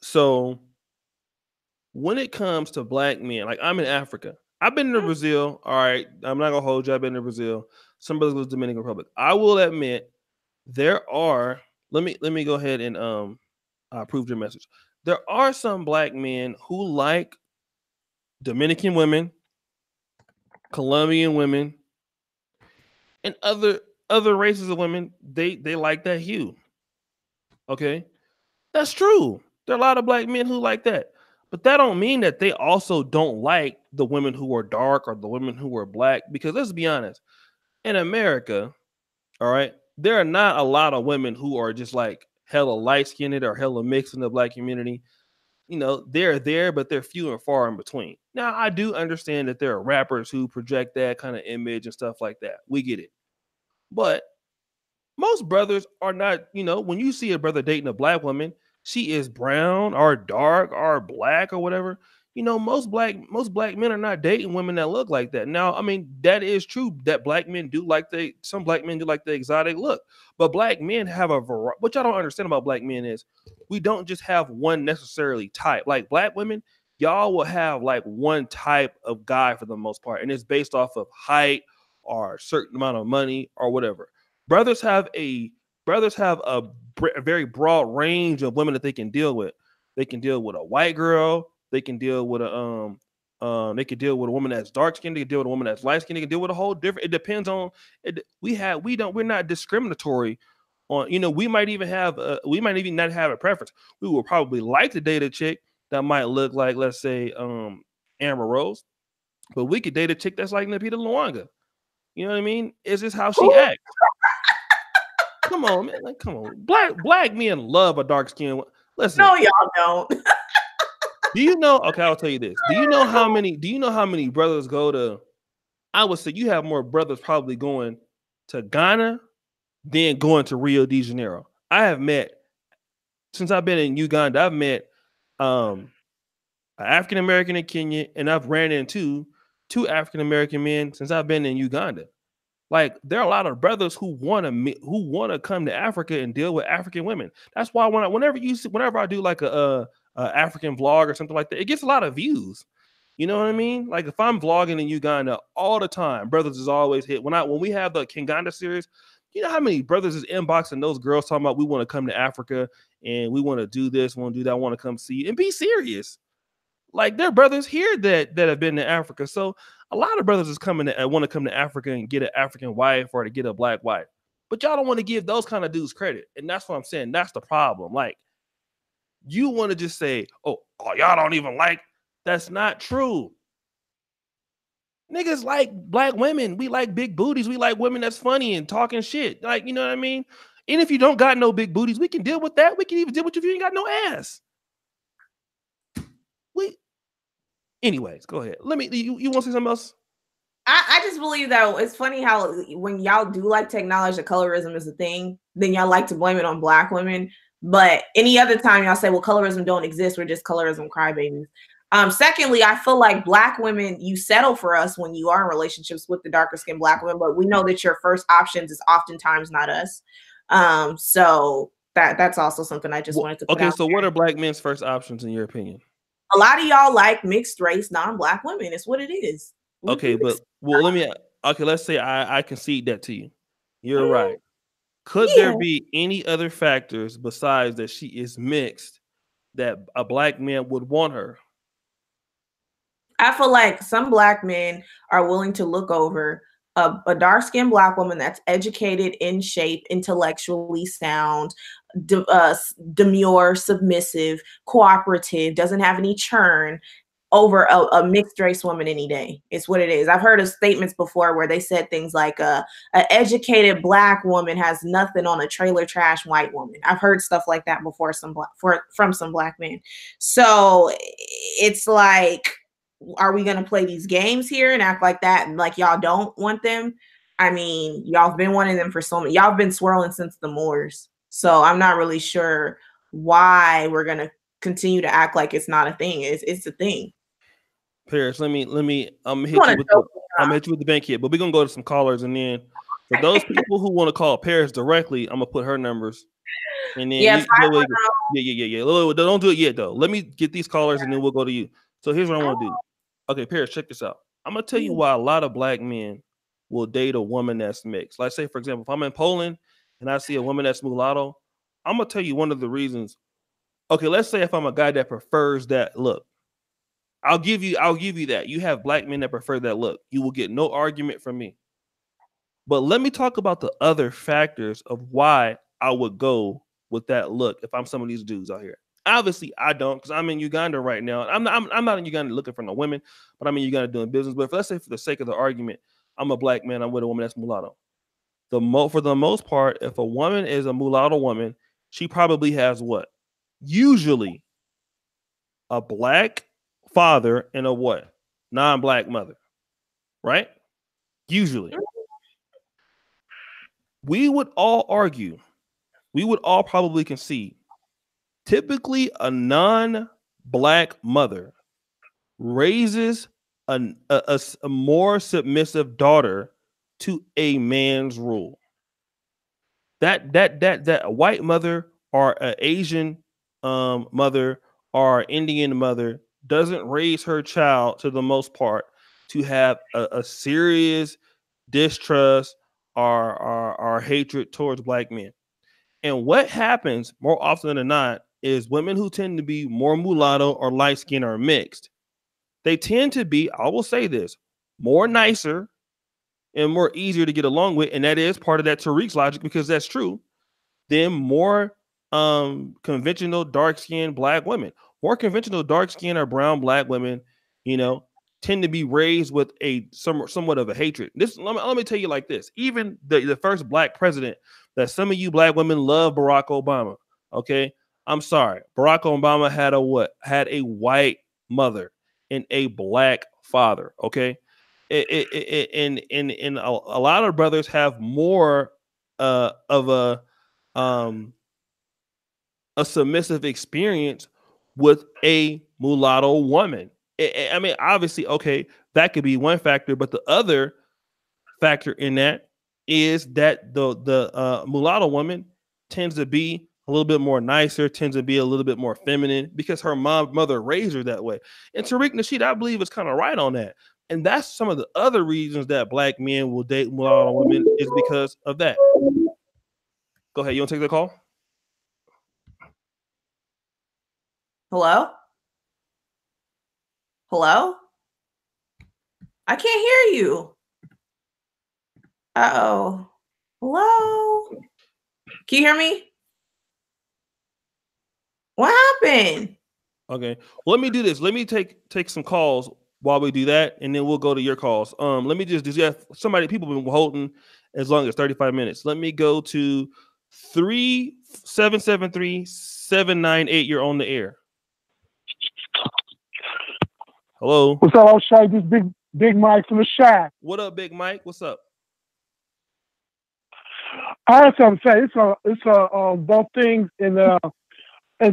So when it comes to black men, like I'm in Africa. I've been to Brazil. All right. I'm not gonna hold you. I've been to Brazil. Some brothers go to Dominican Republic. I will admit there are, let me go ahead and prove your message. There are some black men who like Dominican women, Colombian women, and other races of women. They like that hue. Okay. That's true. There are a lot of black men who like that. But that don't mean that they also don't like the women who are dark or the women who are black. Because let's be honest, in America, all right, there are not a lot of women who are just like hella light-skinned or hella mixed in the black community. You know, they're there, but they're few and far in between. Now, I do understand that there are rappers who project that kind of image and stuff like that. We get it. But most brothers are not, you know, when you see a brother dating a black woman, she is brown or dark or black or whatever. You know, most black men are not dating women that look like that. Now, I mean, that is true that black men do like some black men do like the exotic look, but black men have a variety. What y'all don't understand about black men is we don't just have one necessarily type. Like black women, y'all will have like one type of guy for the most part, and it's based off of height or a certain amount of money or whatever. Brothers have a very broad range of women that they can deal with. They can deal with a white girl. They can deal with a they can deal with a woman that's dark skinned. They can deal with a woman that's light skinned. They can deal with a whole different. It depends on it. We're not discriminatory on. You know, we might even not have a preference. We will probably like to date a chick that might look like, let's say, Amber Rose, but we could date a chick that's like Napita Luanga. You know what I mean? It's just how she acts. Come on, man. Like, come on. Black men love a dark skin. Listen. No, y'all don't. Do you know? Okay, I'll tell you this. Do you know how many brothers go to? I would say you have more brothers probably going to Ghana than going to Rio de Janeiro. I have met, since I've been in Uganda, I've met an African American in Kenya, and I've ran into 2 African American men since I've been in Uganda. Like, there are a lot of brothers who want to come to Africa and deal with African women. That's why whenever I do like a African vlog or something like that, it gets a lot of views. You know what I mean? Like if I'm vlogging in Uganda all the time, brothers is always hit. When we have the Kinganda series, you know how many brothers is inboxing those girls talking about we want to come to Africa and we want to do this, want to do that, want to come see you and be serious. Like their brothers here that have been to Africa. So a lot of brothers is coming to want to come to Africa and get an African wife or to get a black wife. But y'all don't want to give those kind of dudes credit. And that's what I'm saying. That's the problem. Like you want to just say, oh, y'all don't even like. That's not true. Niggas like black women. We like big booties. We like women that's funny and talking shit. Like, you know what I mean? And if you don't got no big booties, we can deal with that. We can even deal with you if you ain't got no ass. Anyways, go ahead. You want to say something else? I just believe that it's funny how when y'all do like to acknowledge that colorism is a thing, then y'all like to blame it on black women. But any other time y'all say, well, colorism don't exist. We're just colorism crybabies. Secondly, I feel like black women, you settle for us when you are in relationships with the darker skinned black women, but we know that your first options is oftentimes not us. So That's also something I just wanted to put okay, out so there. what are black men's first options in your opinion? A lot of y'all like mixed race, non-black women. It's what it is. Okay, but let's say I concede that to you. You're right. Could there be any other factors besides that she is mixed that a black man would want her? I feel like some black men are willing to look over a dark-skinned black woman that's educated, in shape, intellectually sound, demure, submissive, cooperative, doesn't have any churn, over a mixed race woman any day. It's what it is. I've heard of statements before where they said things like an educated black woman has nothing on a trailer trash white woman. I've heard stuff like that before from some black men. So it's like, are we going to play these games here and act like that and like y'all don't want them? I mean, y'all have been wanting them for so many. Y'all have been swirling since the Moors. So I'm not really sure why we're going to continue to act like it's not a thing. It's a thing. Paris, I'm gonna hit you with the bank hit, but we're gonna go to some callers, and then for those people who want to call Paris directly, I'm gonna put her numbers, and then yeah. Don't do it yet though. Let me get these callers, and then we'll go to you. So here's what I want to do. Okay, Paris, check this out. I'm gonna tell you why a lot of black men will date a woman that's mixed. Like, say for example, if I'm in Poland and I see a woman that's mulatto, I'm gonna tell you one of the reasons. Okay, let's say if I'm a guy that prefers that look. I'll give you that. You have black men that prefer that look. You will get no argument from me. But let me talk about the other factors of why I would go with that look if I'm some of these dudes out here. Obviously, I don't, because I'm in Uganda right now. I'm not in Uganda looking for no women, but I'm in Uganda doing business. But let's say for the sake of the argument, I'm a black man, I'm with a woman that's mulatto. For the most part, if a woman is a mulatto woman, she probably has what? Usually a black father and a what? Non-black mother, right? Usually. We would all argue, we would all probably concede, typically a non-black mother raises a more submissive daughter to a man's rule. That a white mother or an Asian mother or Indian mother doesn't raise her child, to the most part, to have a serious distrust or hatred towards black men. And what happens more often than not is women who tend to be more mulatto or light skin or mixed, they tend to be, I will say this, more nicer and more easier to get along with. And that is part of that Tariq's logic, because that's true, than more conventional dark-skinned black women. More conventional dark-skinned or brown black women, tend to be raised with somewhat of a hatred. Let me tell you like this. Even the first black president that some of you black women love, Barack Obama. Okay, I'm sorry. Barack Obama had a white mother and a black father. Okay, and a lot of brothers have more of a submissive experience with a mulatto woman. I mean, obviously, okay, that could be one factor, but the other factor in that is that the mulatto woman tends to be a little bit more nicer, tends to be a little bit more feminine, because her mother raised her that way. And Tariq Nasheed, I believe, is kind of right on that. And that's some of the other reasons that black men will date mulatto women, is because of that. Go ahead. You want to take the call? Hello? Hello? I can't hear you. Uh-oh. Hello? Can you hear me? What happened? Okay. Well, let me do this. Let me take some calls while we do that, and then we'll go to your calls. Let me just do people have been holding as long as 35 minutes. Let me go to 3773-798. You're on the air. Hello. What's up, O'Shea? This Big Mike from the Shack. What up, Big Mike? What's up? I have something to say. It's both things. And as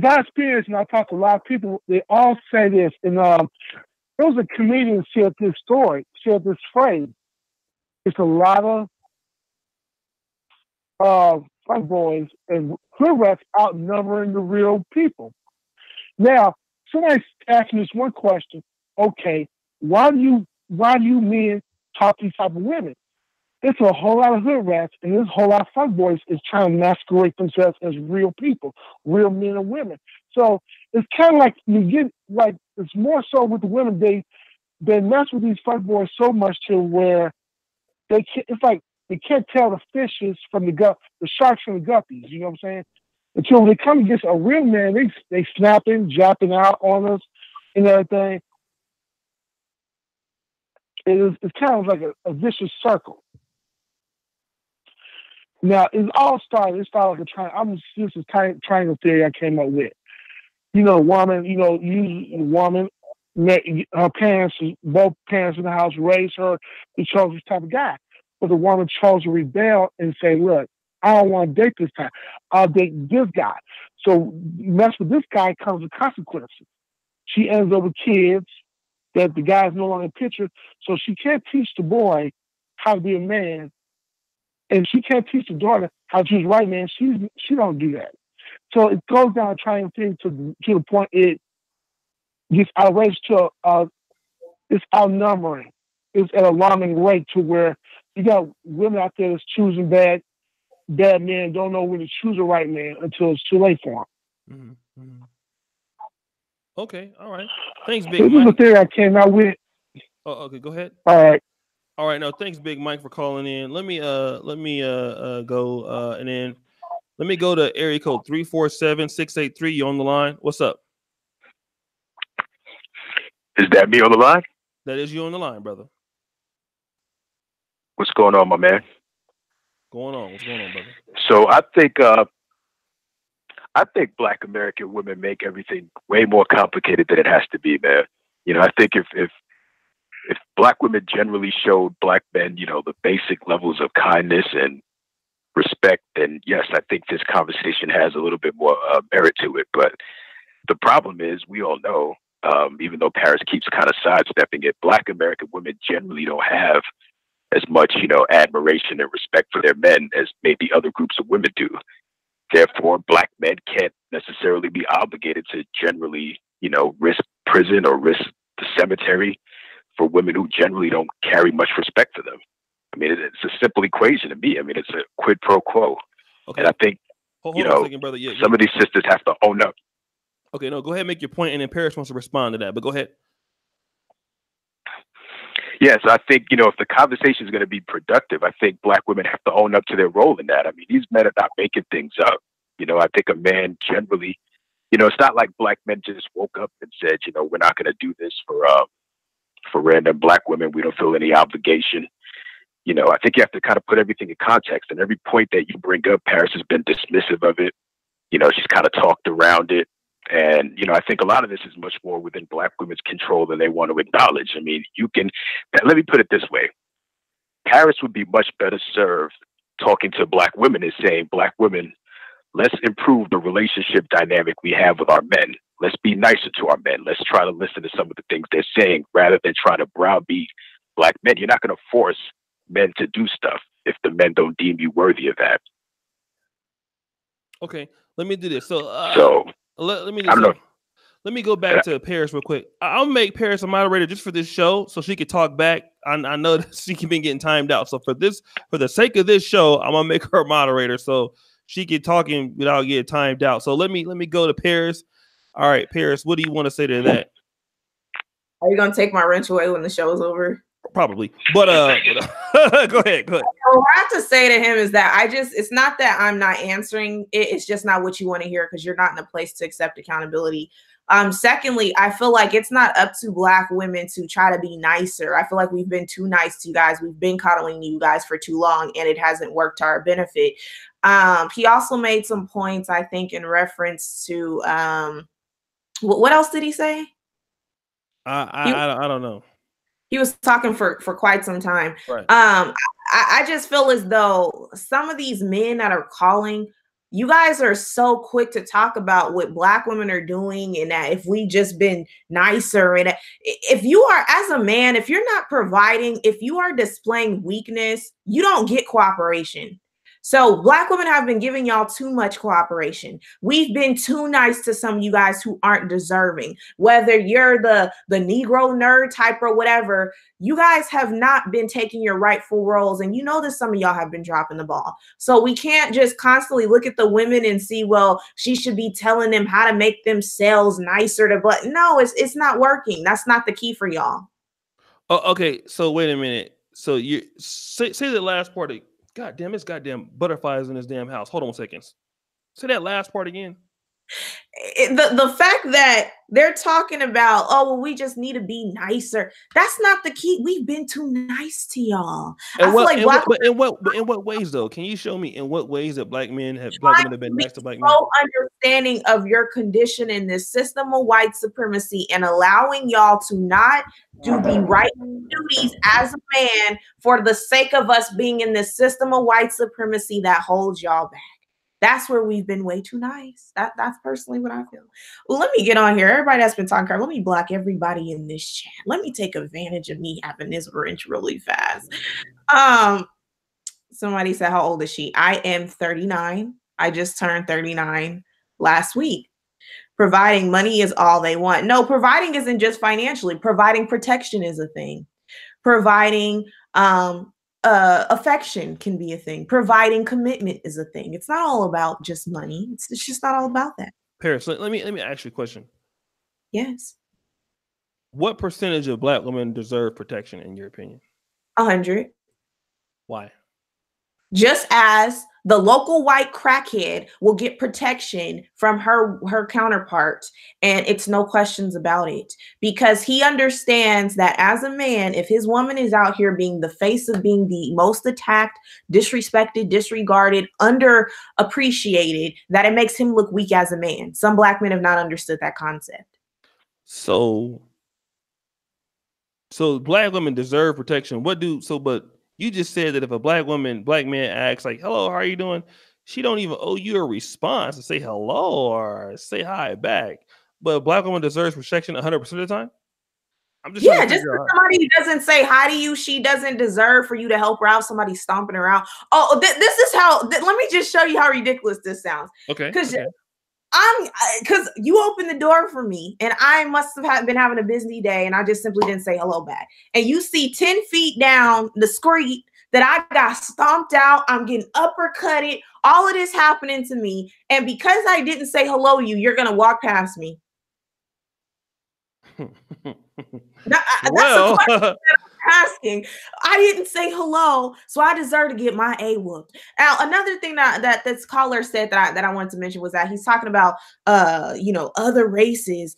I experience, and I talk to a lot of people, they all say this. And there was a comedian shared this phrase. It's a lot of fuck boys and hood rats outnumbering the real people. Now, somebody's asking this one question. Okay, why do you men talk to these type of women? It's a whole lot of hood rats, and this whole lot of fuck boys is trying to masquerade themselves as real people, real men and women. So it's kind of like you get like it's more so with the women. They mess with these fuck boys so much to where they can't, it's like they can't tell the fishes from the sharks from the guppies. You know what I'm saying? Until they come against a real man, they snapping, japping out on us and everything. It's kind of like a vicious circle. Now, it started like a triangle. This is triangle theory I came up with. You know, usually a woman, her parents, both parents in the house raised her, they chose this type of guy. But the woman chose to rebel and say, look, I don't want to date this guy. I'll date this guy. So mess with this guy comes with consequences. She ends up with kids that the guy's no longer in the picture. So she can't teach the boy how to be a man. And she can't teach the daughter how to choose the right man. She don't do that. So it goes down a triangle thing to the point it gets outrageous to it's outnumbering. It's at an alarming rate to where you got women out there that's choosing bad men, don't know when to choose the right man until it's too late for them. Mm-hmm. Mm-hmm. Okay, all right. Thanks, Big This Mike. is the theory I came out with. Oh, okay, go ahead. All right. All right, no, thanks, Big Mike, for calling in. Let me go and then let me go to area code 347-683. You on the line? What's up? Is that me on the line? That is you on the line, brother. What's going on, my man? What's going on, brother? So I think Black American women make everything way more complicated than it has to be, man. You know, I think if Black women generally showed Black men, you know, the basic levels of kindness and respect, then yes, I think this conversation has a little bit more merit to it. But the problem is, we all know, even though Paris keeps kind of sidestepping it, Black American women generally don't have as much, you know, admiration and respect for their men as maybe other groups of women do. Therefore, Black men can't necessarily be obligated to generally, you know, risk prison or risk the cemetery for women who generally don't carry much respect for them. I mean, it's a simple equation to me. I mean, it's a quid pro quo. Okay. And I think, hold on a second, brother. Yeah, some of these sisters have to own up. Okay, no, go ahead and make your point, and then Paris wants to respond to that, but go ahead. Yes, I think, you know, if the conversation is going to be productive, I think Black women have to own up to their role in that. I mean, these men are not making things up. You know, I think a man generally, you know, it's not like Black men just woke up and said, you know, we're not going to do this for random Black women. We don't feel any obligation. You know, I think you have to kind of put everything in context, and every point that you bring up, Paris has been dismissive of it. You know, she's kind of talked around it. And, you know, I think a lot of this is much more within Black women's control than they want to acknowledge. I mean, let me put it this way. Paris would be much better served talking to Black women and saying, Black women, let's improve the relationship dynamic we have with our men. Let's be nicer to our men. Let's try to listen to some of the things they're saying rather than try to browbeat Black men. You're not going to force men to do stuff if the men don't deem you worthy of that. Okay, let me do this. So let me let me go back to Paris real quick. I'll make Paris a moderator just for this show so she can talk back. I know that she can be getting timed out. So for the sake of this show, I'm gonna make her a moderator so she can talk without getting timed out. So let me go to Paris. All right, Paris, what do you want to say to that? Are you gonna take my wrench away when the show is over? Probably, but go ahead. What I have to say to him is that it's not that I'm not answering it. It's just not what you want to hear because you're not in a place to accept accountability. Secondly, I feel like it's not up to Black women to try to be nicer. I feel like we've been too nice to you guys. We've been coddling you guys for too long, and it hasn't worked to our benefit. He also made some points, I think, in reference to what else did he say? I don't know. He was talking for quite some time. Right. I just feel as though some of these men that are calling, you guys are so quick to talk about what Black women are doing and that if we just been nicer, and if you are, as a man, if you're not providing, if you are displaying weakness, you don't get cooperation. So Black women have been giving y'all too much cooperation. We've been too nice to some of you guys who aren't deserving. Whether you're the Negro nerd type or whatever, you guys have not been taking your rightful roles. And you know that some of y'all have been dropping the ball. So we can't just constantly look at the women and see, well, she should be telling them how to make themselves nicer to, but no, it's not working. That's not the key for y'all. Oh, okay. So wait a minute. So you say the last part of God damn, it's goddamn butterflies in this damn house. Hold on 1 second. Say that last part again. The fact that they're talking about, oh, well, we just need to be nicer. That's not the key. We've been too nice to y'all. And in what ways though? Can you show me in what ways that black women have been nice to black men? Understanding of your condition in this system of white supremacy and allowing y'all to not do the right duties as a man for the sake of us being in this system of white supremacy that holds y'all back. That's where we've been way too nice. That's personally what I feel. Well, let me get on here. Everybody that's been talking, let me block everybody in this chat. Let me take advantage of me having this wrench really fast. Somebody said, how old is she? I am 39. I just turned 39 last week. Providing money is all they want. No, providing isn't just financially. Providing protection is a thing. Providing affection can be a thing. Providing commitment is a thing. It's not all about just money. It's just not all about that. Paris, let me ask you a question. Yes. What percentage of black women deserve protection in your opinion? 100. Why? Just as the local white crackhead will get protection from her counterpart, and it's no questions about it, because he understands that as a man, if his woman is out here being the face of being the most attacked, disrespected, disregarded, underappreciated, that it makes him look weak as a man. Some black men have not understood that concept. So black women deserve protection. But you just said that if a black man asks like, hello, how are you doing? She don't even owe you a response to say hello or say hi back. But a black woman deserves protection 100% of the time? I'm just just if somebody doesn't say hi to you, she doesn't deserve for you to help her out. Somebody stomping her out. Oh, this is how, let me just show you how ridiculous this sounds. Okay. Because you opened the door for me and I must have been having a busy day and I just simply didn't say hello back. And you see 10 feet down the street that I got stomped out. I'm getting uppercutted. All of this happening to me. And because I didn't say hello to you, you're going to walk past me. That's a question that I'm asking. I didn't say hello, so I deserve to get my A whooped. Now, another thing that this caller said that I wanted to mention was that he's talking about other races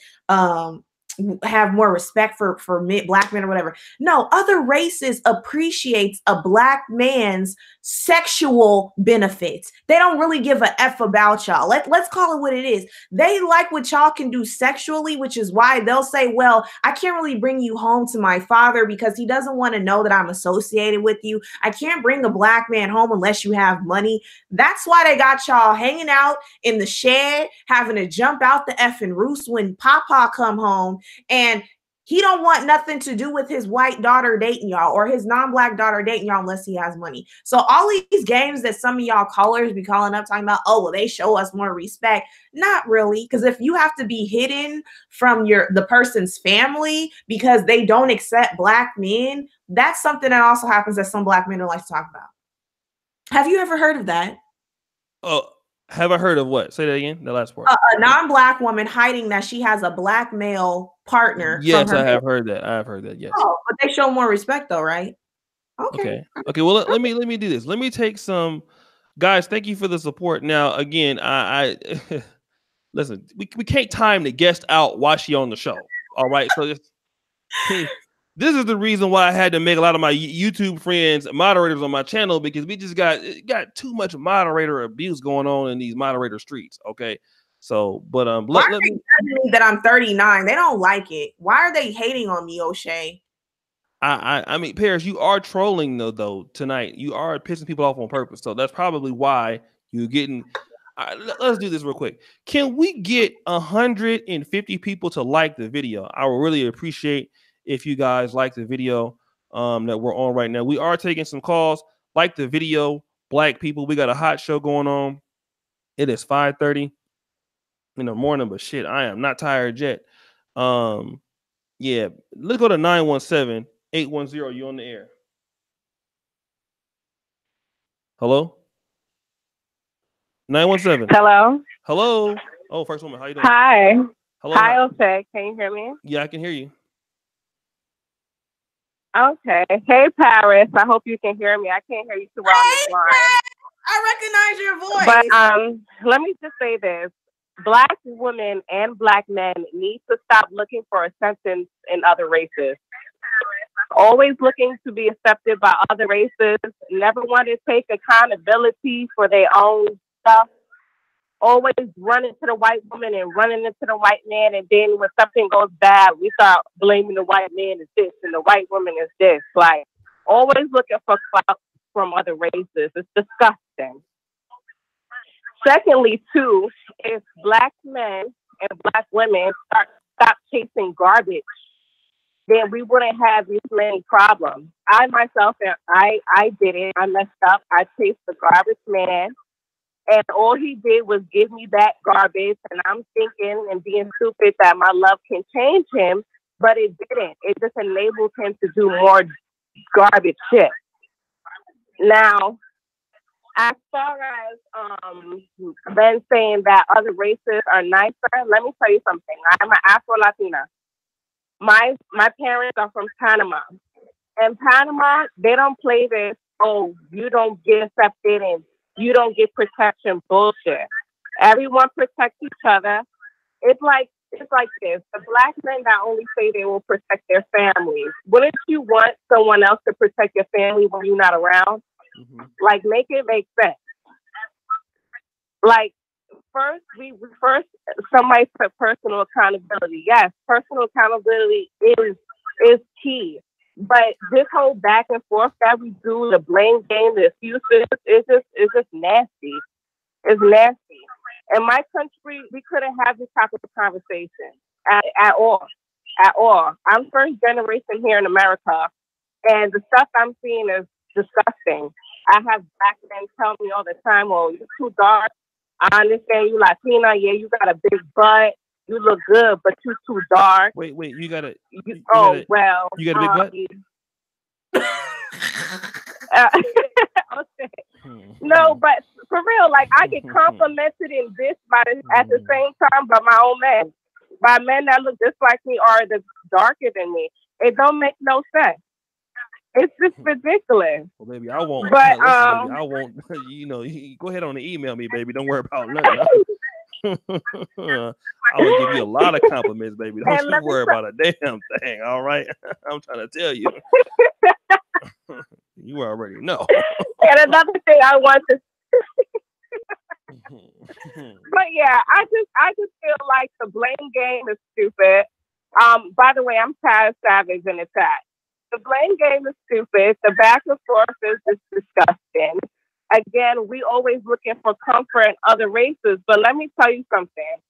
have more respect for black men or whatever. No, other races appreciates a black man's sexual benefits. They don't really give a F about y'all. Let's call it what it is. They like what y'all can do sexually, which is why they'll say, well, I can't really bring you home to my father because he doesn't want to know that I'm associated with you. I can't bring a black man home unless you have money. That's why they got y'all hanging out in the shed, having to jump out the effing roost when Papa come home. And he don't want nothing to do with his white daughter dating y'all or his non-black daughter dating y'all unless he has money. So all these games that some of y'all callers be calling up talking about, oh, well, they show us more respect. Not really, because if you have to be hidden from the person's family because they don't accept black men, that's something that also happens that some black men don't like to talk about. Have you ever heard of that? Oh, have I heard of what? Say that again, the last part. A non-black woman hiding that she has a black male partner. Yes, I have heard that. I've heard that, yes. Oh, but they show more respect though, right? Okay. Well, let me do this. Let me take some guys. Thank you for the support. Now, again, I listen. We can't time the guest out while she on the show. All right. So this is the reason why I had to make a lot of my YouTube friends moderators on my channel, because we just got too much moderator abuse going on in these moderator streets. Okay. So, but why are they telling me that I'm 39? They don't like it. Why are they hating on me, O'Shea? I mean, Paris, you are trolling though tonight. You are pissing people off on purpose. So that's probably why you're getting. Let's do this real quick. Can we get 150 people to like the video? I would really appreciate if you guys like the video that we're on right now. We are taking some calls. Like the video black people. We got a hot show going on. It is 5:30 in the morning, but shit, I am not tired yet. Yeah, let's go to 917-810. You on the air? Hello? 917. Hello. Hello. Oh, first woman, how you doing? Hi. Hello. Hi, Ose. Can you hear me? Yeah, I can hear you. Okay. Hey, Paris. I hope you can hear me. I can't hear you too well on this line. I recognize your voice. But let me just say this. Black women and Black men need to stop looking for acceptance in other races. Always looking to be accepted by other races. Never want to take accountability for their own stuff. Always running to the white woman and running into the white man, and then when something goes bad, we start blaming the white man as this and the white woman as this. Like, always looking for clout from other races. It's disgusting. Secondly, too, if Black men and Black women stop chasing garbage, then we wouldn't have these many problems. I myself, I did it. I messed up. I chased the garbage man. And all he did was give me that garbage. And I'm thinking and being stupid that my love can change him, but it didn't. It just enabled him to do more garbage shit. Now, as far as men saying that other races are nicer, let me tell you something. I'm an Afro-Latina. My parents are from Panama. In Panama, they don't play this, oh, you don't get accepted and you don't get protection bullshit. Everyone protects each other. It's like this. The Black men that only say they will protect their families. Wouldn't you want someone else to protect your family when you're not around? Mm-hmm. Like, make it make sense. Like, first somebody said personal accountability. Yes, personal accountability is key. But this whole back and forth that we do, the blame game, the excuses, it's just nasty. It's nasty. In my country, we couldn't have this type of conversation at all. At all. I'm first generation here in America, and the stuff I'm seeing is disgusting. I have Black men tell me all the time, "Oh, you're too dark. I understand you Latina. Yeah, you got a big butt. You look good, but you're too dark." Wait, you got it. You got a big butt? Okay. No, but for real, like, I get complimented in this at the same time by my own men. By men that look just like me or the darker than me. It don't make no sense. It's just ridiculous. Well, baby, I won't. But listen, baby, I won't. Go ahead on and email me, baby. Don't worry about nothing. I will give you a lot of compliments, baby. Don't you worry about a damn thing. All right, I'm trying to tell you. You already know. And another thing I want to. But yeah, I just feel like the blame game is stupid. By the way, I'm Taz Savage in the chat. The blame game is stupid. The back and forth is just disgusting. Again, we always looking for comfort in other races. But let me tell you something.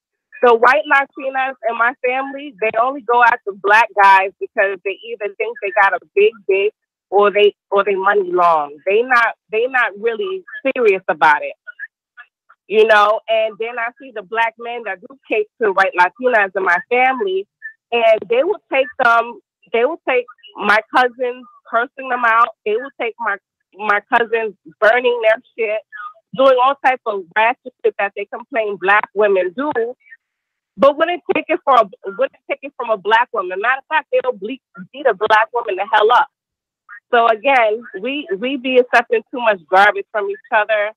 The white Latinas in my family, they only go after Black guys because they either think they got a big dick or they money long. They not really serious about it. You know, and then I see the Black men that do take to white Latinas in my family, and they will take my cousins, cursing them out. They will take my cousins, burning their shit, doing all types of ratchet shit that they complain Black women do. But wouldn't take it from a Black woman. Matter of fact, they'll beat a Black woman the hell up. So again, we be accepting too much garbage from each other.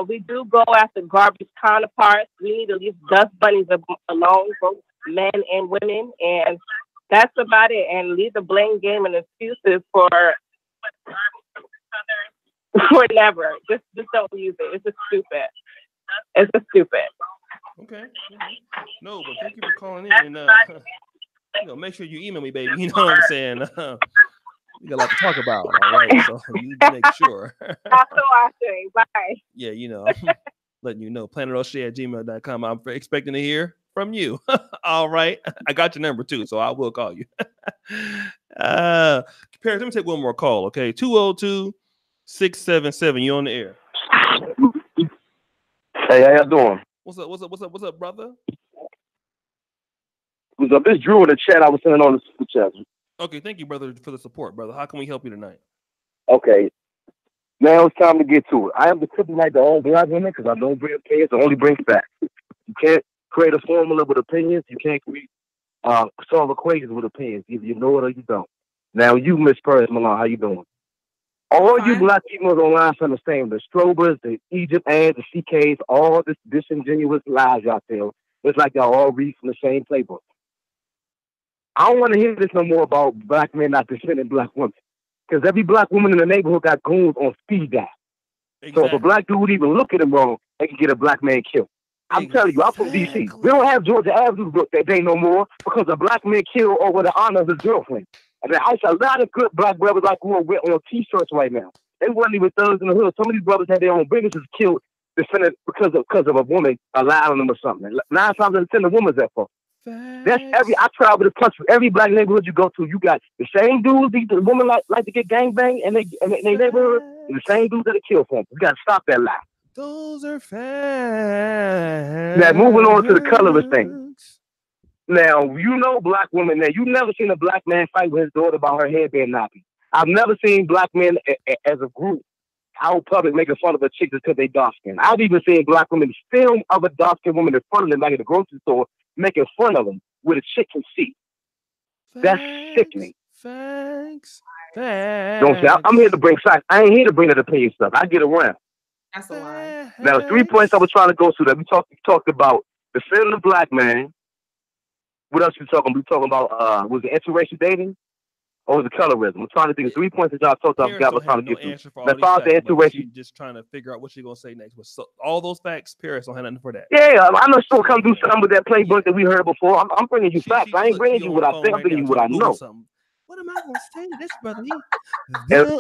We do go after garbage counterparts. We need to leave dust bunnies alone, both men and women, and that's about it. And leave the blame game and excuses for never. Just don't use it. It's just stupid. It's just stupid. Okay. No, but thank you for calling in, and make sure you email me, baby. You know what I'm saying? We got a lot to talk about, all right? So you make sure. Bye. Yeah, I'm letting you know. planetoshay@gmail.com. I'm expecting to hear from you. All right. I got your number too, so I will call you. Paris, let me take one more call, okay? 202-677. You on the air. Hey, how y'all doing? What's up? What's up? What's up? What's up, brother? What's up? This Drew in the chat. I was sending on the super chat. Okay, thank you, brother, for the support, brother. How can we help you tonight? Okay. Now it's time to get to it. I am the kryptonite to all black women because I don't bring opinions. I only bring facts. You can't create a formula with opinions. You can't create solve equations with opinions. Either you know it or you don't. Now you, Miss Paris Milan, how you doing? All you black people online understand the Strobers, the Egypt ads, the CKs, all this disingenuous lies y'all tell. It's like y'all all read from the same playbook. I don't want to hear this no more about black men not defending black women. Because every black woman in the neighborhood got goons on speed dial. Exactly. So if a black dude even look at him wrong, they can get a black man killed. I'm telling you, I'm from D.C. We don't have Georgia Avenue that day no more because a black man killed over the honor of his girlfriend. And I see a lot of good black brothers like who are on T-shirts right now. They weren't even thugs in the hood. Some of these brothers had their own businesses killed defended because of a woman allowing them or something. 9 times out of 10, the woman's at fault. That's I travel the country. Every black neighborhood you go to, you got the same dudes. The women like to get gangbanged in their neighborhood, and the same dudes that are killed for them. You got to stop that lie. Those are facts. Now moving on to the colorist thing. Now you know black women. Now you never seen a black man fight with his daughter about her hair being nappy. I've never seen black men as a group out public making fun of a chick because they dark skin. I've even seen black women film other dark skinned women in front of them, like at the grocery store, making fun of them where the chick can see. That's sickening. Facts. Don't say I'm here to bring facts. I ain't here to bring that opinion stuff. I get around. That's a lie. Now, the 3 points I was trying to go through that we talked about defending the black man. What else we talking? We talking about was it interracial dating or was it colorism? I'm trying to think of 3 points that y'all talked about. I was trying to get through. As far as the interracial, just trying to figure out what she's gonna say next. But all those facts, Paris don't have nothing for that. Yeah, I know she'll come do something with that playbook that we heard before. I'm bringing you facts. I ain't bringing you what I think. I'm bringing you what I know. What am I gonna say to this brother? And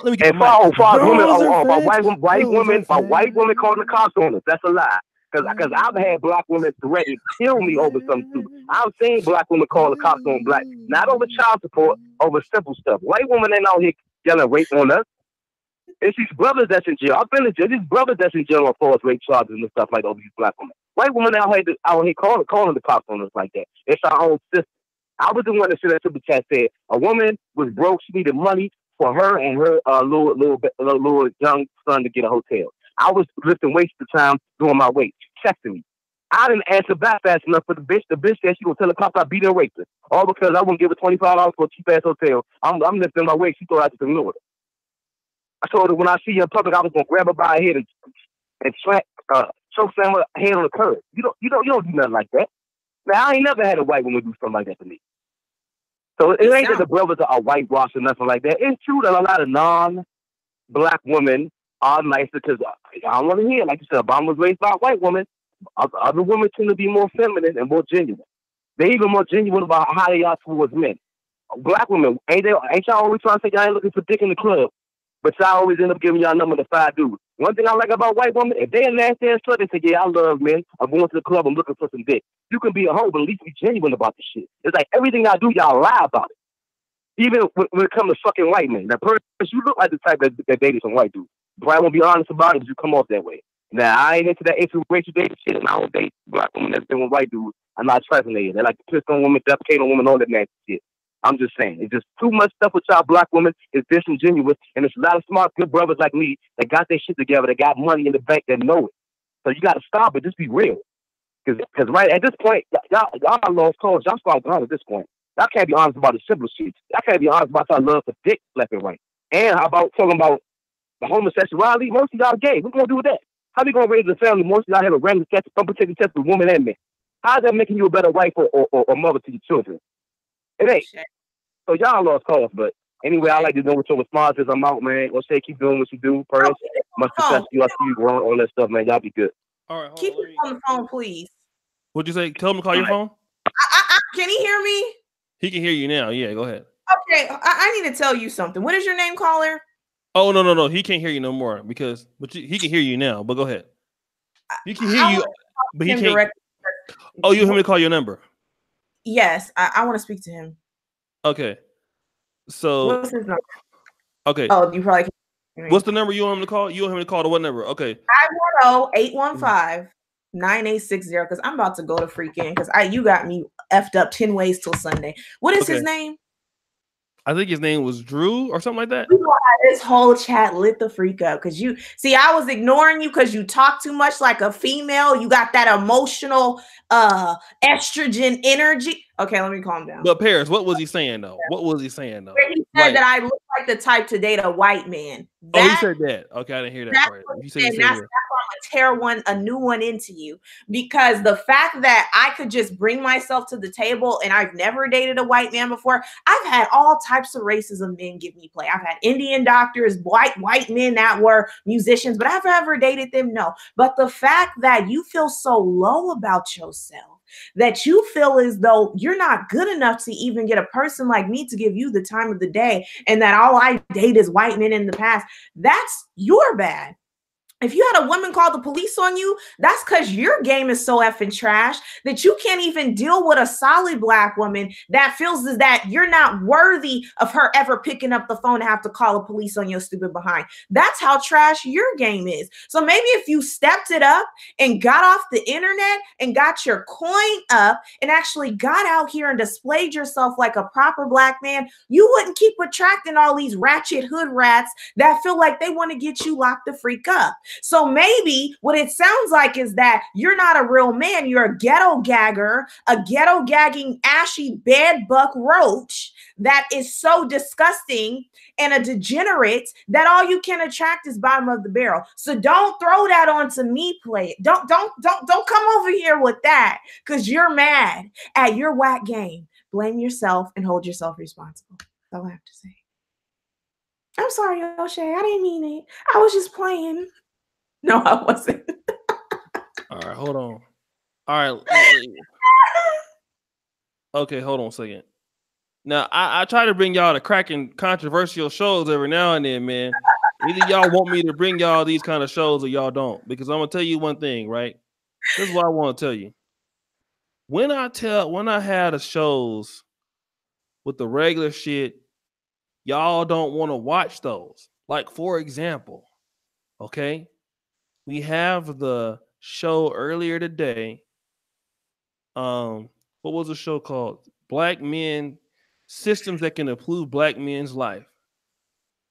far women, white women calling the cops on us. That's a lie. Because I've had black women threaten to kill me over something too. I've seen black women call the cops on black, not over child support, over simple stuff. White women ain't out here yelling rape on us. It's these brothers that's in jail. I've been in jail. These brothers that's in jail on false rape charges and stuff like over these black women. White women out here calling the cops on us like that. It's our own system. I was the one that said that super chat said a woman was broke. She needed money for her and her little young son to get a hotel. I was lifting weights at the time doing my weight. She texted me. I didn't answer back fast enough for the bitch. The bitch said she gonna tell the cops I beat her and raped her. All because I wouldn't give her $25 for a cheap ass hotel. I'm lifting my weight. She thought I just ignored her. I told her when I see her in public, I was gonna grab her by her head and choke slam her head on the curb. You don't do nothing like that. Now I ain't never had a white woman do something like that to me. So it ain't that the brothers are whitewashed or nothing like that. It's true that a lot of non-black women are nicer because I don't want to hear, like you said, Obama was raised by a white woman. Other women tend to be more feminine and more genuine. They're even more genuine about how they are towards men. Black women, ain't y'all always trying to say y'all ain't looking for dick in the club, but y'all always end up giving y'all number to 5 dudes. One thing I like about white women, if they a nasty ass slut, they say, yeah, I love men. I'm going to the club, I'm looking for some dick. You can be a hoe, but at least be genuine about the shit. It's like everything I do, y'all lie about it. Even when it comes to fucking white men. Now, you look like the type that dated some white dudes. Probably won't be honest about it, but you come off that way. Now, I ain't into that interracial dating shit, and I don't date black women that's been with white dudes. I'm not trifling there. They like to piss on women, defecate on women, all that nasty shit. I'm just saying, it's just too much stuff with y'all black women. It's disingenuous, and there's a lot of smart, good brothers like me that got their shit together, that got money in the bank, that know it. So you got to stop it. Just be real. Because right at this point, y'all lost cause. Y'all start gone at this point. Y'all can't be honest about the simple shit. Y'all can't be honest about y'all love for dick left and right. And how about talking about the homosexuality? Most of y'all gay. What gonna do with that? How we gonna raise a family? Most of y'all have a random test, unprotected test with women and men. How's that making you a better wife or mother to your children? It ain't. So y'all lost cause, but anyway, I like to know what your response is. I'm out, man. Let's say keep doing what you do, Purse. Much success to you. I see you growing, all that stuff, man. Y'all be good. All right, keep it on the phone, please. What'd you say? Tell him to call your phone. Can he hear me? He can hear you now. Yeah, go ahead. Okay, I need to tell you something. What is your name, caller? Oh no, he can't hear you no more he can hear you now. But go ahead. He can hear you, but he can't. Oh, you want him to call your number? Yes, I want to speak to him. Okay. So what's his number? Okay. Oh, you probably can't. What's the number you want him to call? You want him to call to what number? Okay. 510-815 9860, because I'm about to go to freaking because you got me effed up 10 ways till Sunday. What is his name? I think his name was Drew or something like that. This whole chat lit the freak up because you see, I was ignoring you because you talk too much like a female. You got that emotional estrogen energy. Okay, let me calm down. But Paris, what was he saying though? What was he saying though? He said that I look like the type to date a white man. He said that. Okay, I didn't hear that part. You said that's why I'm gonna tear a new one into you, because the fact that I could just bring myself to the table, and I've never dated a white man before. I've had all types of races of men give me play. I've had Indian doctors, white men that were musicians, but I've ever dated them? No. But the fact that you feel so low about yourself, that you feel as though you're not good enough to even get a person like me to give you the time of the day, and that all I date is white men in the past, that's your bad. If you had a woman call the police on you, that's because your game is so effing trash that you can't even deal with a solid Black woman that feels as that you're not worthy of her ever picking up the phone to have to call the police on your stupid behind. That's how trash your game is. So maybe if you stepped it up and got off the internet and got your coin up and actually got out here and displayed yourself like a proper Black man, you wouldn't keep attracting all these ratchet hood rats that feel like they want to get you locked the freak up. So maybe what it sounds like is that you're not a real man. You're a ghetto gagger, a ghetto gagging, ashy bed buck roach that is so disgusting and a degenerate that all you can attract is bottom of the barrel. So don't throw that onto me, play it. Don't come over here with that because you're mad at your whack game. Blame yourself and hold yourself responsible. That's all I have to say. I'm sorry, O'Shea. I didn't mean it. I was just playing. No, I wasn't. All right, hold on. All right. Okay, hold on a second. Now, I try to bring y'all to cracking controversial shows every now and then, man. Either y'all want me to bring y'all these kind of shows or y'all don't. Because I'm going to tell you one thing, right? This is what I want to tell you. When I had the shows with the regular shit, y'all don't want to watch those. Like, for example, okay? We have the show earlier today. What was the show called? Black Men, Systems That Can Improve Black Men's Life.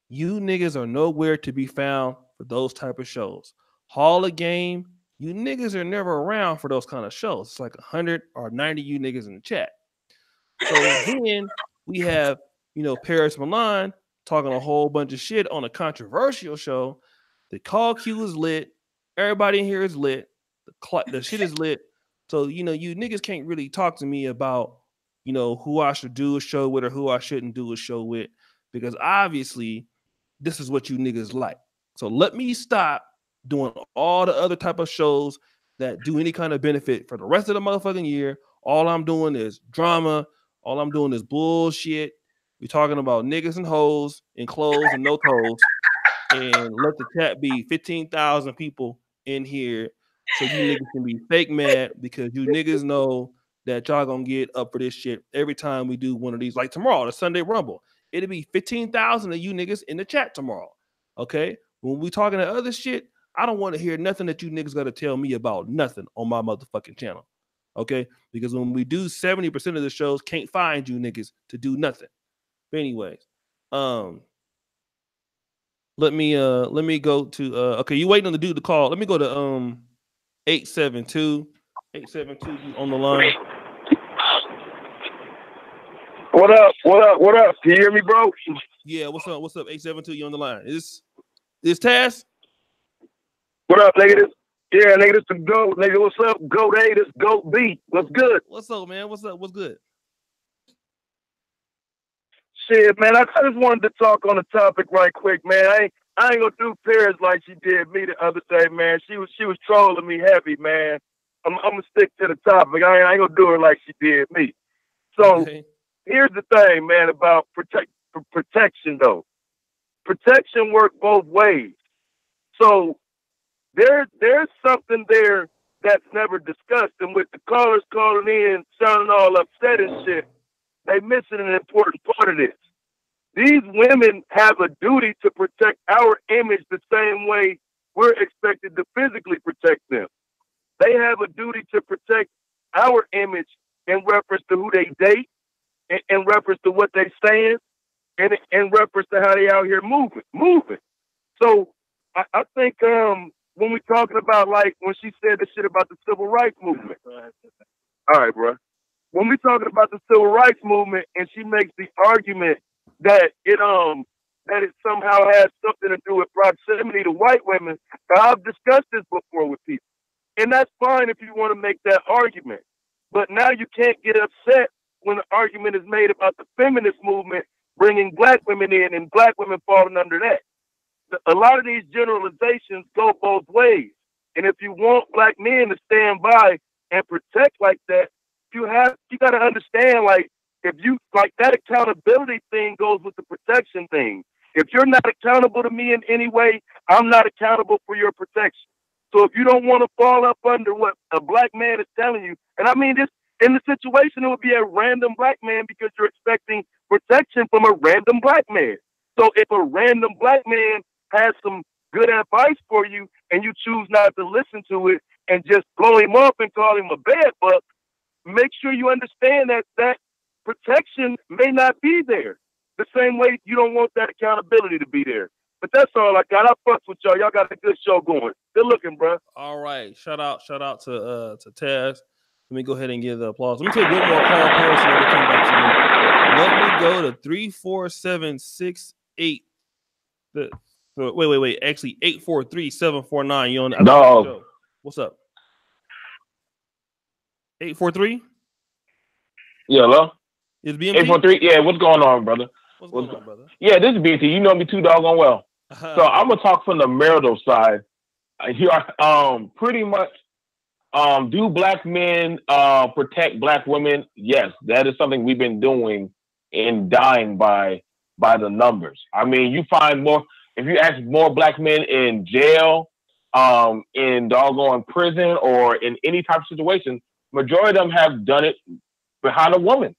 You niggas are nowhere to be found for those type of shows. Hall of Game, you niggas are never around for those kind of shows. It's like 100 or 90 you niggas in the chat. So then we have, Paris Milan talking a whole bunch of shit on a controversial show. The call queue is lit. Everybody in here is lit. The shit is lit. So, you niggas can't really talk to me about, who I should do a show with or who I shouldn't do a show with, because obviously this is what you niggas like. So let me stop doing all the other type of shows that do any kind of benefit for the rest of the motherfucking year. All I'm doing is drama. All I'm doing is bullshit. We're talking about niggas and hoes and clothes and no toes. And let the chat be 15,000 people in here so you niggas can be fake mad, because you niggas know that y'all gonna get up for this shit every time we do one of these. Like tomorrow, the Sunday Rumble. It'll be 15,000 of you niggas in the chat tomorrow. Okay? When we talking to other shit, I don't want to hear nothing that you niggas got to tell me about nothing on my motherfucking channel. Okay? Because when we do 70% of the shows, can't find you niggas to do nothing. But anyways, let me go to okay, you waiting on the dude to call. Let me go to 872. 872, you on the line. What up? Can you hear me, bro? Yeah, what's up? 872, you on the line. Is Taz? What up, nigga? Nigga, this the GOAT. Nigga, what's up? GOAT A, this GOAT B. What's good? What's up, man? What's up? What's good? Shit, man, I just wanted to talk on the topic right quick, man. I ain't gonna do Paris like she did me the other day, man. She was trolling me heavy, man. I'm gonna stick to the topic. I ain't gonna do her like she did me. So Here's the thing, man, about protection, though. Protection works both ways. So there's something there that's never discussed, and with the callers calling in, sounding all upset and shit, they missing an important part of this. These women have a duty to protect our image the same way we're expected to physically protect them. They have a duty to protect our image in reference to who they date, in reference to what they stand, and in reference to how they out here moving. So I think when we're talking about, like, when she said the shit about the civil rights movement. All right, bro. When we're talking about the civil rights movement, and she makes the argument that it somehow has something to do with proximity to white women, I've discussed this before with people, and that's fine if you want to make that argument. But now you can't get upset when the argument is made about the feminist movement bringing black women in and black women falling under that. A lot of these generalizations go both ways. And if you want black men to stand by and protect like that, you got to understand, like, if you, like, that accountability thing goes with the protection thing. If you're not accountable to me in any way, I'm not accountable for your protection. So if you don't want to fall up under what a black man is telling you, and I mean this, in the situation, it would be a random black man because you're expecting protection from a random black man. So if a random black man has some good advice for you and you choose not to listen to it and just blow him up and call him a bad buck, make sure you understand that protection may not be there. The same way you don't want that accountability to be there. But that's all I got. I fucks with y'all. Y'all got a good show going. Good looking, bro. All right. Shout out to Taz. Let me go ahead and give the applause. Let me take one more call, Paris, and then we'll come back to you. Let me go to 34768. Wait. Actually, 843-749. You on the show. What's up? 843? Yeah, hello? Is BMT? 843? Yeah, what's going on, brother? What's going on, brother? Yeah, this is BT. You know me too doggone well. So I'm gonna talk from the marital side. Here, pretty much, do black men protect black women? Yes, that is something we've been doing and dying by the numbers. I mean, you find more, if you ask more black men in jail, in doggone prison, or in any type of situation, majority of them have done it behind a woman.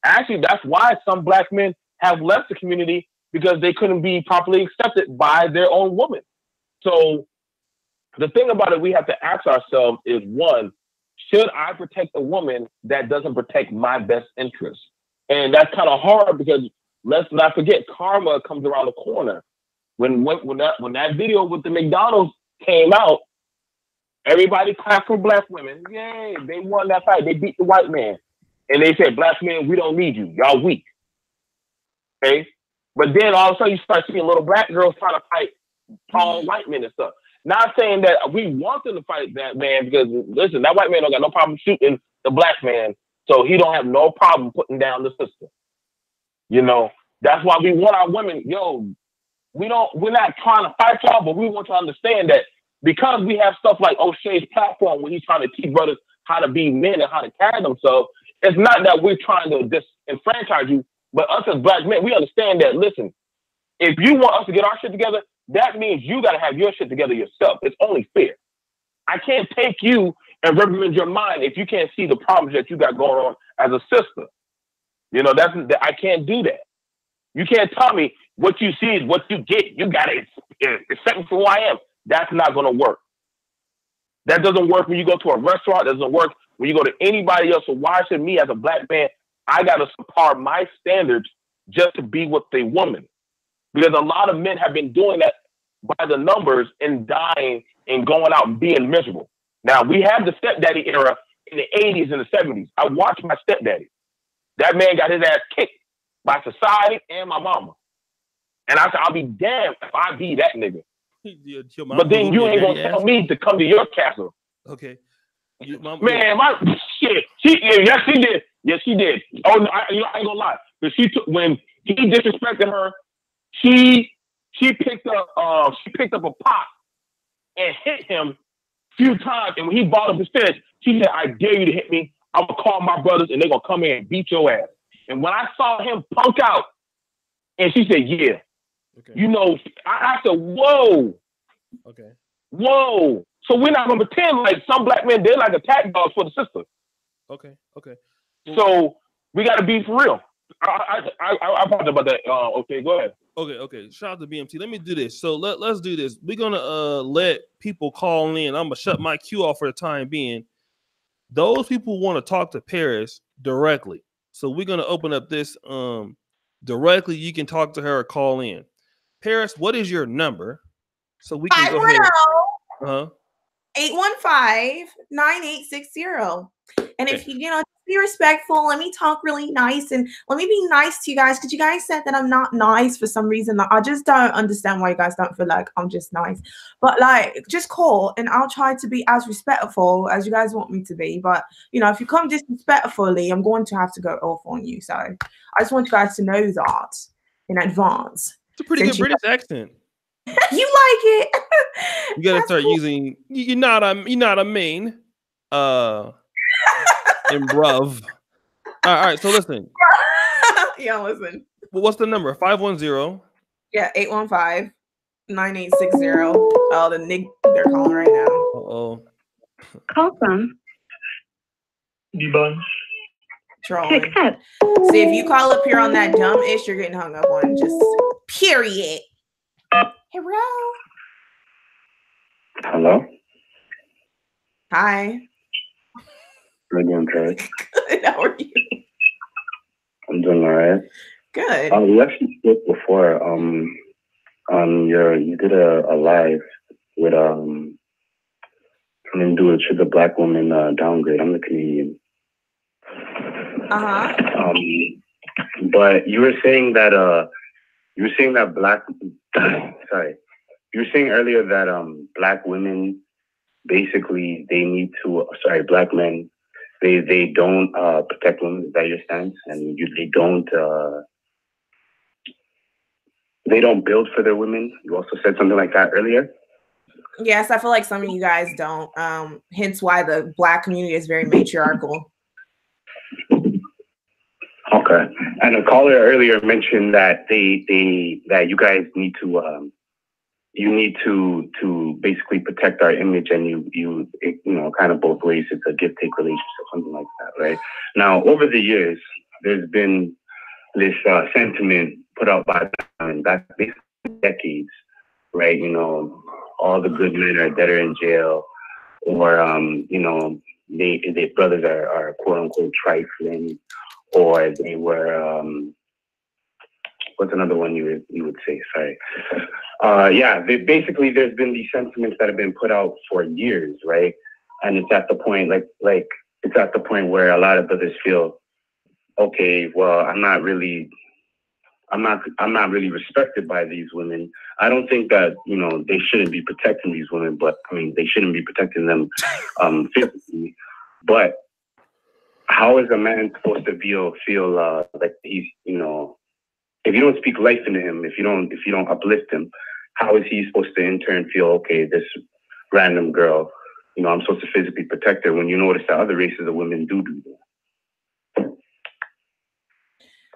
Actually, that's why some black men have left the community, because they couldn't be properly accepted by their own woman. So the thing about it, we have to ask ourselves is, one, should I protect a woman that doesn't protect my best interest? And that's kind of hard, because let's not forget, karma comes around the corner. When that video with the McDonald's came out, everybody clapped for black women. Yay, they won that fight. They beat the white man. And they said, black men, we don't need you. Y'all weak. Okay? But then all of a sudden you start seeing little black girls trying to fight tall white men and stuff. Not saying that we want them to fight that man, because listen, that white man don't got no problem shooting the black man, so he don't have no problem putting down the sister. You know, that's why we want our women. Yo, we're not trying to fight y'all, but we want you to understand that because we have stuff like O'Shea's platform, where he's trying to teach brothers how to be men and how to carry themselves. It's not that we're trying to disenfranchise you, but us as black men, we understand that, listen, if you want us to get our shit together, that means you got to have your shit together yourself. It's only fair. I can't take you and recommend your mind if you can't see the problems that you got going on as a sister. You know, I can't do that. You can't tell me what you see is what you get. You got to accept me for who I am. That's not going to work. That doesn't work when you go to a restaurant. That doesn't work when you go to anybody else. So why should me as a black man, I got to subpar my standards just to be with a woman? Because a lot of men have been doing that by the numbers and dying and going out and being miserable. Now, we had the stepdaddy era in the 80s and the 70s. I watched my stepdaddy. That man got his ass kicked by society and my mama. And I said, I'll be damned if I be that nigga. But then you ain't going to tell me to come to your castle. Okay. Man, my shit. Yes, she did. Yes, she did. Oh, no, I ain't going to lie. But when he disrespected her, she picked up a pot and hit him a few times. And when he bought up his fist, she said, I dare you to hit me. I'm going to call my brothers and they're going to come in and beat your ass. And when I saw him punk out, and she said, yeah. Okay. You know, I said, whoa. Okay. Whoa. So we're not going to pretend like some black men, they're like attack dogs for the sister. Okay. So we got to be for real. I talked about that. Okay, go ahead. Okay. Shout out to BMT. Let me do this. So let's do this. We're gonna let people call in. I'm gonna shut my queue off for the time being. Those people want to talk to Paris directly. So we're gonna open up this directly. You can talk to her or call in. Paris, what is your number? So we can go ahead. 815-9860. And if you just be respectful, let me talk really nice and let me be nice to you guys, because you guys said that I'm not nice for some reason. I just don't understand why you guys don't feel like I'm just nice. But like, just call and I'll try to be as respectful as you guys want me to be. But if you come disrespectfully, I'm going to have to go off on you. So I just want you guys to know that in advance. It's a pretty good British accent. You like it? You gotta start using. You're not a mean. And bruv. All right. So listen. Yeah, listen. Well, what's the number? 510. Yeah, 815-9860. Oh, they're calling right now. Uh-oh. Call from Trolling. See, if you call up here on that dumb ish, you're getting hung up on. Just period. Hello. Hello. Hi. How are you doing, Paris? Good. How are you? I'm doing all right. Good. We actually spoke before. You did a live with something to do with should the black woman downgrade. I'm the Canadian. But you were saying that black. Sorry, you were saying earlier that black women basically they need to. Sorry, black men. They don't protect women. Is that your stance? And they don't build for their women. You also said something like that earlier. Yes, I feel like some of you guys don't. Hence why the black community is very matriarchal. Okay. And a caller earlier mentioned that that you guys need to to basically protect our image, and you kind of both ways. It's a give take relationship, something like that, right? Now, over the years, there's been this sentiment put out by them that basically decades, right? All the good men are dead or in jail, or their brothers are quote unquote trifling, or they were what's another one you would say? Sorry. Basically there's been these sentiments that have been put out for years, right? And it's at the point it's at the point where a lot of brothers feel, okay, well, I'm not really respected by these women. I don't think that, they shouldn't be protecting these women, but I mean, they shouldn't be protecting them physically. But how is a man supposed to feel like he's, if you don't speak life into him, if you don't uplift him, how is he supposed to in turn feel, okay, this random girl, I'm supposed to physically protect her when you notice that other races of women do that?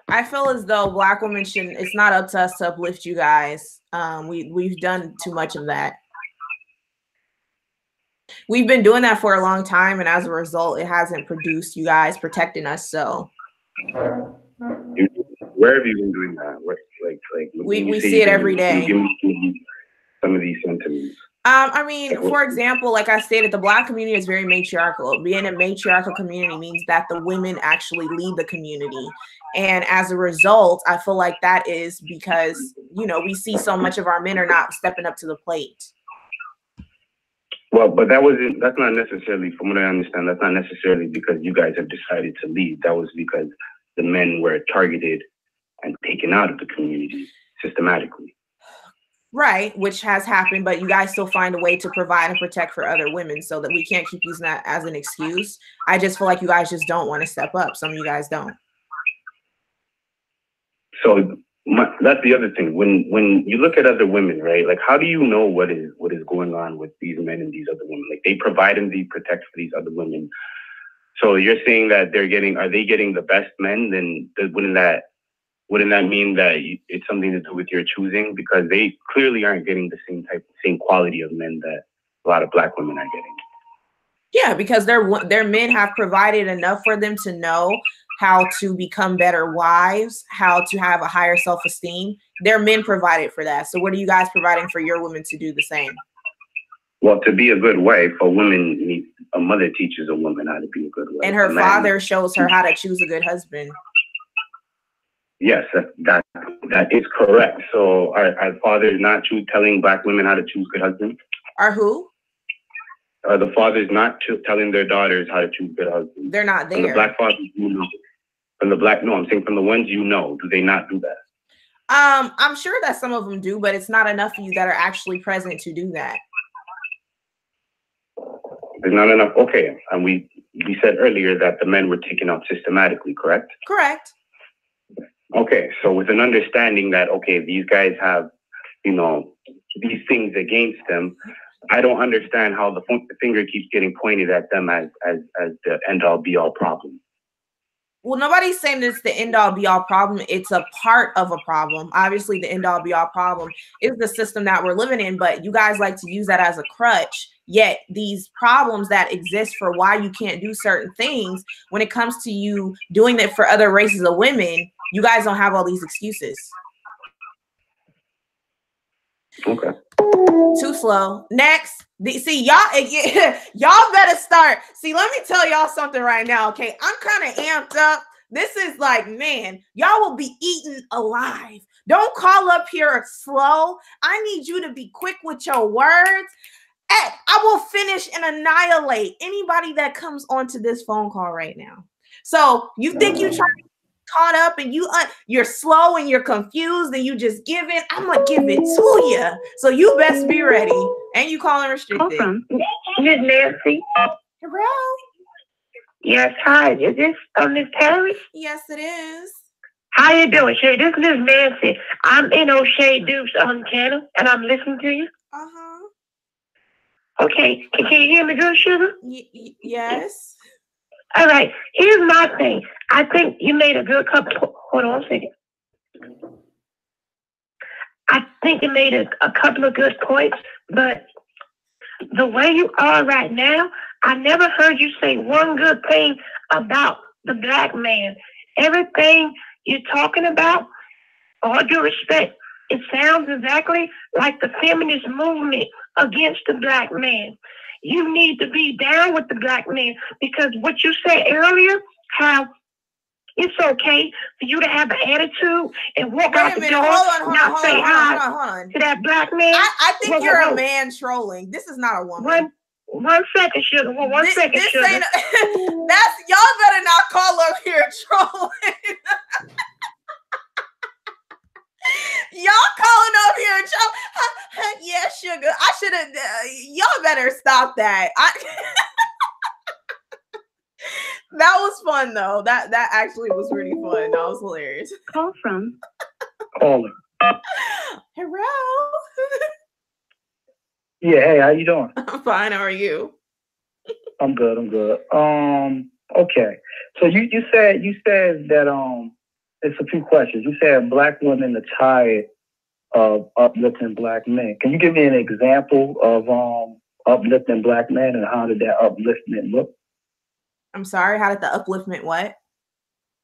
I feel as though black women it's not up to us to uplift you guys. We've done too much of that. We've been doing that for a long time, and as a result, it hasn't produced you guys protecting us. So where have you been doing that? We see it every day. Give me some of these sentiments. I mean, for example, like I stated, the black community is very matriarchal. Being a matriarchal community means that the women actually lead the community. And as a result, I feel like that is because, we see so much of our men are not stepping up to the plate. Well, but that's not necessarily, from what I understand, that's not necessarily because you guys have decided to lead. That was because the men were targeted and taken out of the community systematically. Right, which has happened, but you guys still find a way to provide and protect for other women, so that we can't keep using that as an excuse. I just feel like you guys just don't want to step up. Some of you guys don't. So that's the other thing. When you look at other women, right? Like, how do you know what is going on with these men and these other women? Like, they provide and they protect for these other women. So you're saying that are they getting the best men? Then wouldn't that mean that it's something to do with your choosing? Because they clearly aren't getting the same quality of men that a lot of black women are getting. Yeah, because their men have provided enough for them to know how to become better wives, how to have a higher self-esteem. Their men provided for that. So what are you guys providing for your women to do the same? Well, to be a good wife, a woman, a mother teaches a woman how to be a good wife. And her father shows her how to choose a good husband. Yes, that is correct. So our fathers not telling black women how to choose good husbands? Are who? The fathers not telling their daughters how to choose good husbands. They're not there. From the black fathers, you know. From the black, no, I'm saying from the ones you know, do they not do that? I'm sure that some of them do, but it's not enough of you that are actually present to do that. There's not enough. Okay, and we said earlier that the men were taken out systematically, correct? Correct. Okay, so with an understanding that, okay, these guys have, you know, these things against them, I don't understand how the finger keeps getting pointed at them as the end-all be-all problem. Well, nobody's saying it's the end-all be-all problem. It's a part of a problem. Obviously, the end-all be-all problem is the system that we're living in, but you guys like to use that as a crutch. Yet these problems that exist for why you can't do certain things, when it comes to you doing it for other races of women, you guys don't have all these excuses. Okay. Too slow. Next. See, y'all better start. See, let me tell y'all something right now, okay? I'm kind of amped up. This is like, man, y'all will be eaten alive. Don't call up here slow. I need you to be quick with your words. I will finish and annihilate anybody that comes onto this phone call right now. So you think you try to get caught up and you're slow and you're confused and you just give it. I'm gonna give it to you. So you best be ready. And you calling restricted. Miss Nancy. Hello. Yes, hi. Is this Miss Terry? Yes, it is. How you doing, Shay? This is Miss Nancy. I'm in O'Shea Duke's channel and I'm listening to you. Uh-huh. Okay, can you hear me good, Sugar? Yes. All right, here's my thing. I think you made a good couple. Hold on a second. I think you made a couple of good points, but the way you are right now, I never heard you say one good thing about the black man. Everything you're talking about, all due respect, it sounds exactly like the feminist movement against the black man. You need to be down with the black man because what you said earlier, how it's okay for you to have an attitude and walk out the door, not say hi to that black man. I think you're a man trolling. This is not a woman. One second, Sugar. One second, Sugar. That's y'all better not call up here trolling. Y'all calling up here and yeah, Sugar. I should have. Y'all better stop that. That was fun though. That actually was really fun. That was hilarious. Call from. Calling. Hello. Yeah. Hey, how you doing? I'm fine. How are you? I'm good. Okay. So you said that it's a few questions. You said black women are tired of uplifting black men. Can you give me an example of uplifting black men and how did that upliftment look? I'm sorry, how did the upliftment what?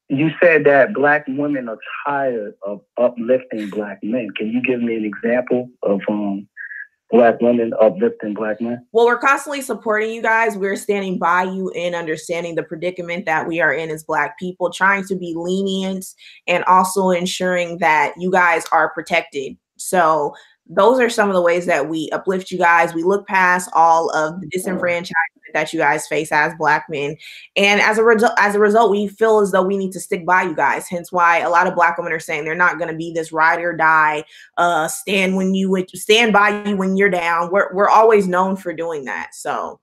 You said that black women are tired of uplifting black men. Can you give me an example of black women uplifting black men? Well, we're constantly supporting you guys. We're standing by you in understanding the predicament that we are in as black people, trying to be lenient and also ensuring that you guys are protected. So those are some of the ways that we uplift you guys. We look past all of the disenfranchisement that you guys face as black men. And as a result, we feel as though we need to stick by you guys. Hence why a lot of black women are saying they're not going to be this ride or die, stand by you when you're down. We're always known for doing that. So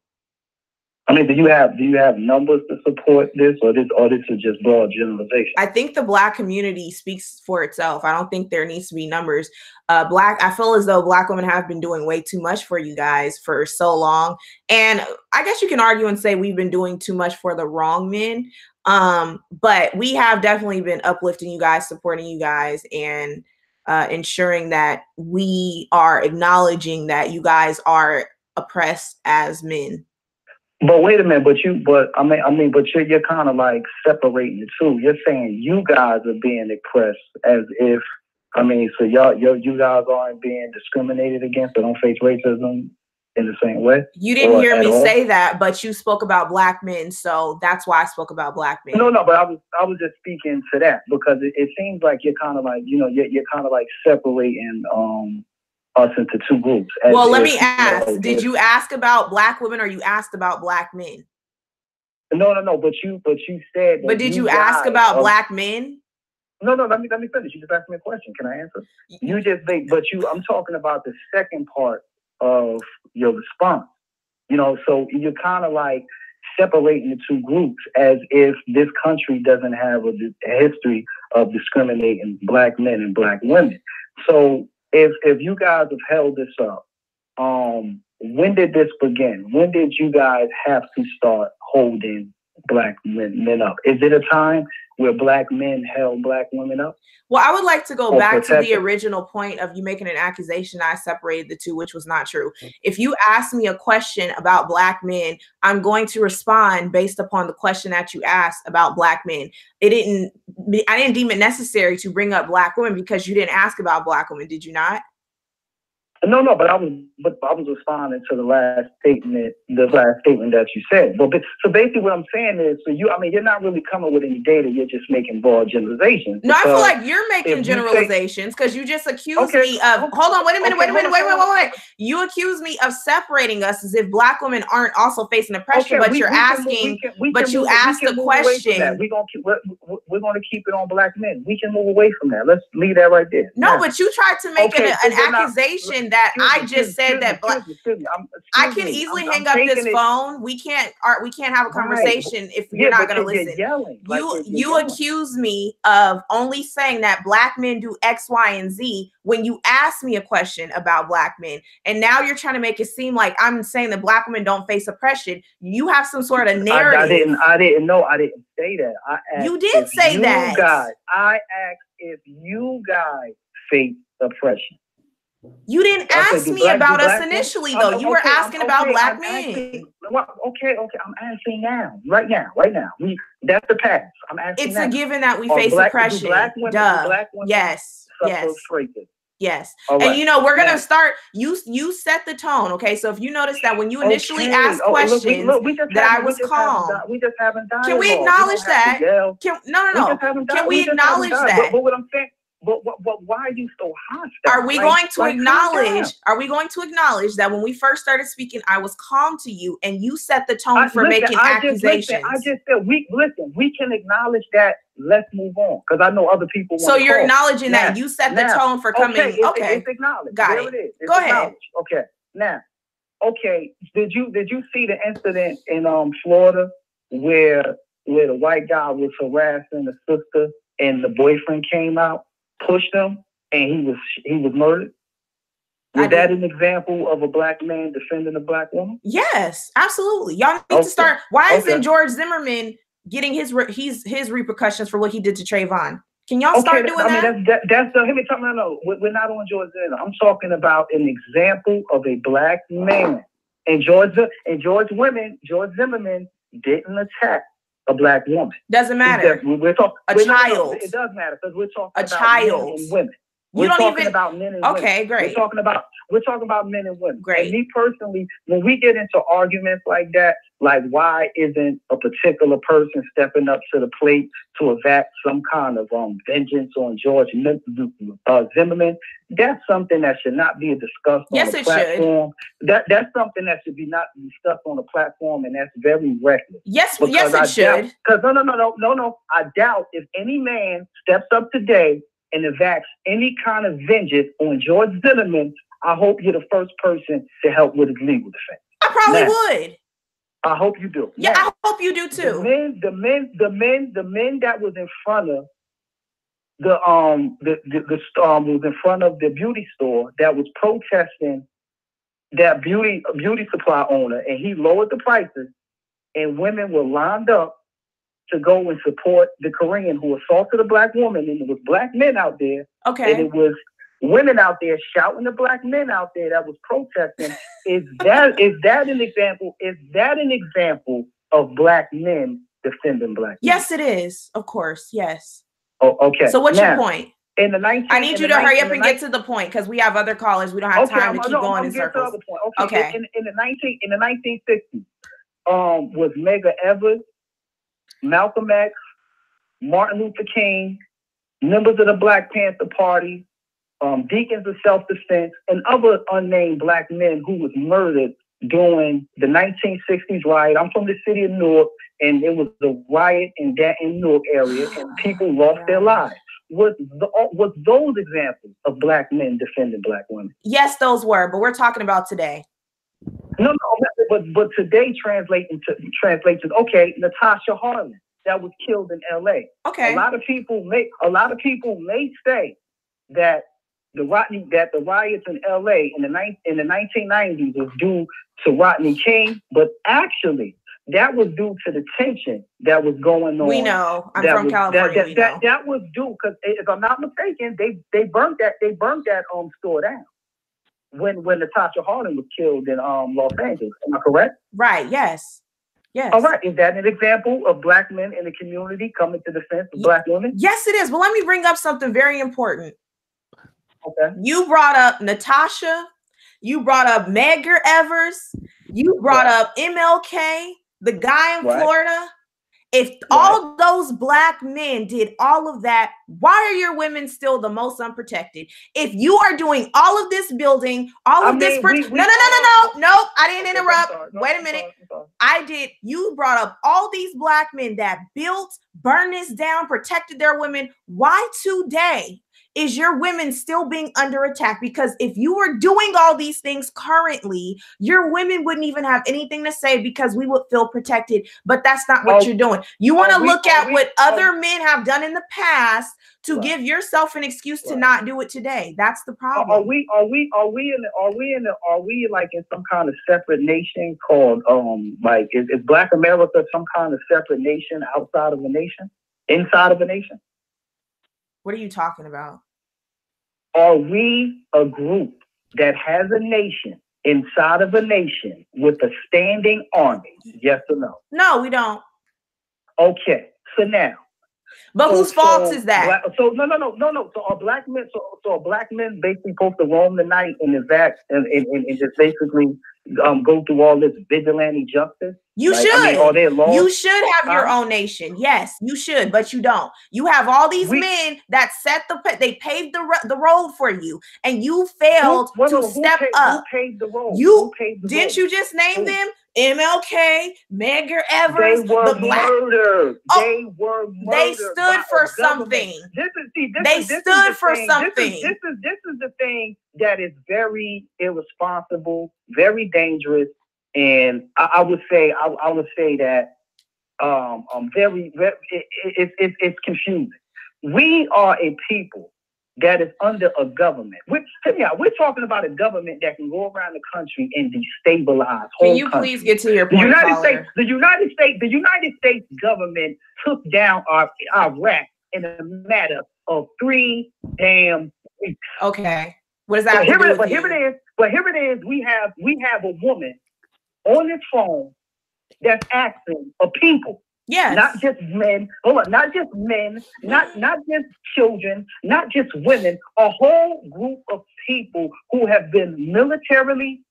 I mean, do you have numbers to support this, or this is just broad generalization? I think the black community speaks for itself. I don't think there needs to be numbers. I feel as though black women have been doing way too much for you guys for so long. And I guess you can argue and say we've been doing too much for the wrong men. But we have definitely been uplifting you guys, supporting you guys, and ensuring that we are acknowledging that you guys are oppressed as men. But wait a minute, but you're kind of like separating the two. You're saying you guys are being oppressed as if, so you guys aren't being discriminated against or don't face racism in the same way? You didn't hear me say that, but you spoke about Black men, so that's why I spoke about Black men. No, but I was just speaking to that because it seems like you're kind of like, you're kind of like separating us into two groups. Well, let me ask, did you ask about Black women or you asked about Black men? No, but you said that. But did you ask about Black men? No, let me finish. You just asked me a question. Can I answer? You just think, I'm talking about the second part of your response. So you're kind of like separating the two groups as if this country doesn't have a history of discriminating Black men and Black women. So if you guys have held this up, when did this begin? When did you guys have to start holding Black men up? Is it a time where Black men held Black women up? Well, I would like to go back to the original point of you making an accusation I separated the two, which was not true. If you ask me a question about Black men, I'm going to respond based upon the question that you asked about Black men. I didn't deem it necessary to bring up Black women because you didn't ask about Black women, did you not? No, but I was responding to the last statement that you said. So basically what I'm saying is, you're not really coming with any data, you're just making broad generalizations. No, I feel like you're making generalizations because you just accused me of, hold on, wait a minute, wait. You accuse me of separating us as if Black women aren't also facing oppression, but you asked the question. We're going to keep it on Black men. We can move away from that. Let's leave that right there. No, but you tried to make an accusation that I just said that I can easily hang up this phone. We can't have a conversation if you're not going to listen. You accuse me of only saying that Black men do X, Y, and Z when you asked me a question about Black men. And now you're trying to make it seem like I'm saying that Black women don't face oppression. You have some sort of narrative. I didn't say that. I asked you did say that. I asked if you guys face oppression. You didn't ask me about us initially, though. You were asking about Black men. Okay. I'm asking now, right now. That's the past. I'm asking. It's a given that we face oppression. Duh. Yes. Yes. Right. And we're gonna start. You set the tone. Okay. So if you notice that when you initially asked questions, that I was calm. We just haven't dialogue. Can we acknowledge that? No. Can we acknowledge that? But what I'm saying. But why are you so hostile? Are we going to acknowledge that when we first started speaking, I was calm to you and you set the tone for making accusations? I just said we can acknowledge that. Let's move on because I know other people. So you're acknowledging that you set the tone for coming. Okay, it's acknowledged. Got there it. It is. Go ahead. Okay, now, did you see the incident in Florida where the white guy was harassing the sister and the boyfriend came out? Pushed him and he was murdered? Was that an example of a Black man defending a Black woman? Yes, absolutely. Y'all need to start. Why isn't George Zimmerman getting his repercussions for what he did to Trayvon? Can y'all start doing that? That's we're not on George Zimmerman. I'm talking about an example of a Black man. And George Zimmerman didn't attack a Black woman. Doesn't matter. Child. It does matter because we're talking about child. Men and women. We're talking about men and women. Okay, great. We're talking about men and women. Great. And me personally, when we get into arguments like that, like why isn't a particular person stepping up to the plate to enact some kind of vengeance on George Zimmerman? That's something that should not be discussed on the platform. That's something that should be not discussed on the platform, and that's very reckless. Yes, it should. Because no. I doubt if any man steps up today and enacts any kind of vengeance on George Zimmerman, I hope you're the first person to help with his legal defense. I probably would. I hope you do. Yeah, I hope you do too. The men that was in front of the was in front of the beauty store that was protesting that beauty supply owner, and he lowered the prices, and women were lined up to go and support the Korean who assaulted a Black woman, and it was Black men out there. Okay. And it was women out there shouting the Black men out there that was protesting is that an example? Is that an example of black men defending black men? Yes, it is. Of course. Yes. Oh, okay. So what's your point? In the 19, I need you to hurry up and get to the point because we have other callers. We don't have time to keep going in circles. Okay. In the 1960s, was Medgar Evers, Malcolm X, Martin Luther King, members of the Black Panther Party, Deacons of Self-Defense, and other unnamed black men who was murdered during the 1960s riot. I'm from the city of Newark, and it was the riot in that Newark area, and people lost their lives. Was those examples of black men defending black women? Yes, those were, but we're talking about today. No, but today translates to okay, Natasha Harlan that was killed in L.A. Okay, a lot of people may say that the riots in L.A. in the 1990s was due to Rodney King, but actually that was due to the tension that was going on. We know. I'm from California. That was due because, if I'm not mistaken, they burnt that store down when Natasha Harlan was killed in Los Angeles. Am I correct? Right. Yes. Yes. All right. Is that an example of black men in the community coming to defense of black women? Yes, it is. But let me bring up something very important. Okay. You brought up Natasha. You brought up Medgar Evers. You brought up MLK, the guy in Florida. If all of those black men did all of that, why are your women still the most unprotected? If you are doing all of this building, all of this, no, I didn't interrupt. Wait a minute. I did. You brought up all these black men that built, burned this down, protected their women. Why today is your women still being under attack? Because if you were doing all these things currently, your women wouldn't even have anything to say because we would feel protected. But that's not what you're doing. You want to look at what other men have done in the past to give yourself an excuse to not do it today. That's the problem. Are we like in some kind of separate nation called like is Black America some kind of separate nation outside of a nation? Inside of a nation? What are you talking about? Are we a group that has a nation inside of a nation with a standing army? Yes or no? No, we don't. Okay, so now. But whose fault is that? No. So are black men? So are black men basically supposed to roam the night and just basically go through all this vigilante justice? You should. I mean, are there laws? You should have your own nation. Yes, you should, but you don't. You have all these men that they paved the road for you, and you failed to step up. Who paved the road? Didn't you just name them? MLK, Medgar Evers, they were murdered. They were murdered. They stood for something. They stood for something. This is the thing that is very irresponsible, very dangerous, and I would say that it's confusing. We are a people that is under a government. We're talking about a government that can go around the country and destabilize. Can you please get to your point, The United States government took down Iraq in a matter of 3 damn weeks. Okay, what does that have to do with you? Here it is. We have a woman on this phone that's asking a people. Yes. Not just men. Not just men. Not just children. Not just women. A whole group of people who have been militarily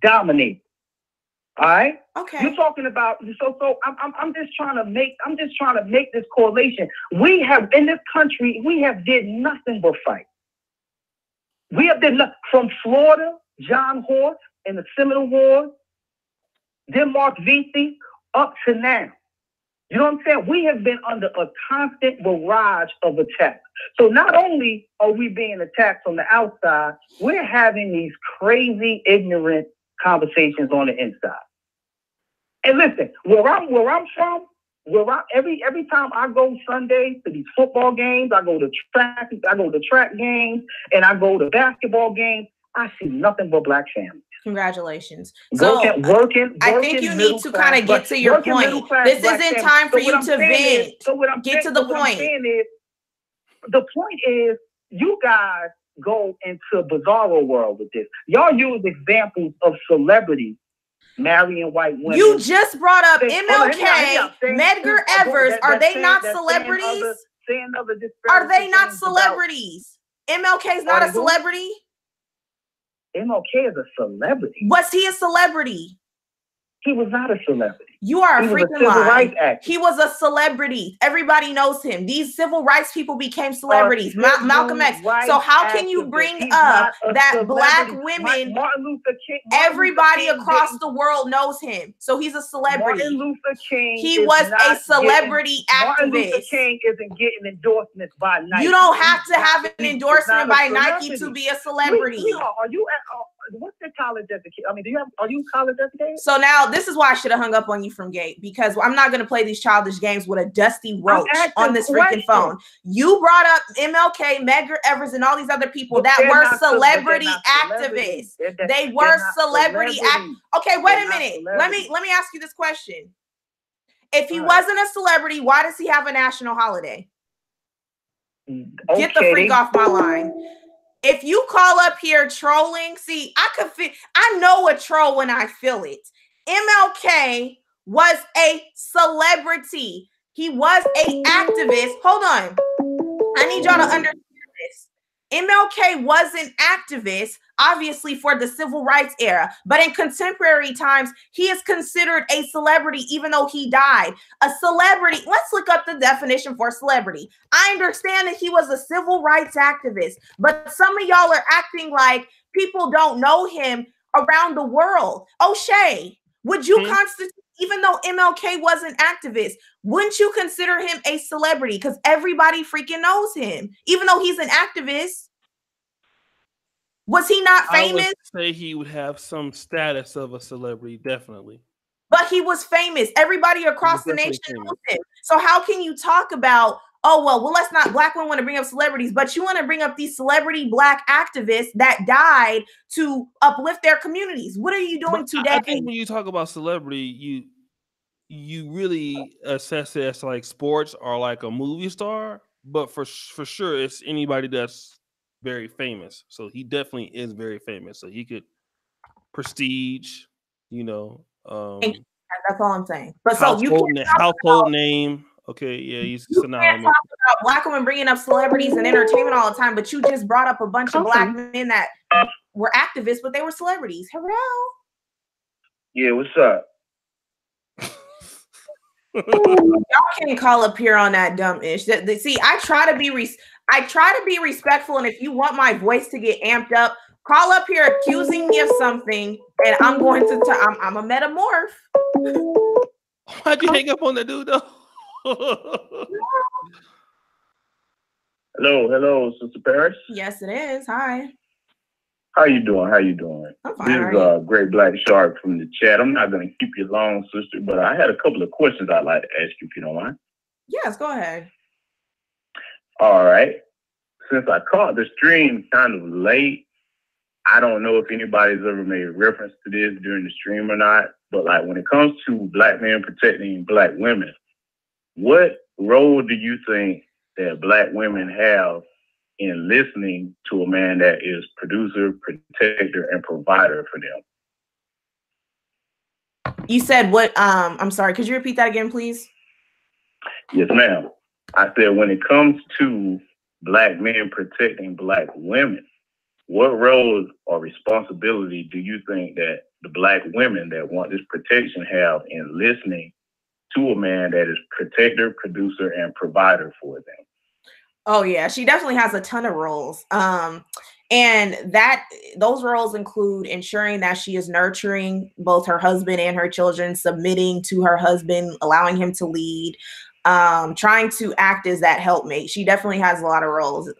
dominated. All right. Okay. You're talking about I'm just trying to make this correlation. We have in this country did nothing but fight. We have did from Florida, John Horse in the Seminole War, then Mark Vesey up to now. You know what I'm saying? We have been under a constant barrage of attacks. So not only are we being attacked from the outside, we're having these crazy, ignorant conversations on the inside. And listen, where I'm from, every time I go Sunday to these football games, I go to track games, and I go to basketball games, I see nothing but black families. Congratulations. Working, I think you need to kind of get to your point. This isn't time for you to vent. Get to the point. The point is, you guys go into bizarro world with this. Y'all use examples of celebrities marrying white women. You just brought up MLK, Medgar Evers. Are they not celebrities? Are they not celebrities? MLK is not a celebrity. MLK is a celebrity. Was he a celebrity? He was not a celebrity. You are He a was a freaking civil lie. rights activist. He was a celebrity. Everybody knows him. These civil rights people became celebrities. Malcolm X. So how can you bring up that black women, Martin Luther King, everybody across the world knows him? So he's a celebrity. Martin Luther King. He was a celebrity activist. Martin Luther King isn't getting endorsements by Nike. You don't have to have an endorsement by Nike to be a celebrity. Are you at? What's the college education? I mean, are you college educated? So now this is why I should have hung up on you from Gate, because I'm not going to play these childish games with a dusty roach on this freaking phone. You brought up MLK, Medgar Evers, and all these other people that were celebrity activists. They were celebrity Okay, wait a minute. Let me ask you this question. If he wasn't a celebrity, why does he have a national holiday? Get the freak off my line. If you call up here trolling, see, I know a troll when I feel it. MLK was a celebrity. He was an activist. Hold on. I need y'all to understand this. MLK was an activist, obviously, for the civil rights era, but in contemporary times, he is considered a celebrity, even though he died. A celebrity, let's look up the definition for celebrity. I understand that he was a civil rights activist, but some of y'all are acting like people don't know him around the world. O'Shea, would you constitute, even though MLK was an activist, wouldn't you consider him a celebrity? Because everybody freaking knows him, even though he's an activist. Was he not famous? I would say he would have some status of a celebrity, definitely. But he was famous. Everybody across the nation knows him. So how can you talk about, oh, well, let's not, black women want to bring up celebrities, but you want to bring up these celebrity black activists that died to uplift their communities. What are you doing today? I think when you talk about celebrity, you really assess it as like sports or like a movie star, but for sure it's anybody that's very famous. So he definitely is very famous. So he could prestige, that's all I'm saying. But so you can't household name. Okay, yeah, he's synonymous. You can't talk about black women bringing up celebrities and entertainment all the time, but you just brought up a bunch of black men that were activists, but they were celebrities. Hello? Yeah, what's up? Y'all can't call up here on that dumb ish. See, I try to be respectful, and if you want my voice to get amped up, call up here accusing me of something, and I'm going to. I'm a metamorph. Why'd you hang up on that dude though? Hello, Sister Paris. Yes, it is. Hi. How you doing? I'm fine. This is Great Black Shark from the chat. I'm not going to keep you long, sister, but I had a couple of questions I'd like to ask you, if you don't mind. Yes, go ahead. All right. Since I caught the stream kind of late, I don't know if anybody's ever made reference to this during the stream or not, but like when it comes to black men protecting black women, what role do you think that black women have in listening to a man that is producer, protector, and provider for them? You said what? I'm sorry. Could you repeat that again, please? Yes, ma'am. I said when it comes to black men protecting black women, what role or responsibility do you think that the black women that want this protection have in listening to a man that is protector, producer, and provider for them? Oh yeah, she definitely has a ton of roles. And those roles include ensuring that she is nurturing both her husband and her children, submitting to her husband, allowing him to lead, trying to act as that helpmate. She definitely has a lot of roles.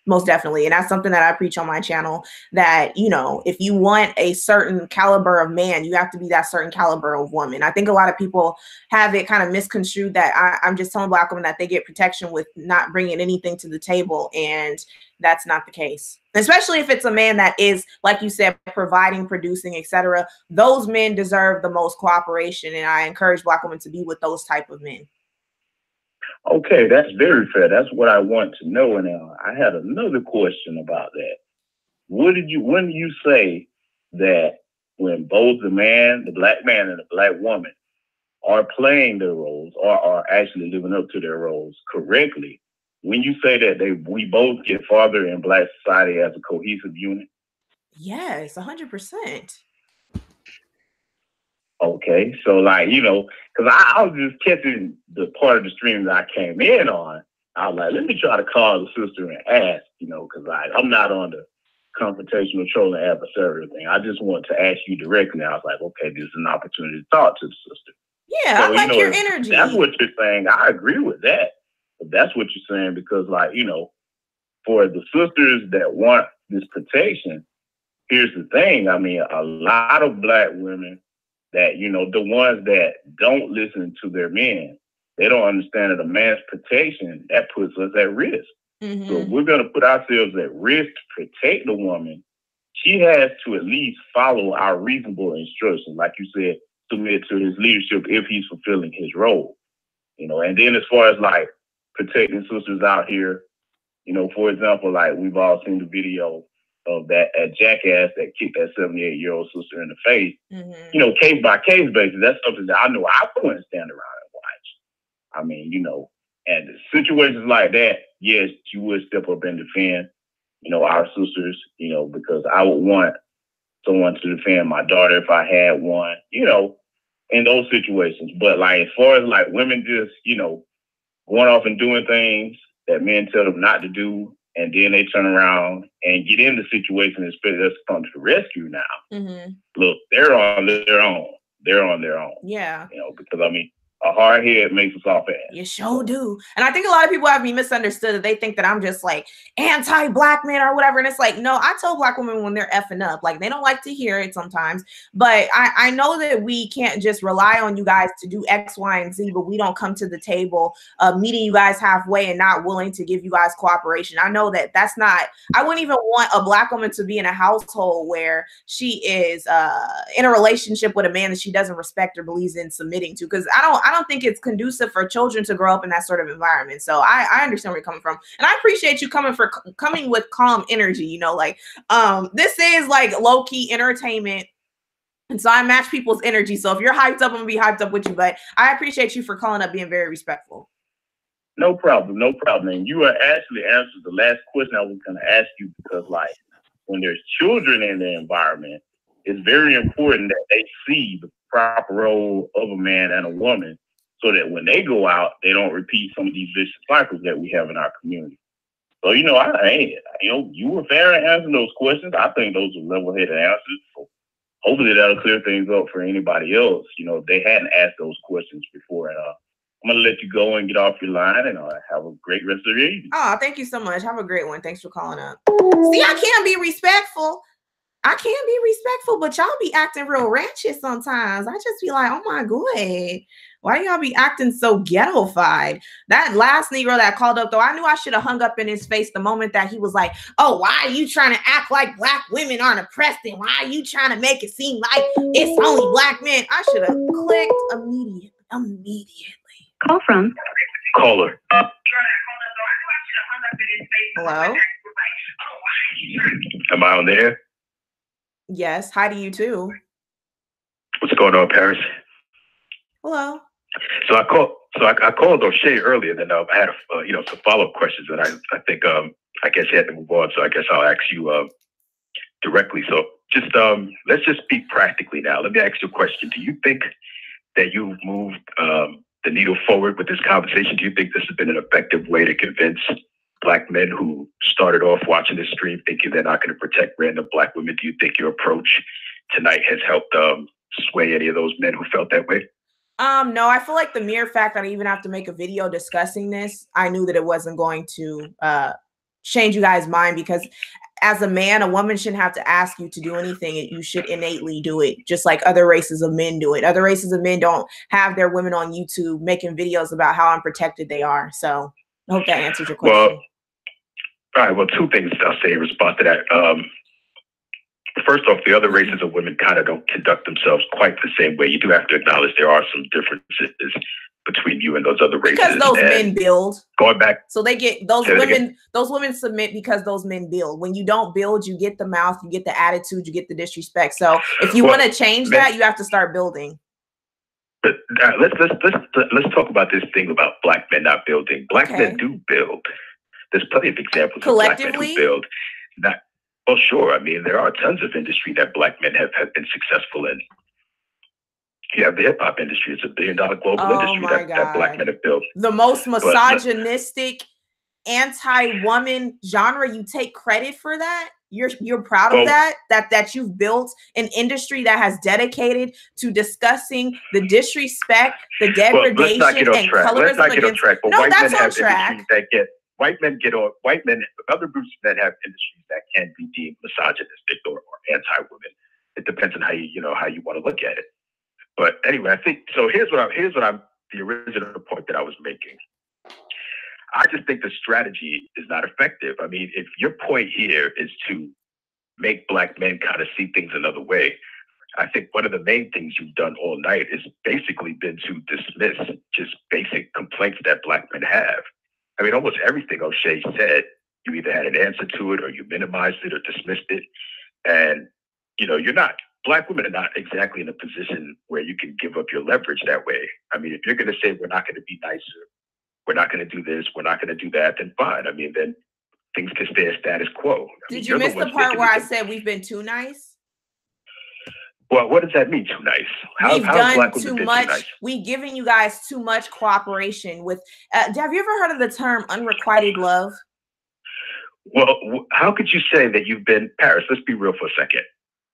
Most definitely. And that's something that I preach on my channel, that, if you want a certain caliber of man, you have to be that certain caliber of woman. I think a lot of people have it kind of misconstrued that I'm just telling black women that they get protection with not bringing anything to the table. And that's not the case, especially if it's a man that is, like you said, providing, producing, etc. Those men deserve the most cooperation. And I encourage black women to be with those type of men. Okay, that's very fair. That's what I want to know. And I had another question about that. When do you say that when both the black man and the black woman are playing their roles or are actually living up to their roles correctly, when you say that we both get farther in black society as a cohesive unit? Yes, 100%. Okay, so like, because I was just catching the part of the stream that I came in on. I was like, let me try to call the sister and ask, because I'm not on the confrontational, trolling, adversarial thing. I just want to ask you directly. I was like, okay, this is an opportunity to talk to the sister. Yeah, So, I like your energy. That's what you're saying. I agree with that. But that's what you're saying because, like, for the sisters that want this protection, here's the thing. I mean, a lot of black women that, the ones that don't listen to their men, they don't understand that a man's protection, that puts us at risk. Mm-hmm. So if we're going to put ourselves at risk to protect the woman, she has to at least follow our reasonable instructions. Like you said, submit to his leadership if he's fulfilling his role. And then as far as like protecting sisters out here, for example, like we've all seen the video of that jackass that kicked that 78-year-old sister in the face. Mm-hmm. Case by case basis, that's something that I know I wouldn't stand around and watch. I mean, and situations like that, yes, you would step up and defend, our sisters, because I would want someone to defend my daughter if I had one, in those situations. But like as far as like women just, going off and doing things that men tell them not to do, and then they turn around and get in the situation and expect us to come to the rescue now. Mm-hmm. Look, they're on their own. They're on their own. Yeah. Because I mean, a hard head makes us off ass. You sure do. And I think a lot of people have me misunderstood that they think that I'm just like anti-black men or whatever. And it's like, no, I tell black women when they're effing up, like they don't like to hear it sometimes, but I know that we can't just rely on you guys to do X, Y, and Z, but we don't come to the table meeting you guys halfway and not willing to give you guys cooperation. I know that that's not, I wouldn't even want a black woman to be in a household where she is in a relationship with a man that she doesn't respect or believes in submitting to. Cause I don't think it's conducive for children to grow up in that sort of environment. So I understand where you're coming from. And I appreciate you coming with calm energy, this is like low-key entertainment. And so I match people's energy. So if you're hyped up, I'm gonna be hyped up with you. But I appreciate you for calling up being very respectful. No problem. And you actually answered the last question I was gonna ask you because like when there's children in the environment, it's very important that they see the proper role of a man and a woman so that when they go out, they don't repeat some of these vicious cycles that we have in our community. So, you were fair in answering those questions. I think those are level-headed answers. So hopefully that'll clear things up for anybody else. If they hadn't asked those questions before. And I'm going to let you go and get off your line and have a great rest of your evening. Oh, thank you so much. Have a great one. Thanks for calling up. See, I can't be respectful. But y'all be acting real ratchet sometimes. I just be like, oh my God, why y'all be acting so ghetto-fied? That last Negro that called up, though, I knew I should have hung up in his face the moment that he was like, oh, why are you trying to act like black women aren't oppressed? And why are you trying to make it seem like it's only black men? I should have clicked immediately. Call from caller. Hello? Am I on there? Yes. Hi to you too. What's going on, Paris? Hello. So I called O'Shea earlier, and then I had some follow-up questions, and I think I guess you had to move on. So I guess I'll ask you directly. So just let's just speak practically now. Let me ask you a question. Do you think that you've moved the needle forward with this conversation? Do you think this has been an effective way to convince black men who started off watching this stream thinking they're not going to protect random black women? Do you think your approach tonight has helped sway any of those men who felt that way? No, I feel like the mere fact that I even have to make a video discussing this, I knew that it wasn't going to change you guys' mind, because as a man, a woman shouldn't have to ask you to do anything. You should innately do it, just like other races of men do it. Other races of men don't have their women on YouTube making videos about how unprotected they are. So I hope that answers your question. Well, all right. Well, two things I'll say in response to that. First off, the other races of women kind of don't conduct themselves quite the same way. You do have to acknowledge there are some differences. between you and those other races. Because those men build. Going back. So they get those women submit because those men build. When you don't build, you get the mouth, you get the attitude, you get the disrespect. So if you want to change that, you have to start building. But let's talk about this thing about black men not building. Black men do build. There's plenty of examples of black men who build. Well, sure. I mean, there are tons of industry that black men have been successful in. You have the hip hop industry. It's $1 billion global industry that black men have built. The most misogynistic, anti-woman genre. You take credit for that. You're proud of that you've built an industry that has dedicated to discussing the disrespect, the degradation, and colorism. Let's not get on track. But white men have industries that get other groups that have industries that can be deemed misogynistic or anti-women. It depends on how you want to look at it. But anyway, I think so. Here's what I'm the original point that I was making. I just think the strategy is not effective. I mean, if your point here is to make black men kind of see things another way, I think one of the main things you've done all night is basically been to dismiss just basic complaints that black men have. I mean, almost everything O'Shea said, you either had an answer to it or you minimized it or dismissed it. And, black women are not exactly in a position where you can give up your leverage that way. I mean, if you're going to say we're not going to be nicer, we're not going to do this, we're not going to do that, then fine. I mean, then things can stay as status quo. Did you miss the part where I said we've been too nice? Well, what does that mean, too nice? We've done too much. Nice? We've given you guys too much cooperation with. Have you ever heard of the term unrequited love? Well, how could you say that you've been, Paris, let's be real for a second.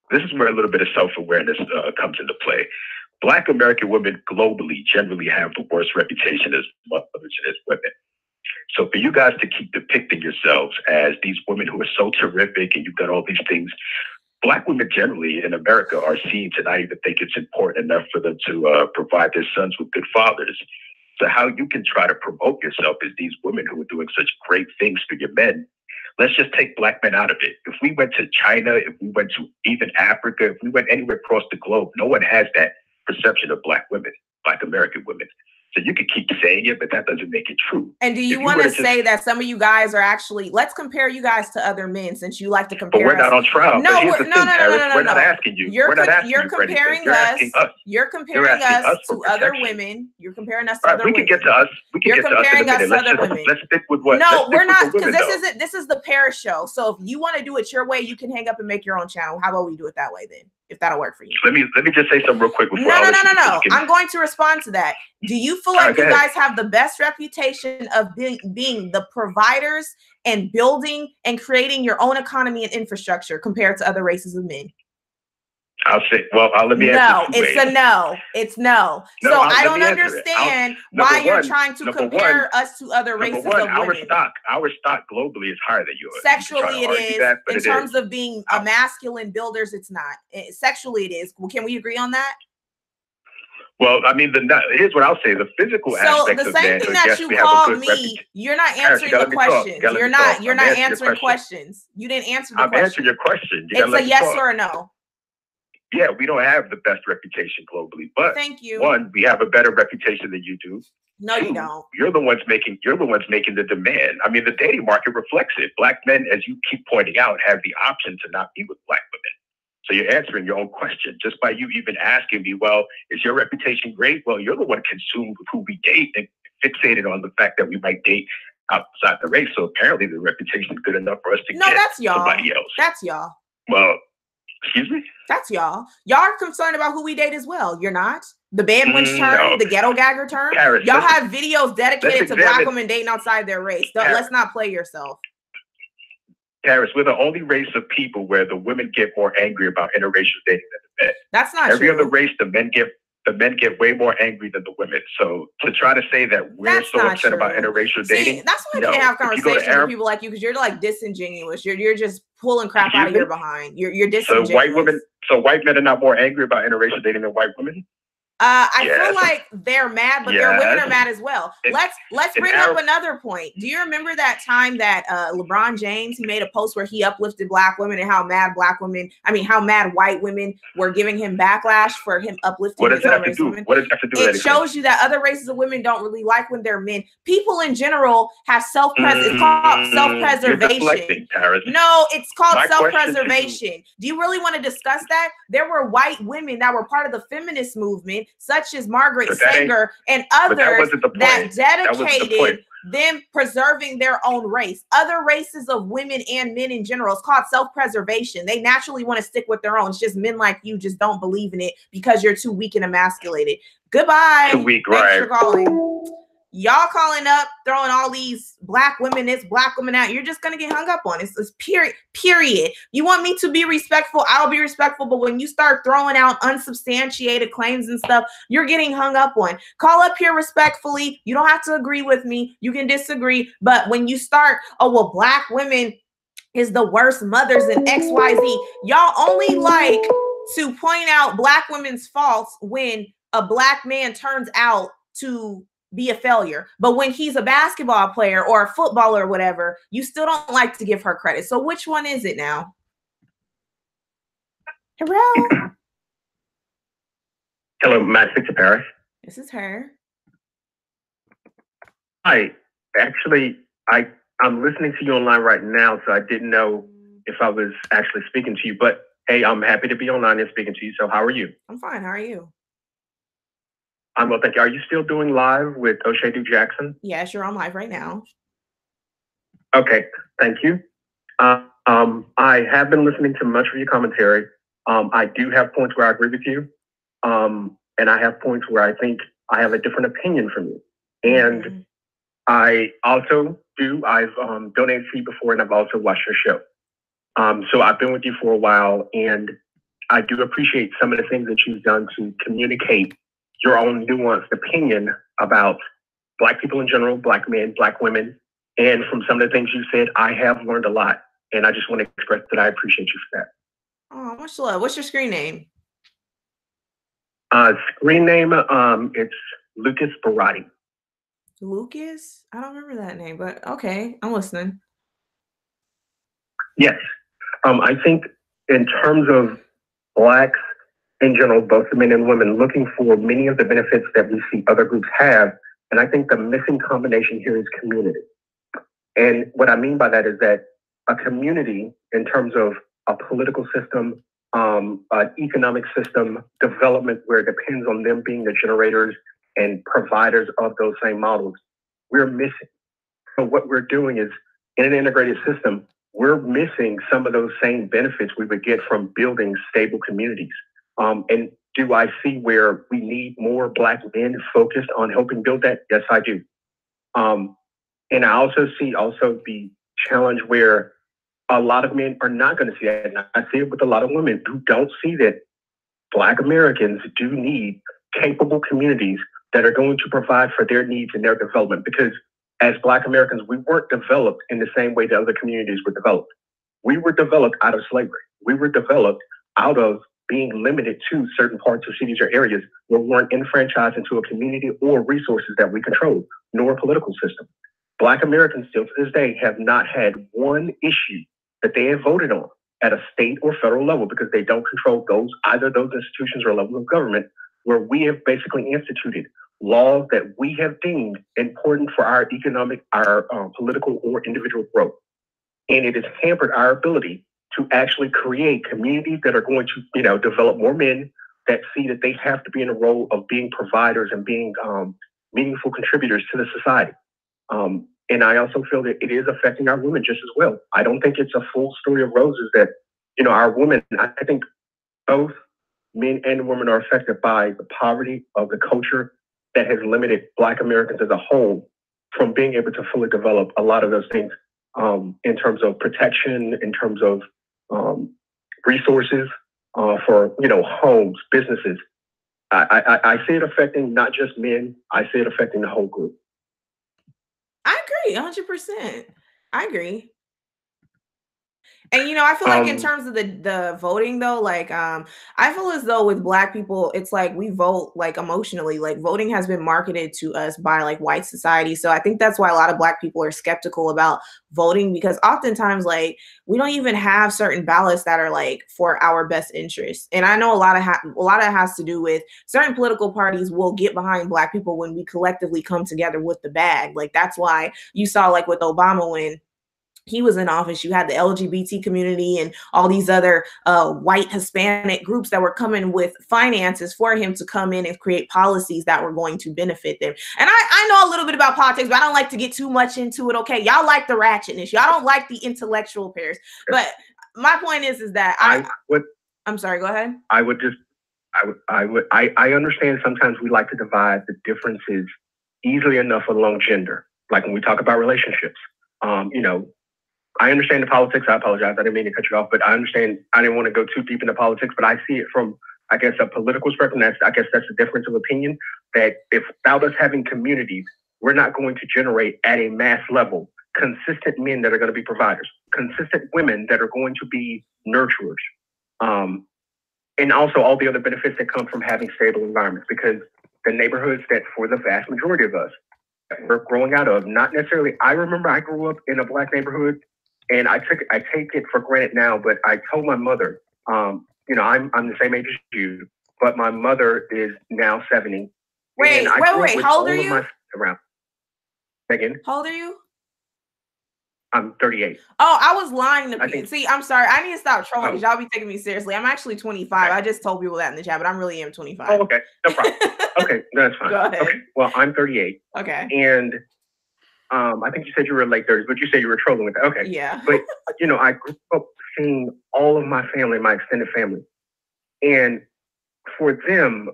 This is where a little bit of self-awareness comes into play. Black American women globally generally have the worst reputation as mothers and as women. So for you guys to keep depicting yourselves as these women who are so terrific and you've done all these things, Black women generally in America are seen to not even think it's important enough for them to provide their sons with good fathers. So how you can try to promote yourself as these women who are doing such great things for your men. Let's just take Black men out of it. If we went to China, if we went to even Africa, if we went anywhere across the globe, no one has that perception of Black women, Black American women. So you can keep saying it, but that doesn't make it true. And do you want to say that some of you guys are actually, let's compare you guys to other men since you like to compare. But we're not on trial. No, we're not asking you. You're comparing us. You're comparing us to other women. You're comparing us to other women. We can get to us. You're comparing us to other women. Let's stick with what. No, we're not, because this is the Paris show. So if you want to do it your way, you can hang up and make your own channel. How about we do it that way then? If that'll work for you. Let me just say something real quick before. No. I'm going to respond to that. Do you feel like you guys have the best reputation of being the providers and building and creating your own economy and infrastructure compared to other races of men? Let me answer. It's no. So I don't understand why you're trying to compare us to other races of women. Our stock globally is higher than yours. Sexually, it is. In terms of being a masculine builders, it's not. Sexually, it is. Well, can we agree on that? Well, I mean, here's what I'll say: the physical aspect of man. So the same thing that you called me, you're not answering the questions. You're not answering questions. You didn't answer the question. I'm answering your question. It's a yes or a no. Yeah, we don't have the best reputation globally, but thank you. One, we have a better reputation than you do. No, you don't. You're the ones making the demand. I mean, the dating market reflects it. Black men, as you keep pointing out, have the option to not be with Black women. So you're answering your own question just by you even asking me, well, is your reputation great? Well, you're the one consumed with who we date and fixated on the fact that we might date outside the race. So apparently the reputation is good enough for us to get somebody else. That's y'all. Well, excuse me? That's y'all. Y'all are concerned about who we date as well. You're not? The bad wench term, the ghetto gagger term. Paris, y'all have videos dedicated to Black women dating outside their race. Let's not play yourself. Paris, we're the only race of people where the women get more angry about interracial dating than the men. That's not Every true. other race, the men get way more angry than the women. So to try to say that we're so upset about interracial dating, that's why I can't have conversations with people like you, because you're like disingenuous. You're just pulling crap out of your behind. You're disingenuous. So white men are not more angry about interracial dating than white women? I feel like they're mad, but their women are mad as well. Let's bring up another point. Do you remember that time that LeBron James, he made a post where he uplifted black women and how mad white women were giving him backlash for him uplifting his own race women? What does that have to do with it shows you that other races of women don't really like when they're men. People in general have it's called self-preservation. No, it's called self-preservation. Do you really want to discuss that? There were white women that were part of the feminist movement, such as Margaret Sanger and others that dedicated them preserving their own race. Other races of women and men in general, it's called self-preservation. They naturally want to stick with their own. It's just men like you just don't believe in it because you're too weak and emasculated. Goodbye. Too weak, Thanks for calling. Y'all calling up, throwing all these black women out. You're just gonna get hung up on. It's period. You want me to be respectful, I'll be respectful. But when you start throwing out unsubstantiated claims and stuff, you're getting hung up on. Call up here respectfully. You don't have to agree with me. You can disagree. But when you start, oh, well, black women is the worst mothers in XYZ. Y'all only like to point out black women's faults when a black man turns out to be a failure. But when he's a basketball player or a footballer or whatever, you still don't like to give her credit. So which one is it now? Hello? Hello, Matt Victor Paris. This is her. Hi. Actually, I'm listening to you online right now, so I didn't know if I was actually speaking to you. But hey, I'm happy to be online and speaking to you. So how are you? I'm fine. How are you? I'm well, thank you. Are you still doing live with O'Shea Duke Jackson? Yes, you're on live right now. Okay, thank you. I have been listening to much of your commentary. I do have points where I agree with you, and I have points where I think I have a different opinion from you. And I also I've donated to you before, and I've also watched your show. So I've been with you for a while, and I do appreciate some of the things that you've done to communicate your own nuanced opinion about Black people in general, Black men, Black women. And from some of the things you said, I have learned a lot. And I just want to express that I appreciate you for that. Oh, much love. What's your screen name? Screen name, it's Lucas Barati. Lucas? I don't remember that name, but okay, I'm listening. Yes. I think in terms of Blacks in general, both the men and women, looking for many of the benefits that we see other groups have. And I think the missing combination here is community. And what I mean by that is that a community, in terms of a political system, an economic system, development where it depends on them being the generators and providers of those same models, we're missing. So what we're doing is, in an integrated system, we're missing some of those same benefits we would get from building stable communities. And do I see where we need more Black men focused on helping build that? Yes, I do. And I also see the challenge where a lot of men are not going to see that. And I see it with a lot of women who don't see that Black Americans do need capable communities that are going to provide for their needs and their development. Because as Black Americans, we weren't developed in the same way that other communities were developed. We were developed out of slavery. We were developed out of being limited to certain parts of cities or areas where we weren't enfranchised into a community or resources that we control, nor a political system. Black Americans still to this day have not had one issue that they have voted on at a state or federal level because they don't control either those institutions or level of government where we have basically instituted laws that we have deemed important for our economic, our political or individual growth. And it has hampered our ability to actually create communities that are going to, develop more men that see that they have to be in a role of being providers and being meaningful contributors to the society. And I also feel that it is affecting our women just as well. I don't think it's a full story of roses that, our women, I think both men and women are affected by the poverty of the culture that has limited Black Americans as a whole from being able to fully develop a lot of those things in terms of protection, in terms of resources for, homes, businesses. I see it affecting not just men, I see it affecting the whole group. I agree, 100%. I agree. And I feel like in terms of the voting though, like I feel as though with Black people, it's like we vote like emotionally. Like voting has been marketed to us by like white society. So I think that's why a lot of Black people are skeptical about voting, because oftentimes like we don't even have certain ballots that are like for our best interests. And I know a lot of it has to do with certain political parties will get behind Black people when we collectively come together with the bag. Like that's why you saw like with Obama when he was in office, you had the LGBT community and all these other white Hispanic groups that were coming with finances for him to come in and create policies that were going to benefit them. And I know a little bit about politics, but I don't like to get too much into it. Okay, y'all like the ratchetness. Y'all don't like the intellectual pairs. But my point is that I'm sorry, go ahead. I understand sometimes we like to divide the differences easily enough along gender. Like when we talk about relationships, I understand the politics. I apologize. I didn't mean to cut you off, but I understand. I didn't want to go too deep into politics, but I see it from, I guess, a political spectrum. I guess that's a difference of opinion, that if without us having communities, we're not going to generate at a mass level consistent men that are going to be providers, consistent women that are going to be nurturers, and also all the other benefits that come from having stable environments, because the neighborhoods that for the vast majority of us we're growing out of, not necessarily, I remember I grew up in a Black neighborhood, and I take it for granted now, but I told my mother, I'm the same age as you, but my mother is now 70. Wait, how old are you? Again? How old are you? I'm 38. Oh, I was lying to people. See, I'm sorry. I need to stop trolling because y'all be taking me seriously. I'm actually 25. Okay. I just told people that in the chat, but I really am 25. Oh, okay. No problem. Okay, that's fine. Go ahead. Okay. Well, I'm 38. Okay. And I think you said you were late 30s, but you said you were trolling with that. Okay. Yeah. But, I grew up seeing all of my family, my extended family. And for them,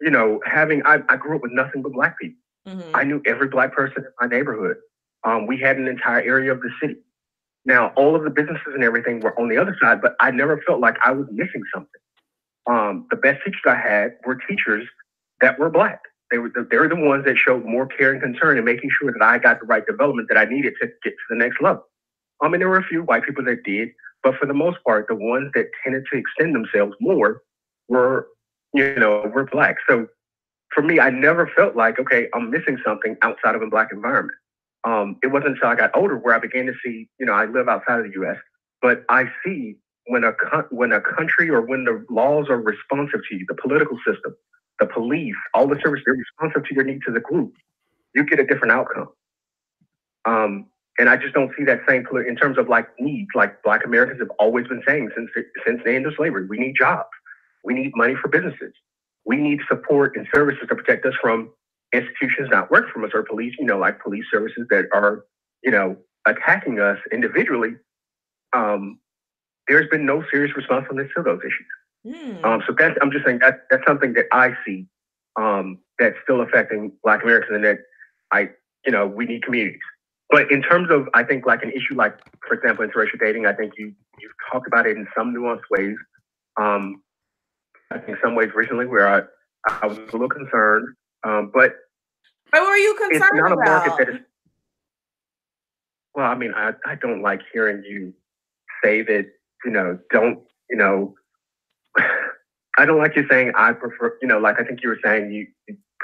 I grew up with nothing but Black people. Mm-hmm. I knew every Black person in my neighborhood. We had an entire area of the city. Now, all of the businesses and everything were on the other side, but I never felt like I was missing something. The best teachers I had were teachers that were Black. They were the ones that showed more care and concern in making sure that I got the right development that I needed to get to the next level. And there were a few white people that did, but for the most part, the ones that tended to extend themselves more were Black. So for me, I never felt like, okay, I'm missing something outside of a Black environment. It wasn't until I got older where I began to see, I live outside of the U.S., but I see when a country or when the laws are responsive to you, the political system, the police, all the services, they're responsive to your needs as a group, you get a different outcome. And I just don't see that same in terms of like needs, like Black Americans have always been saying since the end of slavery, we need jobs. We need money for businesses. We need support and services to protect us from institutions not working for us or police, like police services that are, attacking us individually. There's been no serious responsiveness to those issues. So I'm just saying that's something that I see that's still affecting Black Americans, and that we need communities. But in terms of, I think like an issue like, for example, interracial dating, I think you've talked about it in some nuanced ways. I think some ways recently where I was a little concerned, but what were you concerned it's not about? A market that is, well, I mean, I don't like hearing you say that, I don't like you saying I prefer, like I think you were saying you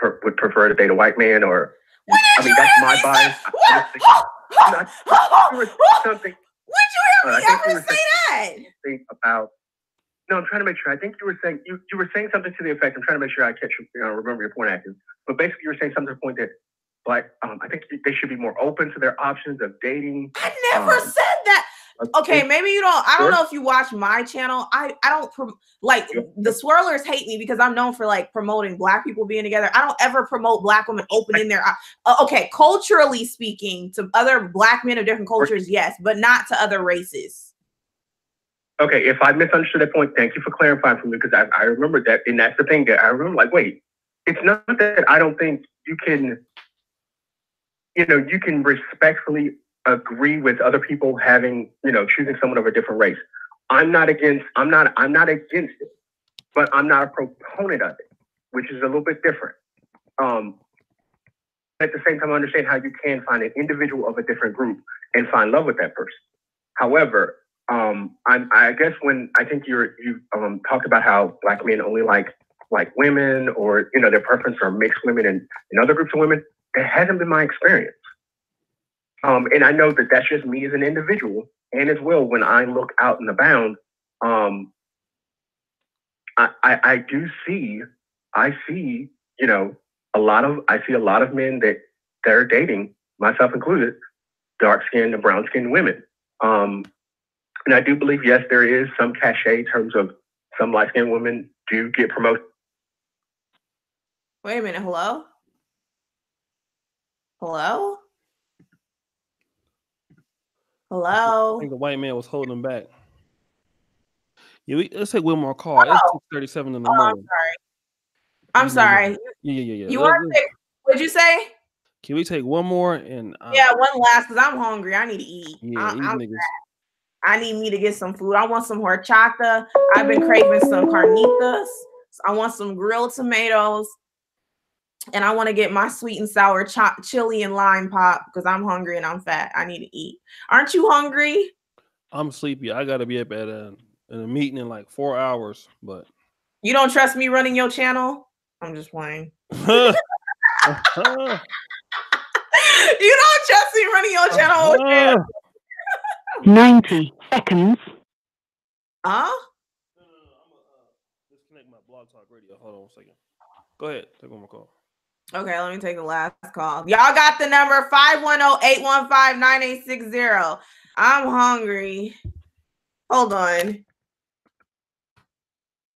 would prefer to date a white man, or that's my bias. Would you hear me ever say that? About, no, I'm trying to make sure. I think you were saying you were saying something to the effect. I'm trying to make sure I catch remember your point active. But basically, you were saying something to the point that, like, I think they should be more open to their options of dating. I never said that. Okay, maybe you don't. I don't know if you watch my channel. I don't like the swirlers hate me because I'm known for like promoting Black people being together. I don't ever promote Black women opening their. Okay, culturally speaking, to other Black men of different cultures, yes, but not to other races. Okay, if I misunderstood that point, thank you for clarifying for me, because I remember that, and that's the thing that I remember. Like, wait, it's not that I don't think you can, you can respectfully agree with other people having, choosing someone of a different race. I'm not against it, but I'm not a proponent of it, which is a little bit different. At the same time, I understand how you can find an individual of a different group and find love with that person. However, I guess when I think you talked about how black men only like women, or their preference are mixed women and other groups of women. That hasn't been my experience. And I know that that's just me as an individual, and as well when I look out and abound, I see a lot of men that they're dating, myself included, dark skinned and brown skinned women. And I do believe, yes, there is some cachet in terms of some light skinned women do get promoted. Wait a minute, hello? Hello? Hello? I think the white man was holding back. Yeah, let's take one more call. It's 6:37 in the morning. I'm sorry. Yeah. You want to take, what'd you say? Can we take one more? And yeah, one last, because I'm hungry. I need to eat. Yeah, these niggas. I need me to get some food. I want some horchata. I've been craving some carnitas. I want some grilled tomatoes. And I want to get my sweet and sour chili and lime pop because I'm hungry and I'm fat. I need to eat. Aren't you hungry? I'm sleepy. I got to be up at a meeting in like 4 hours. But you don't trust me running your channel? I'm just playing. You don't trust me running your channel? 90 seconds. Huh? Disconnect my Blog Talk Radio. Hold on a second. Go ahead. Take one more call. Okay, let me take the last call. Y'all got the number 510-815-9860. I'm hungry. Hold on.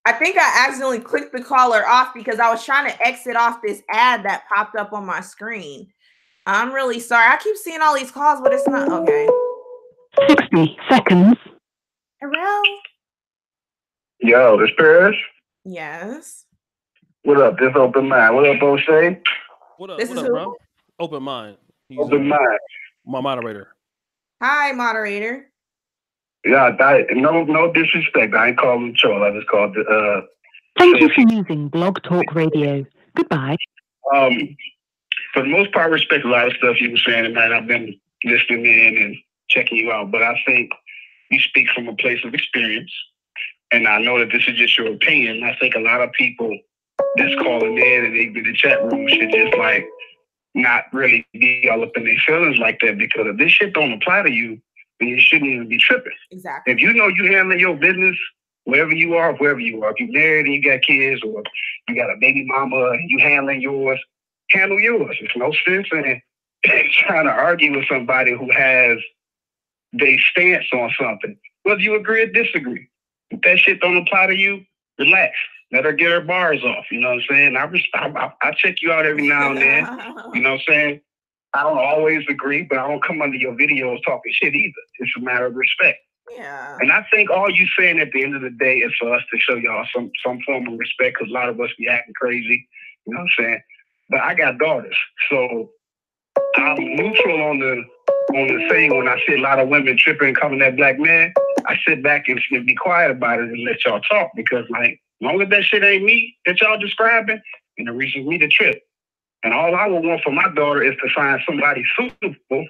I think I accidentally clicked the caller off because I was trying to exit off this ad that popped up on my screen. I'm really sorry. I keep seeing all these calls, but it's not okay. 60 seconds. Hello? Yo, this Paris? Yes. What up? This Open Mind. What up, O'Shea? What up, This what is up, who? bro? Open Mind. He's Open Mind. My moderator. Hi, moderator. Yeah, no disrespect. I ain't calling troll. I just called Thank you for using Blog Talk Radio. Goodbye. For the most part, I respect a lot of stuff you were saying tonight. I've been listening in and checking you out, but I think you speak from a place of experience, and I know that this is just your opinion. I think a lot of people that's calling in and even the chat room should just like not really be all up in their feelings like that, because if this shit don't apply to you, then you shouldn't even be tripping. Exactly. If you know you handling your business wherever you are, if you're married and you got kids, or you got a baby mama and you handling yours, handle yours. There's no sense in trying to argue with somebody who has their stance on something, whether you agree or disagree. If that shit don't apply to you, relax. Let her get her bars off. You know what I'm saying? I check you out every now and then. You know what I'm saying? I don't always agree, but I don't come under your videos talking shit either. It's a matter of respect. Yeah. And I think all you saying at the end of the day is for us to show y'all some form of respect, because a lot of us be acting crazy. You know what I'm saying? But I got daughters, so I'm neutral on the thing. When I see a lot of women tripping coming at black men, I sit back and be quiet about it and let y'all talk, because like, as long as that shit ain't me that y'all describing, and the reason me to trip. And all I would want for my daughter is to find somebody suitable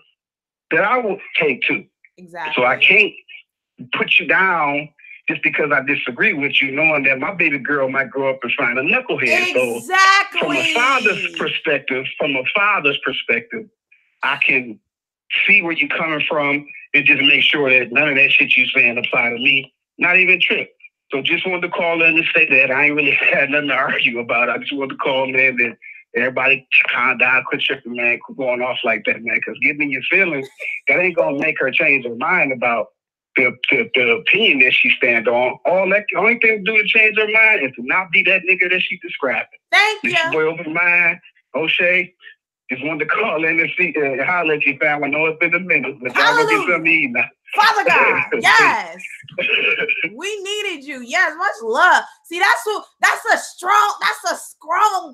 that I will take to. Exactly. So I can't put you down just because I disagree with you, knowing that my baby girl might grow up and find a knucklehead. Exactly. So from a father's perspective, I can see where you're coming from and just make sure that none of that shit you saying apply to me, not even trip. So just wanted to call in and say that. I ain't really had nothing to argue about. I just wanted to call in and everybody calm down, quit tripping, man, quit going off like that, man, because getting your feelings, that ain't going to make her change her mind about the opinion that she stand on. The only thing to do to change her mind is to not be that nigga that she describing. Thank you. This boy Open Mind, O'Shea. Just wanted to call in and see holler at you, fam. I know it's been a minute, but y'all gonna get something to eat now. Father God, yes. We needed you. Yes, much love. See, that's a strong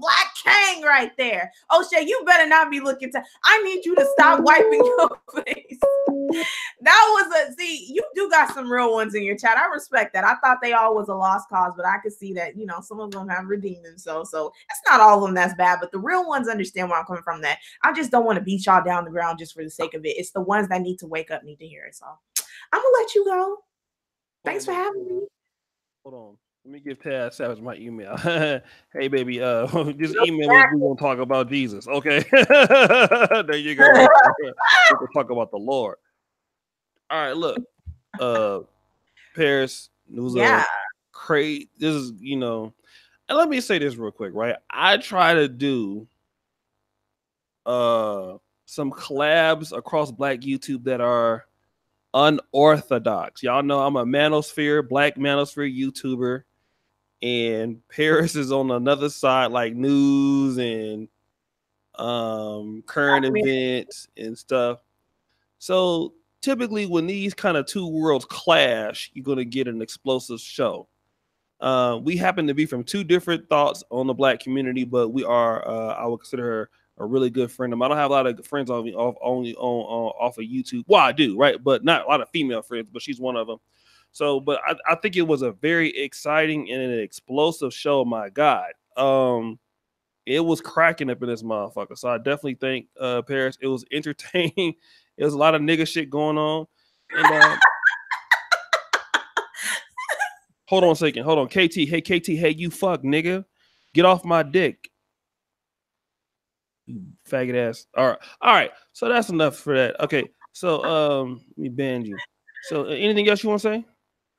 black king right there. O'Shea, you better not be looking to. I need you to stop wiping your face. See, you do got some real ones in your chat. I respect that. I thought they all was a lost cause, but I could see that, some of them have redeemed themselves. So it's not all of them that's bad, but the real ones understand where I'm coming from. That I just don't want to beat y'all down the ground just for the sake of it. It's the ones that need to wake up, need to hear it. So I'm gonna let you go. Thanks for having me. Hold on. Let me give Tad Savage my email. Hey, baby, just email us. We're going to talk about Jesus. Okay. There you go. Right there. We can talk about the Lord. All right. Look, Paris, it was a crazy. This is, and let me say this real quick, right? I try to do some collabs across Black YouTube that are unorthodox. Y'all know I'm a Black manosphere YouTuber. And Paris is on another side, like news and current events and stuff. So typically, when these kind of two worlds clash, you're gonna get an explosive show. We happen to be from two different thoughts on the Black community, but we are. I would consider her a really good friend. I don't have a lot of friends off of YouTube. Well, I do, right? But not a lot of female friends. But she's one of them. So, but I think it was a very exciting and an explosive show. My God, it was cracking up in this motherfucker. So I definitely think Paris. It was entertaining. It was a lot of nigga shit going on. And hold on a second. Hold on, KT. Hey, KT. Hey, you fuck nigga, get off my dick, you faggot ass. All right. So that's enough for that. Okay. So let me ban you. So anything else you want to say?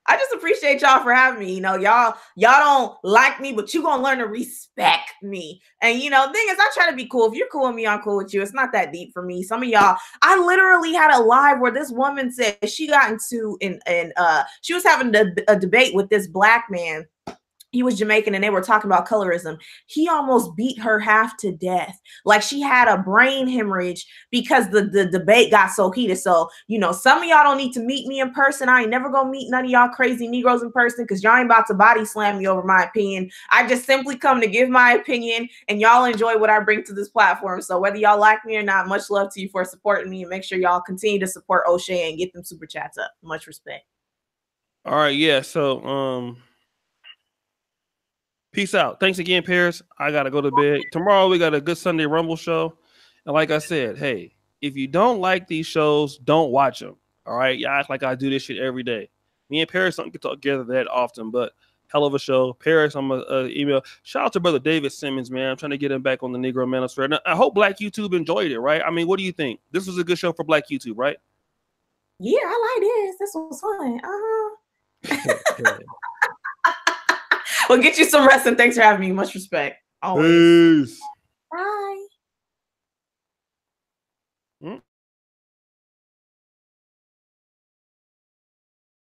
I just appreciate y'all for having me. Y'all don't like me, but you gonna learn to respect me. And thing is, I try to be cool. If you're cool with me, I'm cool with you. It's not that deep for me. Some of y'all, I literally had a live where this woman said she got into she was having a debate with this Black man. He was Jamaican and they were talking about colorism. He almost beat her half to death. Like she had a brain hemorrhage because the debate got so heated. So, some of y'all don't need to meet me in person. I ain't never gonna meet none of y'all crazy Negroes in person because y'all ain't about to body slam me over my opinion. I just simply come to give my opinion and y'all enjoy what I bring to this platform. So whether y'all like me or not, much love to you for supporting me and make sure y'all continue to support O'Shea and get them super chats up. Much respect. All right. Yeah. So, peace out. Thanks again, Paris. I gotta go to bed. Tomorrow we got a good Sunday Rumble show. And like I said, hey, if you don't like these shows, don't watch them. All right. Y'all act like I do this shit every day. Me and Paris don't get together that often, but hell of a show. Paris, I'm gonna email. Shout out to brother David Simmons, man. I'm trying to get him back on the Negro Manosphere. And I hope Black YouTube enjoyed it, right? I mean, what do you think? This was a good show for Black YouTube, right? Yeah, I like this. This was fun. Well, get you some rest and thanks for having me. Much respect. Always. Peace.